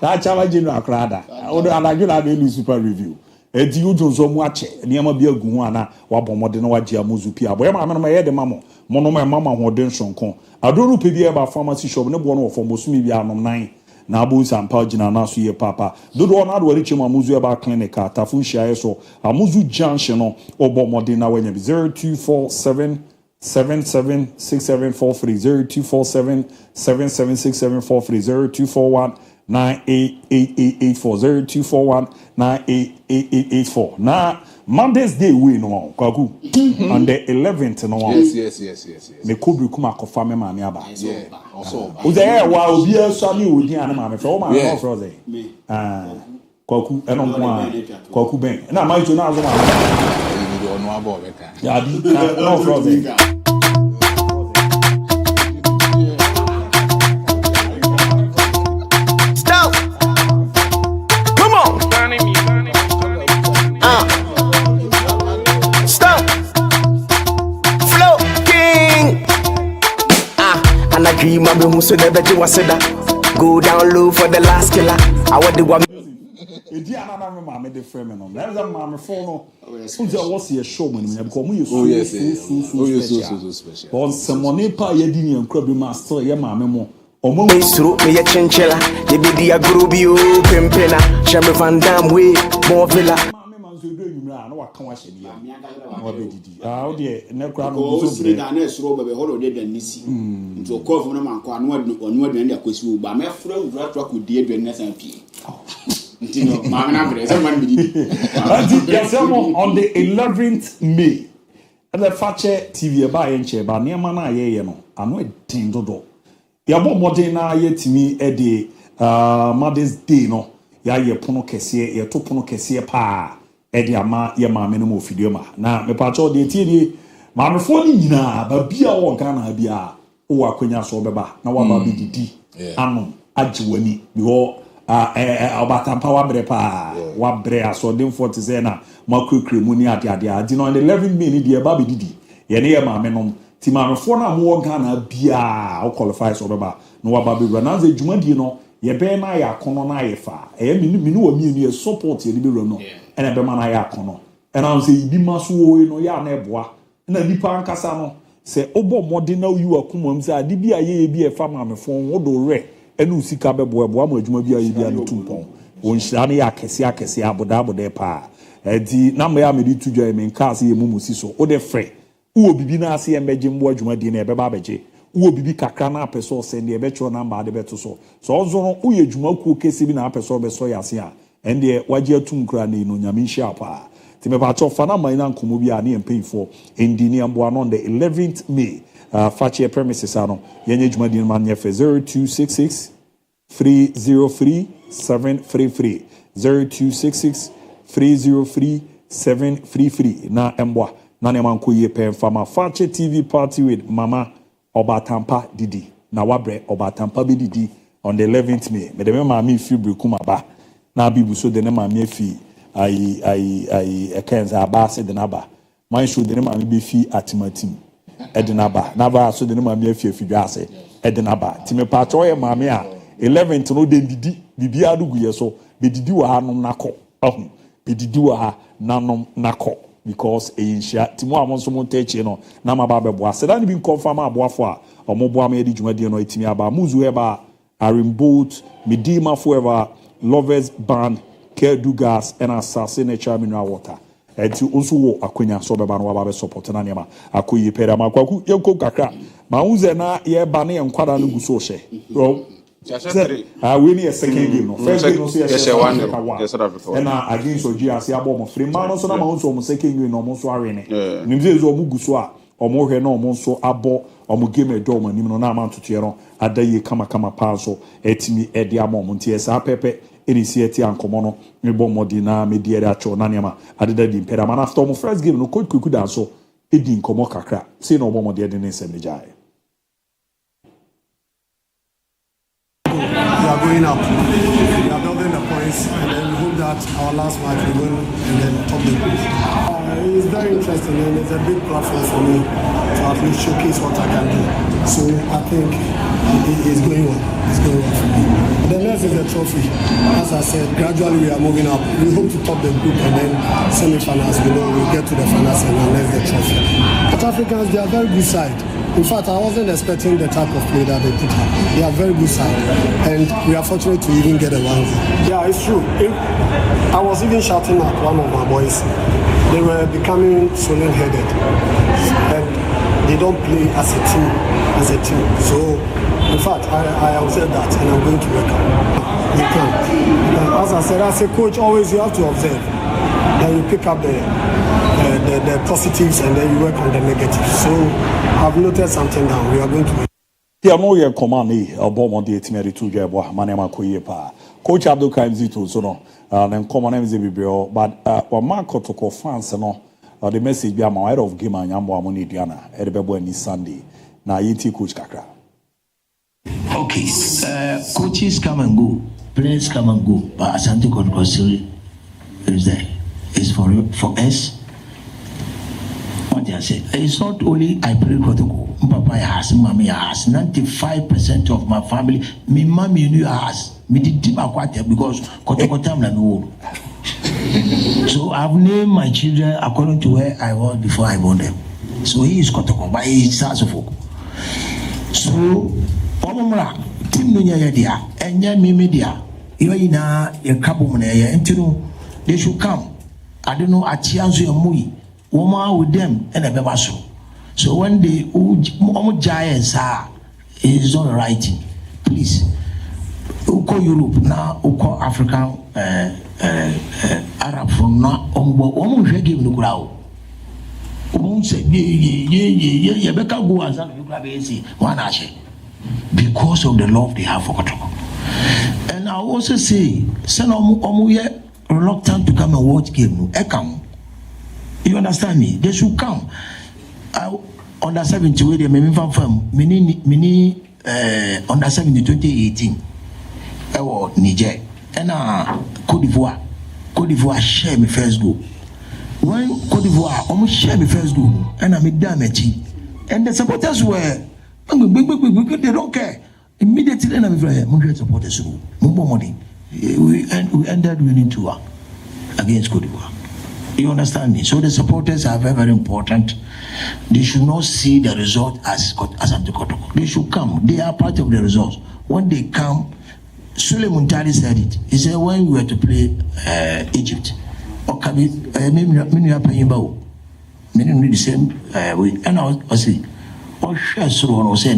ta challenge no akrada odo anadwo na be super review edi ujonzo mu ache niam bia gu ho ana wabomode na waje amuzu pi aboye ma me ye de mamo mono ma mama hoden sonko adoru pe bia ba pharmacy shop ne bo no fo mosumi bia anom nan na abu sampa gina na so ye papa dodo na adwari chema amuzu e ba clinic atafu hia so amuzu junction no obomode na wanya 0247 776743 0247 776743 0241 98884 0241 na Monday's day we no kwaku on the 11th no yes me kobri kuma kofa me ma me aba also o dey wa obi aso ni odi an ma me fe o ma no fro dey kwaku eno nko kwaku ben na ma jo na azo ma no abo beka ya di no fro dey dream of me so never do was that go down low for the last killer I want the one edi anana me ma me de frame no na za ma me phone no so je was here show me because mu so special on semone pa ye di ni ankra bi master ye ma me mo omo suru me ye chenchela ye bi dia grobio pempena chame van dam we mo villa na waka wa hyedi ya wa bedidi o de ne kra no go so bre na esuro bebe holo de dan nisi nto kofu na manko anu aduan de akwasi wo ba me fra wura to akodi aduan na san pie ntino ma na bre se man bidi on the 11th May the Fakye TV ba ye nche ba ne ma na ye no anu edin dodo ya bo modern na ye timi e de Mother's Day no ya ye pono kese ye to pono kese pa edi ama ye maame no mo fidie ma na me pa cho de tie die maame fo ni nyina ba bia wo Ghana bia wo akwanya so beba na wa ba bi didi anu agi wani bi wo Obatampa wabre pa wabre asodin 40 na makwekre mu ni ade adi no 11 minutes de ba bedidi ye ne ye maame no ti maame fo na mo Ghana bia o qualify so beba no waba be na ze dwumadi no ye be na ya kono na ye fa e minu wa mienu ye support ye be no ena be ma na ya kono ena say ibi maso wo no ya na eboa na nipa ankasa no se obo mode na yu akomam se ade bia ye bi e fa maame fo wo do re enu usika bebo ebo am adwuma bia ye bia no tumpon won hira ne ya kese aboda pa edi na me ya me di tudwa me nka ase ye mumusi so o de frɛ wo bibi na ase embeje mbo adwuma di na ebe ba beje wo bibi kakra na apeso se ne ebe cho na mba de beto so ozoro wo ye adwuma ku kese bi na apeso be so yase a ende waje atum kra na ino nyame hia pa ti me ba cho fa na man na nkomo bi a na empayfo endi ni ambo on the 11th May Fakye premises ano yenye adwuma di man ye 0266 303 733 0266 303 733 na embwa na ne man ko ye pen fama Fakye TV party with Mama Obatampa Didi na wabre Obatampa be Didi on the 11th May me de ma mi fi brekum aba na bibu so de ne ma mi fi ai ekenza aba se de na ba man show de ne ma mi be fi atimatim edinaba na ba so de ne ma mi fi afidwa ase edinaba ti me pa to ye ma mi a 11th no de didi bibia adugu ye so be didi wa hanom nakọ be didi wa ha nanom nakọ because eyinhia timo amonso mo teche no na ma ba bebo aseda ni bi confirm aboafo a omobo am yedi dwumadie no etimi aba muzu eba arimboat medima forever lovers band kedugas and assassin nature mineral water enti onso wo akonya so beba no wa ba support na niam akoyi pere makwaku yenko kakra ma unze na ye ba na yenkwada no guso hye we need a second game no first game no so yes one and against oji ase abo mo free man no so na ma so mo second game no mo so arene nimze zo mo guso a omo hwe na omo so abo omo game edo mo nim no na ma ntoto no adaye kama pa so etimi ede amo mo ntie sa pepe initiate ankomo no me bo modi na me die acho na niam adeda di impera man after mo first game no coach kuku dan so edi nkomo kakra say no bo modi ede ne sem jai. We are going up. We are building the points, and then we hope that our last match we win and then top the group. It's very interesting, and it's a big platform for me to at least showcase what I can do. So I think it's going well. It's going well for me. The next is the trophy. As I said, gradually we are moving up. We hope to top the group, and then semi-finals. We know we'll get to the finals and then next the trophy. But Africans, they are very good side. In fact, I wasn't expecting the type of play that they put up. They are very good side, and we are fortunate to even get a 1-0. Yeah, it's true. I was even shouting at one of my boys. They were becoming swollen-headed, and they don't play as a team. So, in fact, I observed that, and I'm going to work on it. You can. As I said, as a coach, always you have to observe. Then you pick up the positives and then you work on the negatives. So I've noted something down. We are going to. Yeah, no, you're commanding a bomb on the itinerary to Jabwa, Manema Koyepa. Coach Abdul Kaim Zito, so no, and common names but what Marco took off France, no, the message be a out of game and Yambo Amoni Diana, Edebebo and Sunday. Now, Yeti Coach Kakra. Okay, coaches come and go, players come and go, but Asante Kodkosiri is there. It's for us. What I say, it's not only I play protocol. Papa has, mommy has. 95% of my family, me mommy knew has. Me did my quarter because kotokotam na me. So I've named my children according to where I was before I born them. So he is kotoko, but he is Sasofoko. So omomra team no nya dia, enya me media. Iwa ina ye kabo mo na ye entino they should come. I don't know atianzo ya mui. Woman with them and a bebaso. So when they giants are is not writing, please. Uko Europe now, uko African Arab from now on give the crowd. Say because of the love they have for Kotoko. And I also say, Sen reluctant to come and watch game. You understand me? They should come. Under 70, where they may be from mini under 70 2018. Niger. and Côte d'Ivoire share my first goal. When Côte d'Ivoire almost share my first goal, and I made damage. And the supporters were, they don't care. Immediately, and I'm very 100 supporters. More money. We ended winning 2 against Côte d'Ivoire. You understand me? So the supporters are very, very important. They should not see the result as Antikotoko. They should come. They are part of the results. When they come, Sule Muntari said it. He said when we were to play Egypt, maybe the same way. And I was saying, oh, share so on. I said,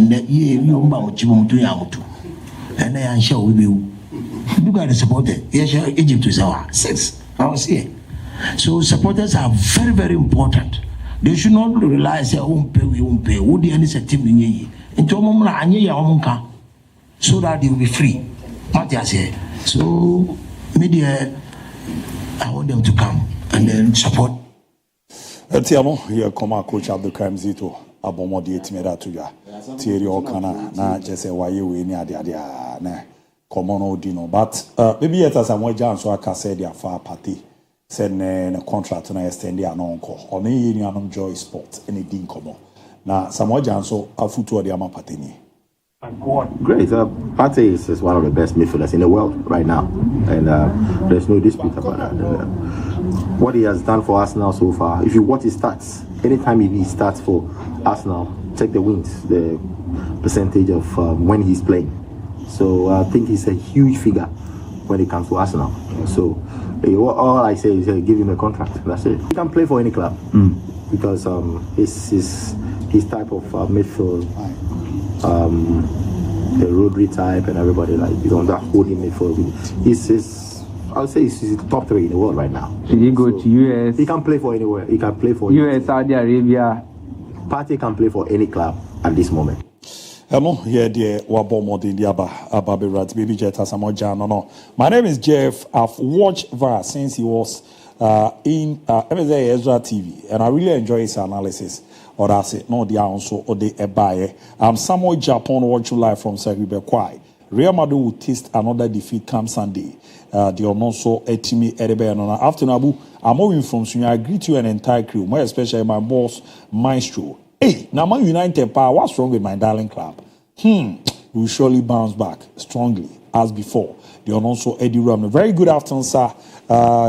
and I shall we be. Look at the supporters. Yes, Egypt is our 6. I was here. So supporters are very, very important. They should not realize they won't pay. Who the any team in ye? Into so that they will be free. So media, I want them to come and then support. Tiamo, here come Coach Abdul Karim Zito. Abomodi etimera tuya. Thierry Okana na jese waye we ni ade na common odino. But maybe yet as I'm Jan so I say their far party. Send a contract to extend their non-co. Or any joy sport, any ding common. Now, Samoa Janso, a football the Ama Patini. Great. Partey is one of the best midfielders in the world right now. And there's no dispute about that. What he has done for Arsenal so far, if you watch his stats, anytime he starts for Arsenal, check the wins, the percentage of when he's playing. So I think he's a huge figure when it comes to Arsenal. So all I say is give him a contract. That's it. He can play for any club because his type of midfield, the Rodri type, and everybody like on that holding midfield. I would say he's the top 3 in the world right now. Did he go to US? He can play for anywhere. He can play for US, Saudi Arabia. Partey can play for any club at this moment. Here dear Wabo Modin Diaba Ababe Rat Baby Jet Samoja. No. My name is Jeff. I've watched VAR since he was in MSA Ezra TV, and I really enjoy his analysis. Or I say no the also or the Ebaye. I'm Samuel Japan watching live from Kwai. Real Madrid will taste another defeat come Sunday. The also Etimi Erebe and afternoon Abu. I'm moving from Sunya. I greet you and entire crew, more especially my boss Maestro. Hey, now Man United power. What's wrong with my darling club? We'll surely bounce back strongly as before. The also Eddie Ram. Very good afternoon, sir.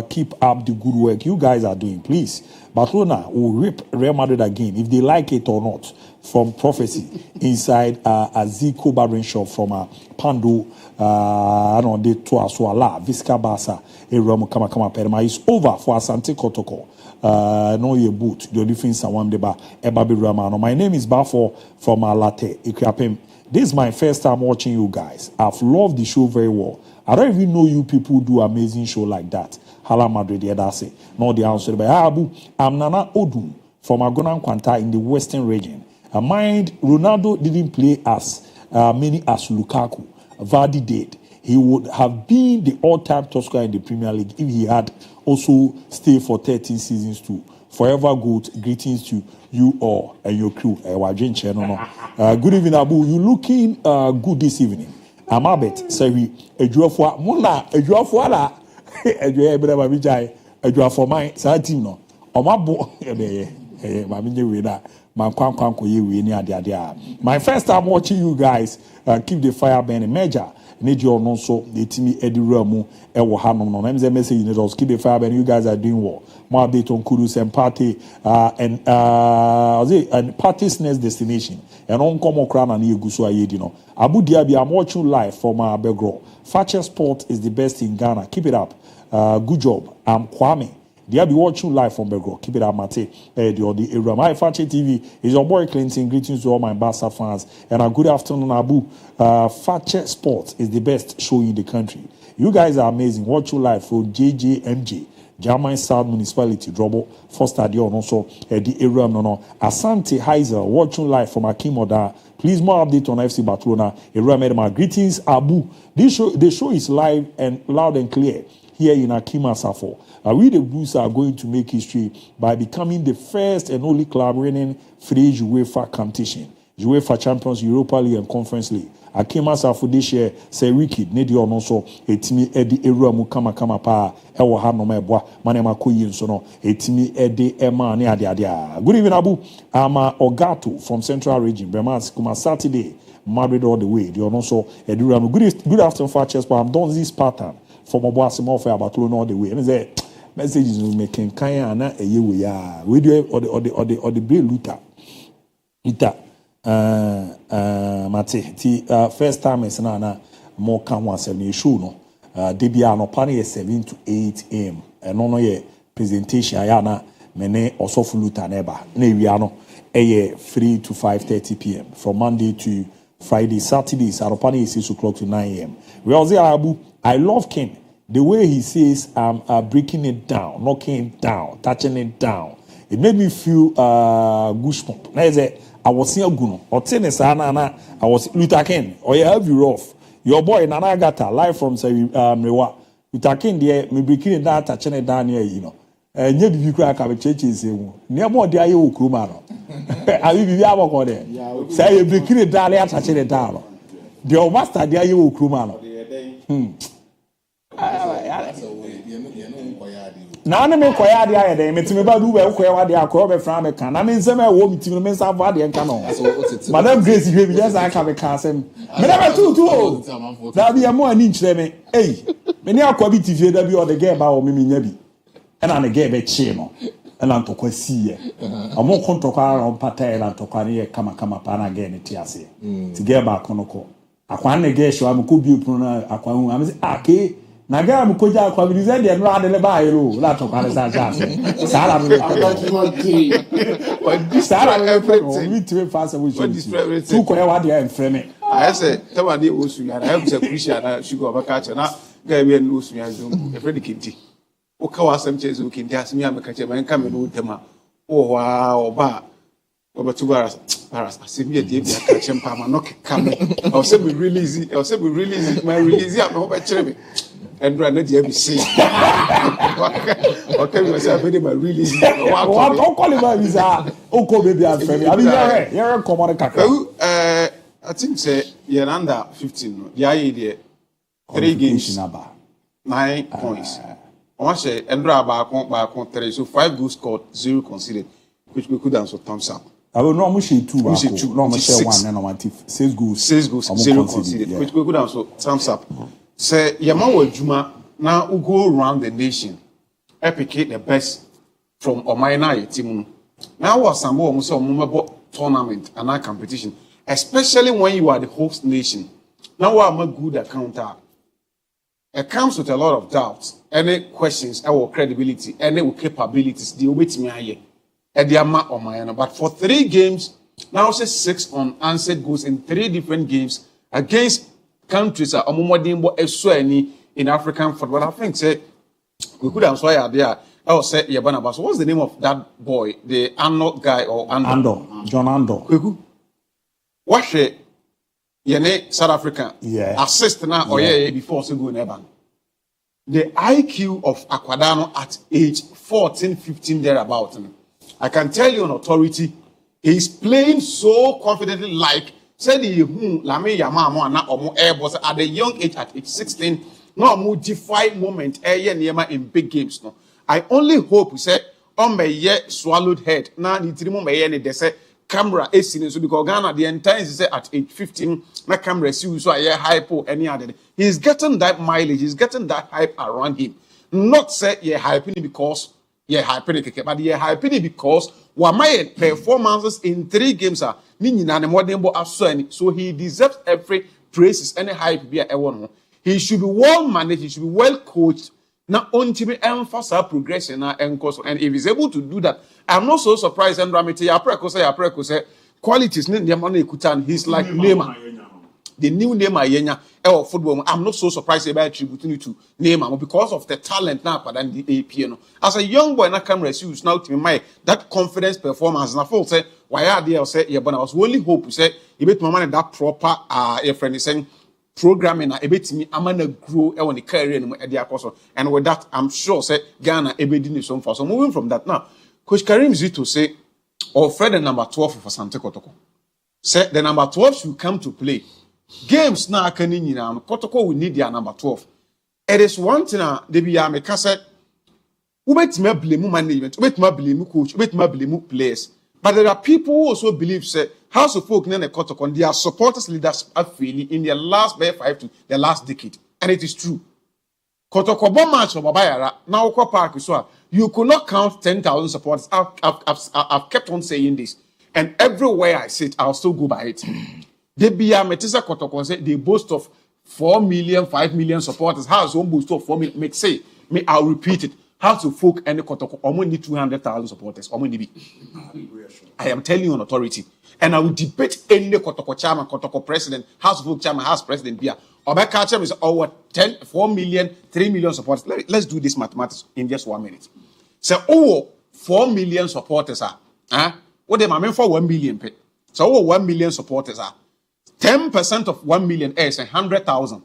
Keep up the good work you guys are doing, please. Barcelona will rip Real Madrid again if they like it or not. From prophecy inside Aziko Barbering Shop from Pando, I don't know, to Aswala, Visca Basa, Eromo Kama Perma is over for Asante Kotoko. No, your boot, the difference I want deba Ebabi Ramano. My name is Bafo from Latte, Ikrapem. This is my first time watching you guys. I've loved the show very well. I don't even know you people do amazing show like that. Hala Madrid, that's it. No, the answer by Abu. I'm Nana Odum from Agona Kwanta in the Western region. Mind Ronaldo didn't play as many as Lukaku. Vardy did. He would have been the all-time top scorer in the Premier League if he had also stayed for 13 seasons too. Forever good. Greetings to you all and your crew. Good evening, Abu. You looking good this evening. I'm Abet. Sorry, a for Muna, a for la, a for my team. No, my boy, my first time watching you guys. Keep the fire burning. Major. Need your non so the Timmy Eddie Ramu Ewo Hanom no names message in the keep the fire burning. You guys are doing well. More update on Kudus and party and party's next destination. And on Komo Crown and Yugusu Ayedino. Abu Dhabi, I'm watching live from Begro. Fakye Sport is the best in Ghana. Keep it up. Good job. I'm Kwame. They'll be watching live from Begro. Keep it up, Mate. The Abraham. Hi, Fakye TV. It's your boy Clinton. Greetings to all my Barca fans. And a good afternoon, Abu. Fakye Sports is the best show in the country. You guys are amazing. Watch you live from JJMJ. German South Municipality. Drobo. First stadium also. The Abraham. No. Asante Heiser. Watching live from Akimoda. Please more update on FC Barcelona. Abraham. Greetings, Abu. The show is live and loud and clear. Here in Akima Safo. We the Blues are going to make history by becoming the first and only club winning 3 UEFA competition. UEFA Champions, Europa League and Conference League. Akima Safudishe say wicked ne di ono so etimi edi ewura mu kama pa e wo ha no meboa manema koyi nso no etimi edi ema ne ade a. Good evening Abu. Ogato from Central Region. Bremas kuma Saturday married all the way. The ono so edura mu good afternoon for chess but I'm done this pattern for my boss more for about all the way. And say messages we making kaya na eye we ya. We do or the bill luta. Ita mate ti first time is na more can one 7 show no debia no pan 7 to 8 am and no ye presentation ya na mene osofu luta neba na ewia no 3 to 5:30 p.m. from Monday to Friday. Saturdays aropan is 6 o'clock to 9 a.m. We also Abu. I love Ken the way he says breaking it down, knocking it down, touching it down. It made me feel goosebump. Na say I was seeing Guno or tennis I was Luther Ken or you have you rough. Your boy Nana Gata live from Mewa. Luther Ken there me breaking it down, touching it down here, you know. And yet you crack up a church is near more there you Krumano. I will be able there. Say you breaking it down, touching it down. The master there you Krumano. Na na me koya de aye de metime ba du ba koya wa de akọ be fra me kan na me nsem e wo mitime me nsa fa de nka no madam Grace hwe bi just aka me kan asem me na be tu o da bi am ani nkyere me me ni akọ bi tifie da bi o de ge ba o me nya bi e na ne ge be chi no e na ntokwa siye amo kontokwa ro pata e na ntokwa ne kama pa na ge ne ti ase ti ge ba konoko akwa ne ge hwa me ko bi opunu na akwa hu am say ake na ga mu koja kwa bi ze de no adele ba yero la to kwa sa sala me sala me mi tire fast we should tu ko ya wa de enfre me I say tell me o su ya na am say Christian na sugar ba ka che na ga we no su ya zo e fredi kinti o ka wa sam che zo kinti asimi am ka che man ka me no tema o wa o ba o ba tu bara asimi de bi aka che mpa ma no ka me o say we release my release am ho ba chere me and run the DIABY. Okay, we say very my release. What call it visa? Oko baby and family. I mean, you're common kaka. I think say you're under 15. Yeah, you 3 games, 9 points. I want to say Endra back 3, so 5 goals scored, 0 conceded, which we could answer thumbs up. I will not much 2. No, much 1 and normative 6 goals, 0 conceded, which we could answer thumbs up. Say Yamawa Juma now who go around the nation, epicate the best from Omaina team. Now was some more tournament and our competition, especially when you are the host nation. Now I'm a good accountant. It comes with a lot of doubts, any questions, our credibility, any capabilities, the wait me here at the Ama Omaina. But for 3 games, now say 6 unanswered goals in 3 different games against countries are in African football. I think say we could have swear there. I will say Yabana. So what's the name of that boy? The Arnold guy or Ando? John Ando. What she Yene South African assist now or before so go never. The IQ of Aquadano at age 14, 15 thereabout. I can tell you on authority, he's playing so confidently like said he lame yama na omo airbus at the young age at age 16 no mo defy moment in big games no. I only hope we say on my swallowed head na ni tiri mo me ne de say camera esini so because Ghana the entire say at age 15 na camera see so hypo any other. He's getting that mileage, he's getting that hype around him. Not say hyping because hyping but hyping because my performances in 3 games are so he deserves every praises any hype be a one. He should be well managed, he should be well coached. Now on to emphasize progression and course. And if he's able to do that, I'm not so surprised and Ramite say qualities he's like Neymar. The new Neymar Yenya football. I'm not so surprised about attributing to Neymar because of the talent now than the AP. As a young boy, na camera use now to my that confidence performance. And I feel say why are they say yeah, but I was only hope say you bet my man that proper friend is saying programming a bit me I'm gonna grow on the career and with that I'm sure say Ghana ebedi some for. So moving from that now, Coach Karim Zito say or Fred the number 12 for Sante Kotoko. Say the number 12 should come to play games na aka ni nyina no Kotoko will need their number 12. It is one thing they be ya make say ubetime blame management, ubetime blame coach, ubetime blame players. But there are people who also believe say House of Folk and Kotoko, their supporters leaders are failing in their last 5 to the last decade. And it is true. Kotoko bomb match of Babayara, now Park so you could not count 10,000 supporters. I've kept on saying this. And everywhere I sit, I'll still go by it. They be a Metisa Kotoko say they boast of 4 million, 5 million supporters. House of boast of 4 million. Make say, I'll repeat it. House of Folk and Kotoko only need 200,000 supporters. I am telling you on authority. And I will debate any Kotoko chairman, Kotoko president, House of Folk chairman, House president, Bia. Obeka chairman is over 4 million, 3 million supporters. Let's do this mathematics in just 1 minute. So, 4 million supporters are, what they mean for 1 million pay. So, 1 million supporters are 10% of 1 million is 100,000.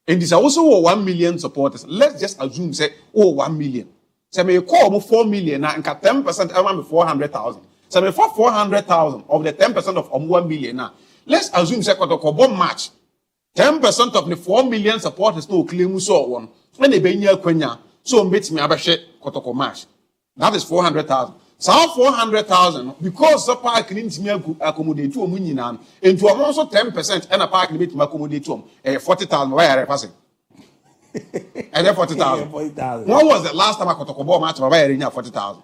And this also 1 million supporters. Let's just assume say 1 million. So me call 4 million and 10% am 400,000. So me for 400,000 of the 10% of 1 million now. Let's assume say Kotoko match. 10% of the 4 million supporters no claim so one. When they be near Kenya, so meet me abashe Kotoko match. That is 400,000. So 400,000 because the park needs me accommodate to Muninan into also 10% and a park limit to accommodate to 40,000. Why are I passing? And then 40,000. When was the last time I got a ball match by area 40,000?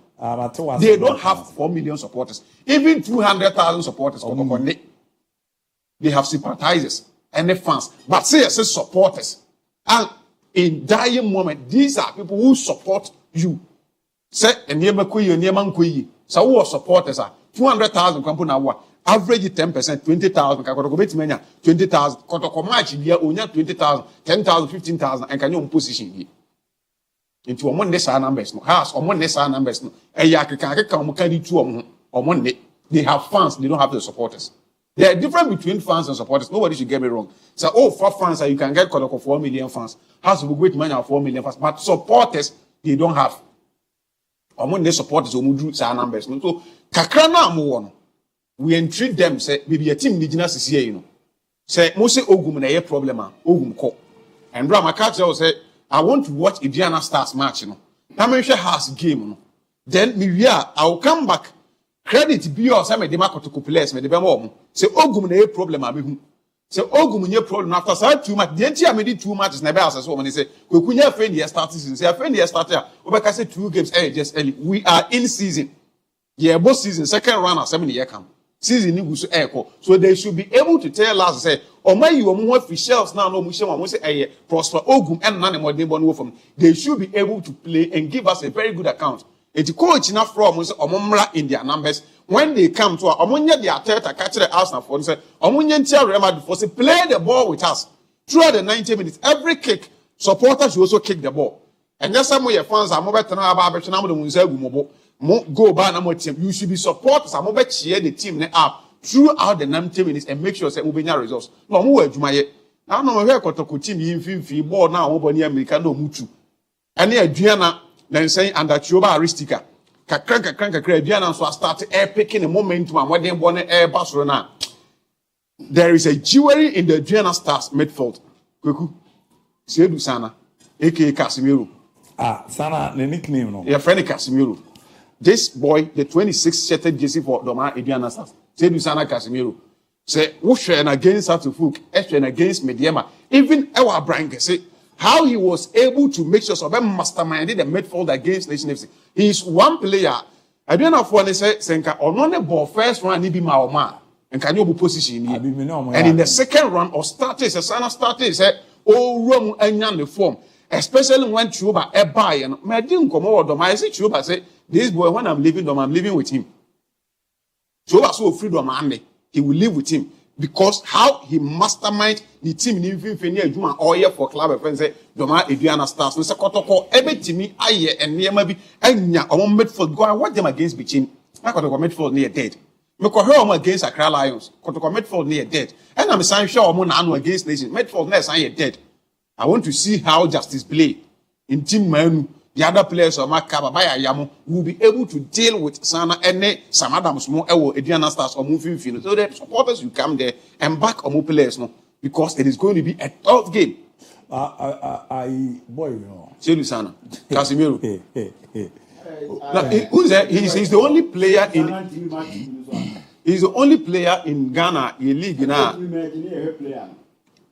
They don't have 4 million supporters. Even 200,000 supporters. They have sympathizers and the fans. But say supporters. And in dying moment, these are people who support you. Say and near so who supporters are 200,000 company now. Average 10%, 20,000. Kotoko bet mania 20,000. Kotoko match here onya 20,000, 10,000, 15,000, and can you position here into a Monday numbers no house or Monday numbers no. They have fans, they don't have the supporters. There are difference between fans and supporters. Nobody should get me wrong. So for fans, you can get Kotoko 4 million fans. House will great money 4 million fans, but supporters they don't have. Among the supporters who sa numbers. So kakrana mo we entreat them say maybe a team indigenous is here, you know. Say most ogum na problem ogum ko. And Brahma catch say I want to watch Indiana Stars match, you know. Tamisha has game, no. Then maybe I will come back. Credit be or some of the market to players me the be say ogum na problem abi. Say ogum nye problem after say too much. The entire made 2 matches na be as so when say kwekunya friend here start season. Say friend here start here. Obeka say 2 games just early. We are in season. Yeah, both season second round or 7 year come. Season ni so echo. So they should be able to tell us say o my you omo officials now no mo say prosper ogum and none more dey born from. They should be able to play and give us a very good account. It coach enough from say omomra in their numbers. When they come to Omonya, the Ateta catch the Arsenal for say Omonya tell Real Madrid for say play the ball with us throughout the 90 minutes. Every kick, supporters should also kick the ball. And just some of your fans are more better now about go by number team. You should be supporters. I'm over cheer the team up throughout the 90 minutes and make sure say Ubenya results. No more Jumaye. I don't know where Kotoko team in ball now over near America no mutu. And near Diana then saying under Chuba Aristica. Kakranka so I started air picking the momentum and when they won air Barcelona. There is a jewelry in the Diana Stars midfield. Kuku. Sedu Sana, aka Casemiro. Sana, the nickname no. Your friend Casemiro. This boy, the 26th shirted jersey for Doma Diana Stars. Sedu Sana Casemiro. Say, Wushen against Satufuk, Eshen against Mediema. Even our Branke say how he was able to make sure Sobe masterminded the midfield against Nation FC. He is one player. I don't know if one say Senka or not ball first run ni be Maoma and can you be position here. And in the second run or started Sana started say oh room and the form. Especially when Chuba a buy and I didn't come over I say Chuba say this boy when I'm leaving them, I'm living with him. Chuba so freedom and he will live with him. Because how he mastermind the team in Infinity Juma all year for club friends say Doma Adriana Stars. No say Kotoko every team aye and near maybe enya on midfield go and watch them against Bichin. I Kotoko midfield near dead. Me ko her against Accra Lions. Kotoko midfield near dead. And I'm saying sure omo na against Nation. Midfield near saying dead. I want to see how justice play in team manu the other players or Makaba by Yamu will be able to deal with Sana and some Adams more Ediana Stars or moving field. So the supporters will come there and back on more players no, because it is going to be a tough game. Boy, you know. Sana, Casimiro. Who's that? He's the only player in. He's the only player in Ghana. Ye league now.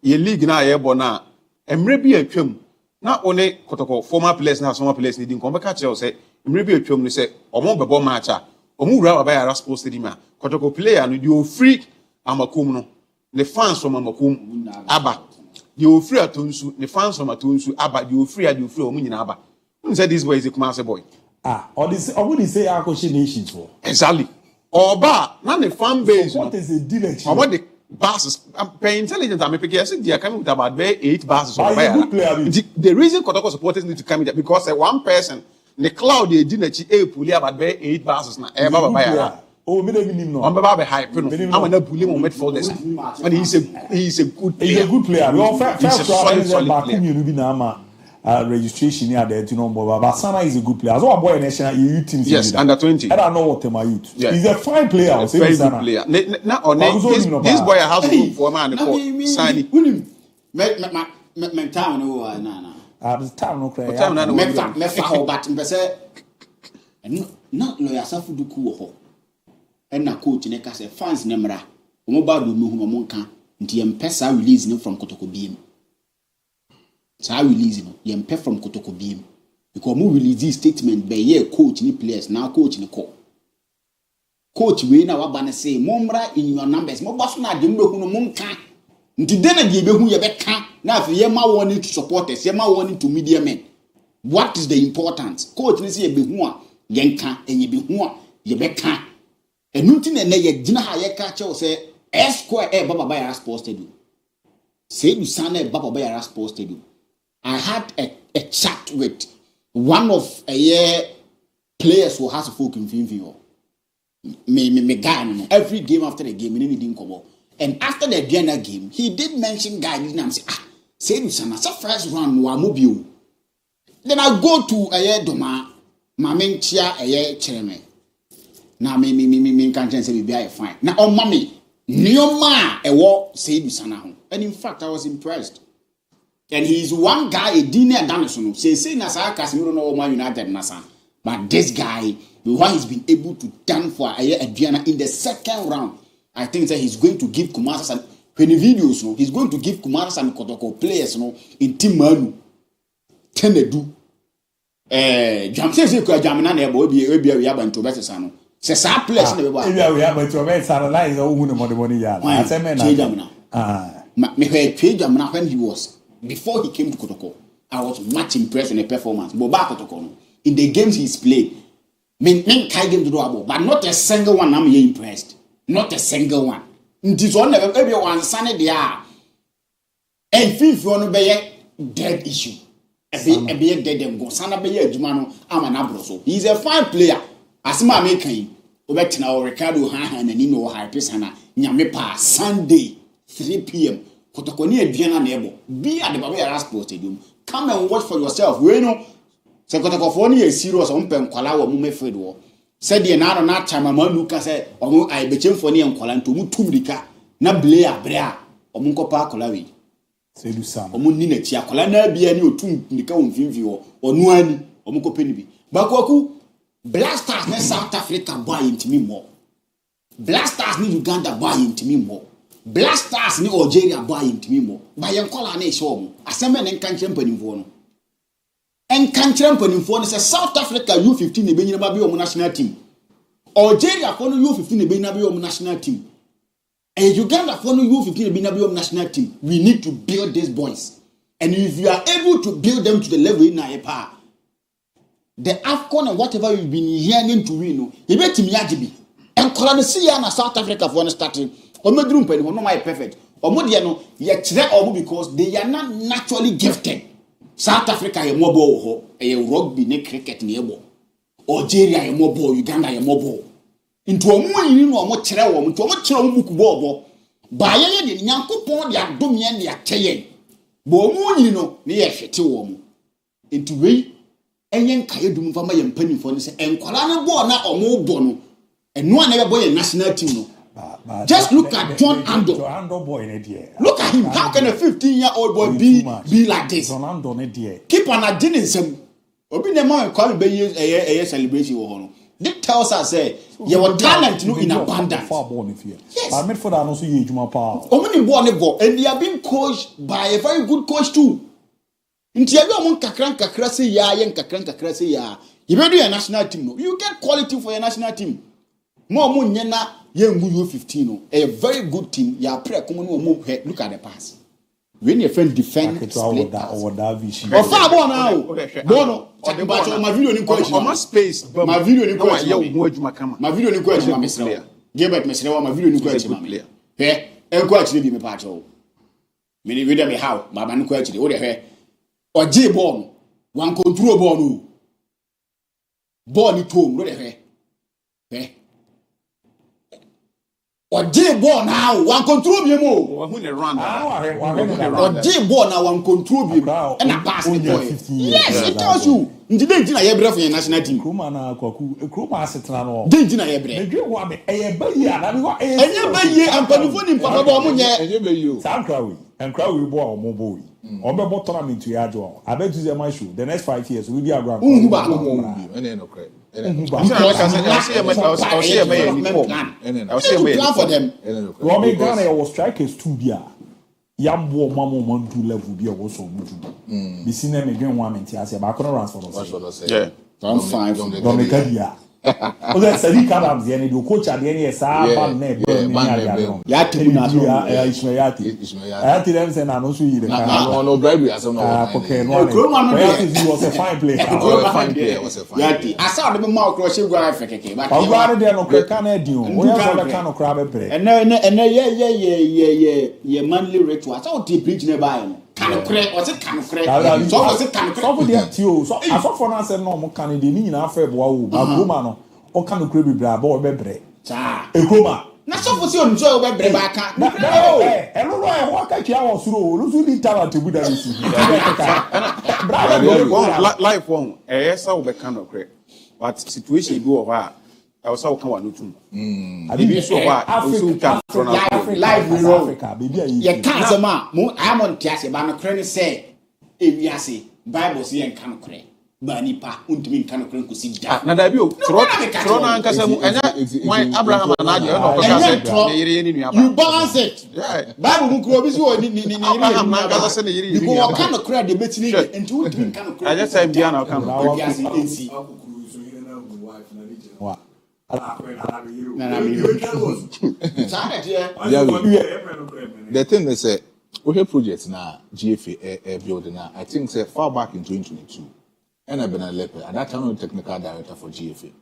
Ye league now. Ye bona. Maybe a chum. Not only Kotoko former players now, former players needing come back. Say maybe a chum. They say omo bebo matcha. Omo raba by a rascal stadium. Kotoko player and you free Amakum no. The fans from Amakum Abba. You free Atunsu. The fans from Atunsu Abba. You free Omunin Abba. Who said this boy is a Kumasi boy? Or this, or would he say Akoshi Nations for? Exactly. Or bar, not the fan base. So what is the deal? Or what the buses? I'm paying intelligent. I'm making. I think they are coming with about 8 buses. The reason Kotoko supporters need to come in because one person, the cloud they didn't pull about 8 buses now. Oh, me don't even know. I'm about to hype. I'm gonna bully him for this. And he's a good player. He's a good player. He's a solid player. Registration here there to know but Sana is a good player. So a boy national youth team. Yes, under 20. I don't know what my youth. Yeah. He's a fine player. A very good player. This boy has to look for a man called Sani. Me town no na. Town no cry. Me fa ho but me say na lawyer safu du ku ho. And na coach ne ka say fans ne mra. Omo ba do me hu mo nka nti em pesa release him from Kotoko BM. So I release him. You pay from Kotoko BM because we release this statement by year coach ni players now coach ni call. Coach we na wabana say momra in your numbers. Mo boss na de mbehu no monka. Nti de na de behu ye beka na afi ye ma warning to supporters, ye ma warning to media men. What is the importance? Coach ni say ye behu a ye nka enye behu a ye beka. Enu nti na ye gina ha ye ka che o say square baba Bayara Sports Stadium. Say you sana baba Bayara Sports Stadium. I had a chat with one of players who has a folk in Finvio. Me guy, every game after the game, he didn't come up. And after the Diana game, he did mention guy. And say, that's a first round, mobile. Then I go to Doma, Mamentia, Chereme. Now, me can't say we be fine. Now, oh, mommy, Neoma, a war, say, Sana. And in fact, I was impressed. And he's one guy, a dinner Danison. Say Nasa Casimiro no Man United Nasa. But this guy, what he's been able to done for Adriana in the second round, I think that he's going to give Kumasa and when the videos, no, he's going to give Kumasa and Kotoko players, no, in Team Manu. Tenedu. Jam says you could Jamina nebo be Yaba and Tobato Sano. Says our players in the way. We have to analyze all the money. I said, me heard Jamina when he was. Before he came to Kotoko, I was much impressed with the performance. In the games he's played, but not a single one I'm impressed. Not a single one. This one never be one Sunday there. And fifth one be dead issue. A be dead and go. Sana be a Jumano. I'm an abroso. He's a fine player. As my making. Obetina Ricardo Han and Nino Harpisana. Nyamepa Sunday 3 p.m. Kotokoni Adriana Nebo. Be at the Bayara Sports Stadium. Come and watch for yourself. We know. Se Kotokofoni is serious on Pen Kwala Mume Fedwo. Said the another not time a man Lucas said, or I became funny and Kolan to Mutumrika. Na Blea Brea or Munkopa Kolawi. Say do some. Or Munina Chia Kolana be any or two Nika Vivio or Nuani or Muko Penibi. Bakwaku Blasters need South Africa buy into me more. Blasters need Uganda buy into me more. Blasters ni Algeria buy into me more. By your color nation, as a man and can champion in Vono. And can champion in Vono says South Africa U15 the Benin national team. Algeria for U15 the Benin national team. And Uganda for U15 the Benin national team. We need to build these boys. And if you are able to build them to the level in Naepa, the AFCON and whatever you've been hearing to win, you bet him Yajibi. And Colombia and South Africa for starting. Omedrum penny no my perfect. Omodiano yet because they are not naturally gifted. South Africa a mobile a rugby ne cricket nearby. Algeria a mobile, Uganda a mobile. Into a moon no more terror to a much bobo. By a yanko pond ya domian ya tayen. Bo moon near Fetiwom. Into we enyen kaye dum fa ma ye mpanimfo ne se enkwala no ball na omo bɔ no eno a na be boy national team no. Just look at John Ando. Look at him. How can a 15-year-old boy be like this? Keep on a dinner some. Obi ne ma call be a celebration wo hono. This tells us say your talent no in abundance. Yes. But midfield are also huge ma pa. Omuni ball ne ball and they are being coached by a very good coach too. Nti ya bi omon kakran say ya yen kakran say ya. You be do your national team no. You get quality for your national team. Mo munye na yengu U15 no. A very good team. Ya pre komo no mo look at the pass. When your friend defend split pass. O fa ball now. Bono. My video ni question. On space. My video ni question. My video ni question Mr. Gilbert Mr. My video ni question. He enko actually be me part o. Me ni video me how. Baba ni question. O de he. O J ball. One control ball no. Ball ni tom no de he. He. O J ball now one control be mo. Who the run? O J ball now one control be. And a pass the boy. Yes, it tells you. Ndide ntina ye bre for your national team. Kroma na kwaku. Kroma asetna no. De ntina ye bre. Medwe wa me eye bayi ana me wa eye. Enye bayi ampanifo ni papa bo mo nye. Enye bayi o. Sankrawi. Enkrawi bo a mo boy. Ombe bo tournament ya jo. I bet you the match the next 5 years we be around. Unhuba. Ene no credit. Plan for them. Romy Ghana was strikers too bia. Yambo mamo mandu level bia was so much. Be seen them again 1 minute as a back on runs for us. Yeah. I'm fine. Don't make a oh, that's a Adams, the end coach at the end of Saban name. Yati, I had to them say, I know you. No bribery as okay, no, he was a fine player. Yati, I saw the mouth cross you go Africa. But I'm glad they are no Canadian. We have a kind of crab play. And yeah, manly ritual. I saw the preach nearby. Can was it can so was it can so I saw for now said no more Canadian in Afebo, Agumano, or can crib brabo or bebre. A Groma. Not so for you enjoy Bebreka. No, and no, I walk at your through, losing talent to be there. Life won't, yes, I'll be kind of great. But situation go over. I was all come on to. I didn't so what life in Africa, baby. You can't say, ma, I'm on Tiasi, but I'm credit say, if you say, Bible say, and can credit. Banipa, untimin can credit to see that. Now, that you throw on Casam and my Abraham and you balance it. Bible will grow with you in you can't credit the betting and two can credit. I just say, Diana, come the thing they say, we have projects now, GFA building now. I think say far back in 2022, and I've been a leper at that time I'm technical director for GFA.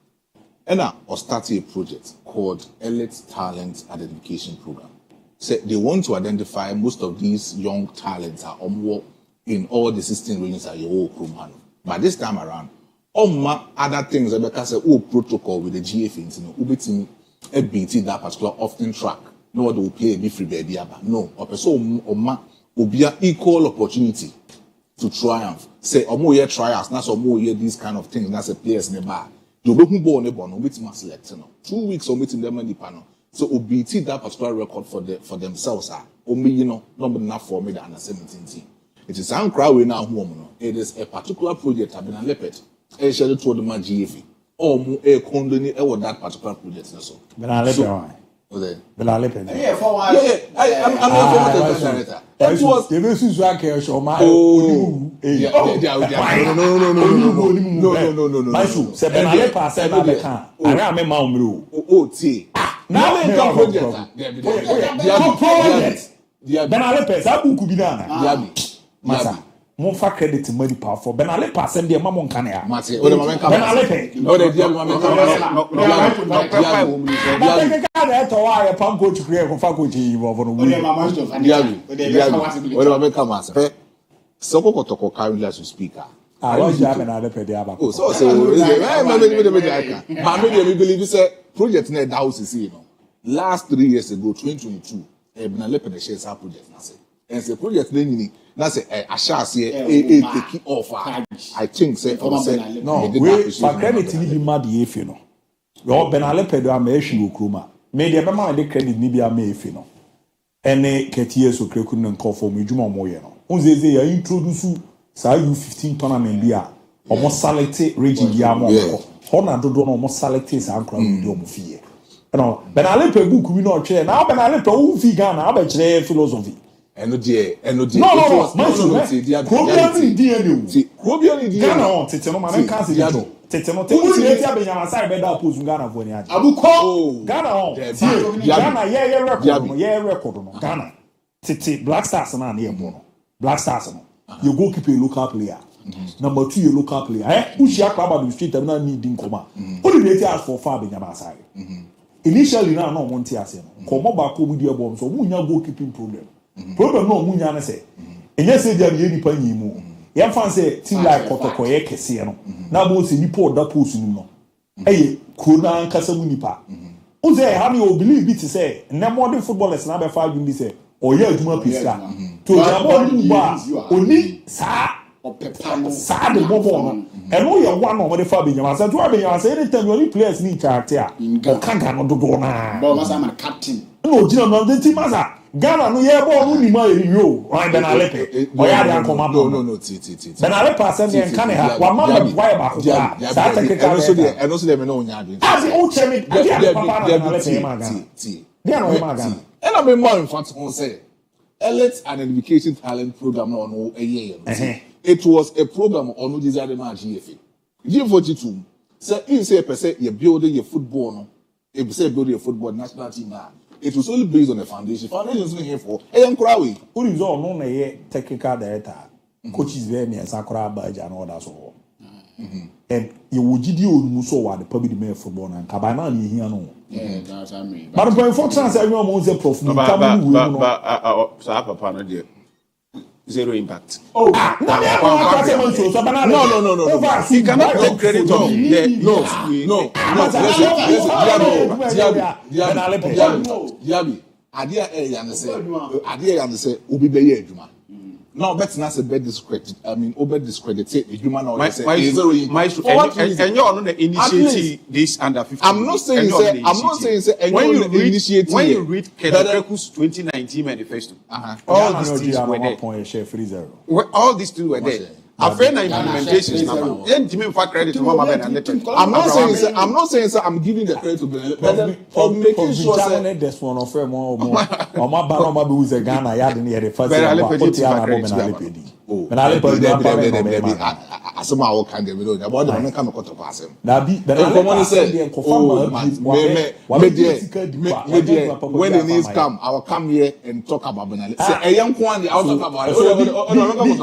And I started a project called Elite Talent Identification Program. So they want to identify most of these young talents are in all the 16 regions are your own. But this time around, other things because protocol with the GFA, you know, beat that particular often track. No one will play a free baby, no, or person will be an equal opportunity to triumph. Say, more year trials, that's more year these kind of things, that's a players in the bar. You don't go on the ball, which must select, 2 weeks or meeting them in the panel. So OBT that particular record for themselves are only, you know, not enough for me than a 17 team. It is uncrowded now, it is a particular project I've been a leopard. I shall told them my GFA. Or more a condone or that particular project. So, but I let yeah, for why? I'm not that was the basis of care show my no. Say ben ale pass na be kan. Ara me ma umru. Now they come project. Ben ale pass abuku bi na. DIABY. Masa. Mon fa credit money power for ben ale pass dem dey ma mon kan ya. Mate, o de ma men kan. Ben ale pay. O de DIABY ma men kan. DIABY. That why a pump coach create for faculty of DIABY. What about Kamasa? Soko Kotoko currently as a speaker. I was having another pediatric. Oh, so I believe it's a project in the house is you know. Last 3 years ago, 2022, I've been a leper the shares project. And it's a project then That's a shas here take off. I think say no we for credit ni bi mad ye fi no. Yo Benale pedo am ehwi okruma. Me de be ma de credit ni bi am efi no. Ene ketie so kreku ne nkofo mu djuma mo ye no. Unzeze ya introduce sa U15 tournament bi a omo select region bi am ko. Hona dodo no omo select sa ankra bi omo fie. No Benale pe book bi no twe na Benale pe u fi Ghana aba kire philosophy. No. Ghana on tete no man can see that. Tete no be nyama sai be da post Ghana for ni aje. Abuko Ghana on. Ghana record no. Ghana tete Black Stars na na ebo no. Black Stars no. You go keep a local player. Number 2 your local player. Who share club the street na need nkoma. Who dey ask for far be nyama sai. Initially na no want ase no. Komo ba ko mu di ebo so mu nya goalkeeping problem. Problem no mu nya na say. Enye say dia be nipa nyimu. Yem fan say team like Kotoko ye kese no. Na bo say nipa oda post ni no. Eye krona ankasa mu nipa. Uze how me believe it say na modern footballers na be 5 win say oye aduma piska. To jabo ni ba oni sa sa de bobo no. And no ye one no dey fa be nyama say to be nyama say anytime you only players ni chart a. O kanka no dodo na. But masa man captain. No jina no dey team masa. Ghana no ye ball no ni ma yo ran Benale oya de ankoma no Benale pass and den kan ha wa mama why ba ko sa technical no so dem no nya adwen as o chemi dia papa na Benale ma Ghana dia no ma Ghana and I mean in fact on say elite and education talent program no it was a program on no desire ma GFA G42 say in say per se you build your football no e say build your football national team na. It was only based on the foundation. Foundation is not here for. Enkrawi. Who is all no na technical director. Coaches there near Sakura Baja and all that so. And you would GD on so what the public mayor football and Cabana here no. Yeah, that's I mean. But for chance everyone wants a prof. But Papa no zero impact. Oh, no. He cannot take credit on. Diaby. Adia say Obi be adwuma. Now bet na say bed discredit. I mean over discredited adwuma na say zero impact. And you are not initiating this under 15. I'm not saying say when you read Kedeku's 2019 manifesto, all these things were there. All these things were there. A fair implementation. I'm not saying I'm giving the credit to Benale, but making sure that this one of them or my banner who's a Ghana yard in the first somehow can get rid about the come to pass him. Now be when the news come, I will come here and talk about Benale. Say a young one, I'll talk about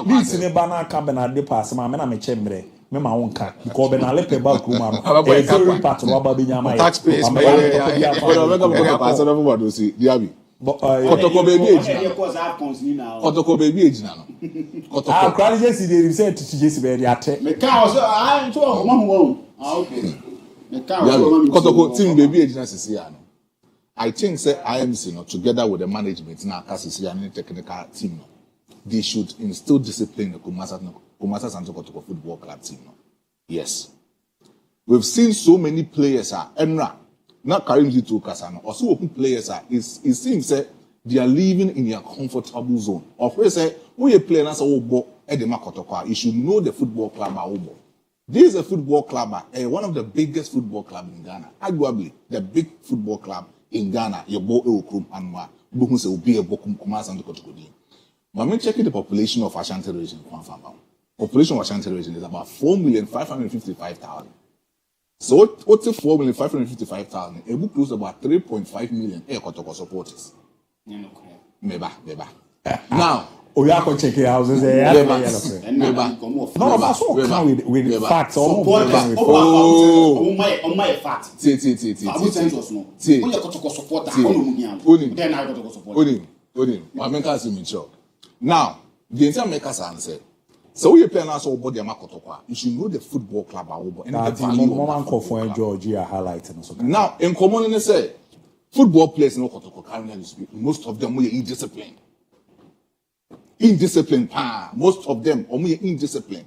this in a banner come de pass ma me na me chembre me ma won ka because Benale pe ba kuma no e very part of ba binya ma tax space Diaby Kotoko baby ejina no Kotoko crowd just dey say to just be ate me ka so ah nto o ma ho okay me ka o Kotoko team baby ejina sisi ya no I think say IMC no together with the management na kasisi ya ni technical team no they should instill discipline in the Kumasa Santo Kotoko Football Club team. Yes. We've seen so many players Enra, not Karim Zitu Kasano, or so open players it seems that they are living in their comfortable zone. Of course, when you play as a Obo, Edema Kotoko, you should know the football club Obo. This is a football club, one of the biggest football clubs in Ghana. Arguably, the big football club in Ghana, Yobo Eukrum Anwa, Bukunse Ubi Bokum Kumasa Santo Kotoko. When we check the population of Ashanti region, population of Ashanti region is about 4,555,000. So what's 4,555,000? A book close about 3.5 million Kotoko supporters. Meba. Now, Oyako check your houses. No, but so come with facts. Oh my facts. Now, the entire makers answer. So we play now so body Makotokwa. You should know the football club and the value of highlight. Now, in common say football players no Kotoko currently speak. Most of them were indisciplined. indiscipline. Most of them are indiscipline.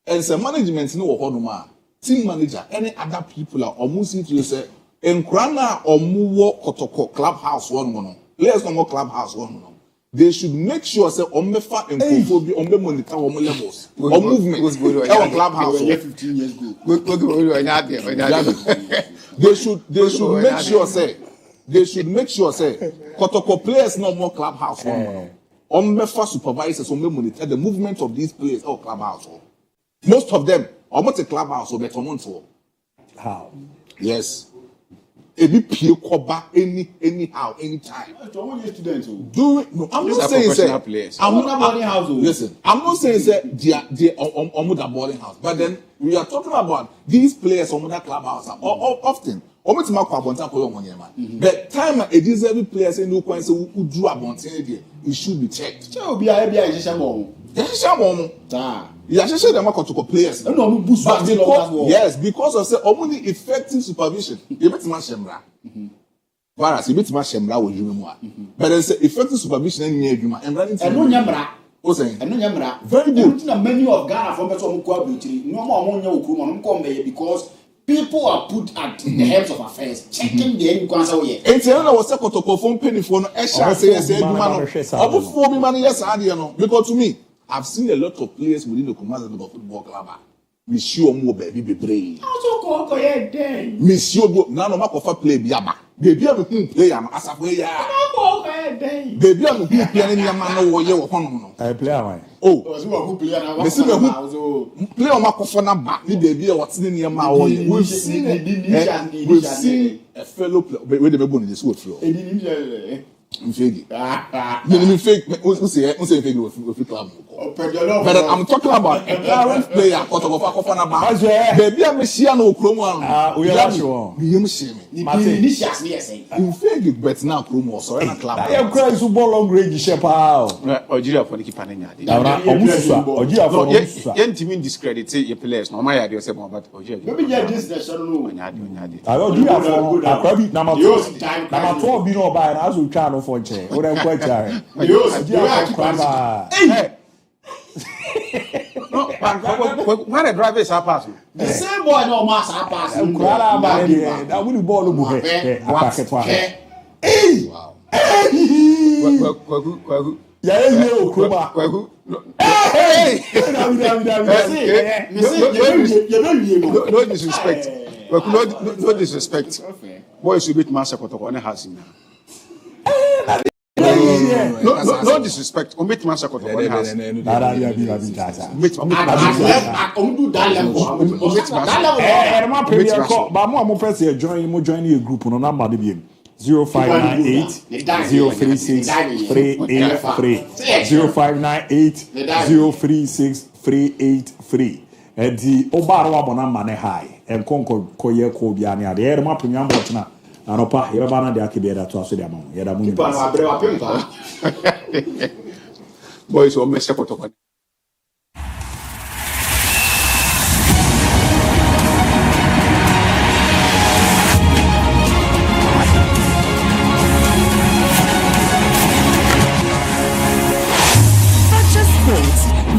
And some management no honoma. Team manager, any other people are almost into say in Krana or Muwo Kotoko clubhouse one. Players no more clubhouse one. They should make sure say Omefa and Kofobi Ombe monitor Omo levels or movement. Our clubhouse 15 years ago. They should make sure say Kotoko players no more clubhouse one. Omefa supervisors Ombe monitor the movement of these players or clubhouse. Most of them almost a clubhouse or better months. How? Yes. Ebi pie koba anyhow anytime. Do it. No, I'm not saying say listen. I'm not saying say they are boarding house. But then we are talking about these players on that clubhouse often. The time a deserving players in who drew a bontin, it should be checked. Yes, because of say only effective supervision. You bet my shemra. Whereas you bet my shemra with you more. But there's effective supervision in you and running to Nyamra. What's saying? Nyamra. Very good. The menu of Ghana from Beto no more because people are put at the heads of affairs, checking the end answer. It's another was second to perform penny for no extra say because to me, I've seen a lot of players within the Commander of Football Club. Monsieur Mo baby be brave. Monsieur none of my play biaba. Baby I'm play am as a player. Baby I'm play any man no ye upon. I play am. Oh, play on my kofana back. Ni baby what's in your mouth. We've seen a fellow player. Where the baby in this wood floor. Fake. Fake. Fake with club. But I'm talking about a current player. Baby, I'm a no Chromo. We are sure. In fact, but now Chromo, sorry, a club. I am crying to ball long range. Shepherd. Ogia for the Kipania. Ogia for the discredit your players. No, my idea about Ogia. Maybe this the show. I don't do a credit number 12. Number 12, you know, by as we can for chair. What I'm quite tired. Hey! No, why the drivers are passing? The same boy no mass are passing. That will ball over here. Hey! Wow. No disrespect. No disrespect. Boys should beat Master Kotoko and has him. No disrespect. Omit Master Kotoko and has join a group on number 0598 036 383 0598 036 383 and the Obarwa Bonamane high and Concord Koye Kobiania, the Airma Premium Botna, and Opa, Yabana de Akibera to Asodiamon, Yadamun. Boys, or Mr. Potoko.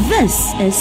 This is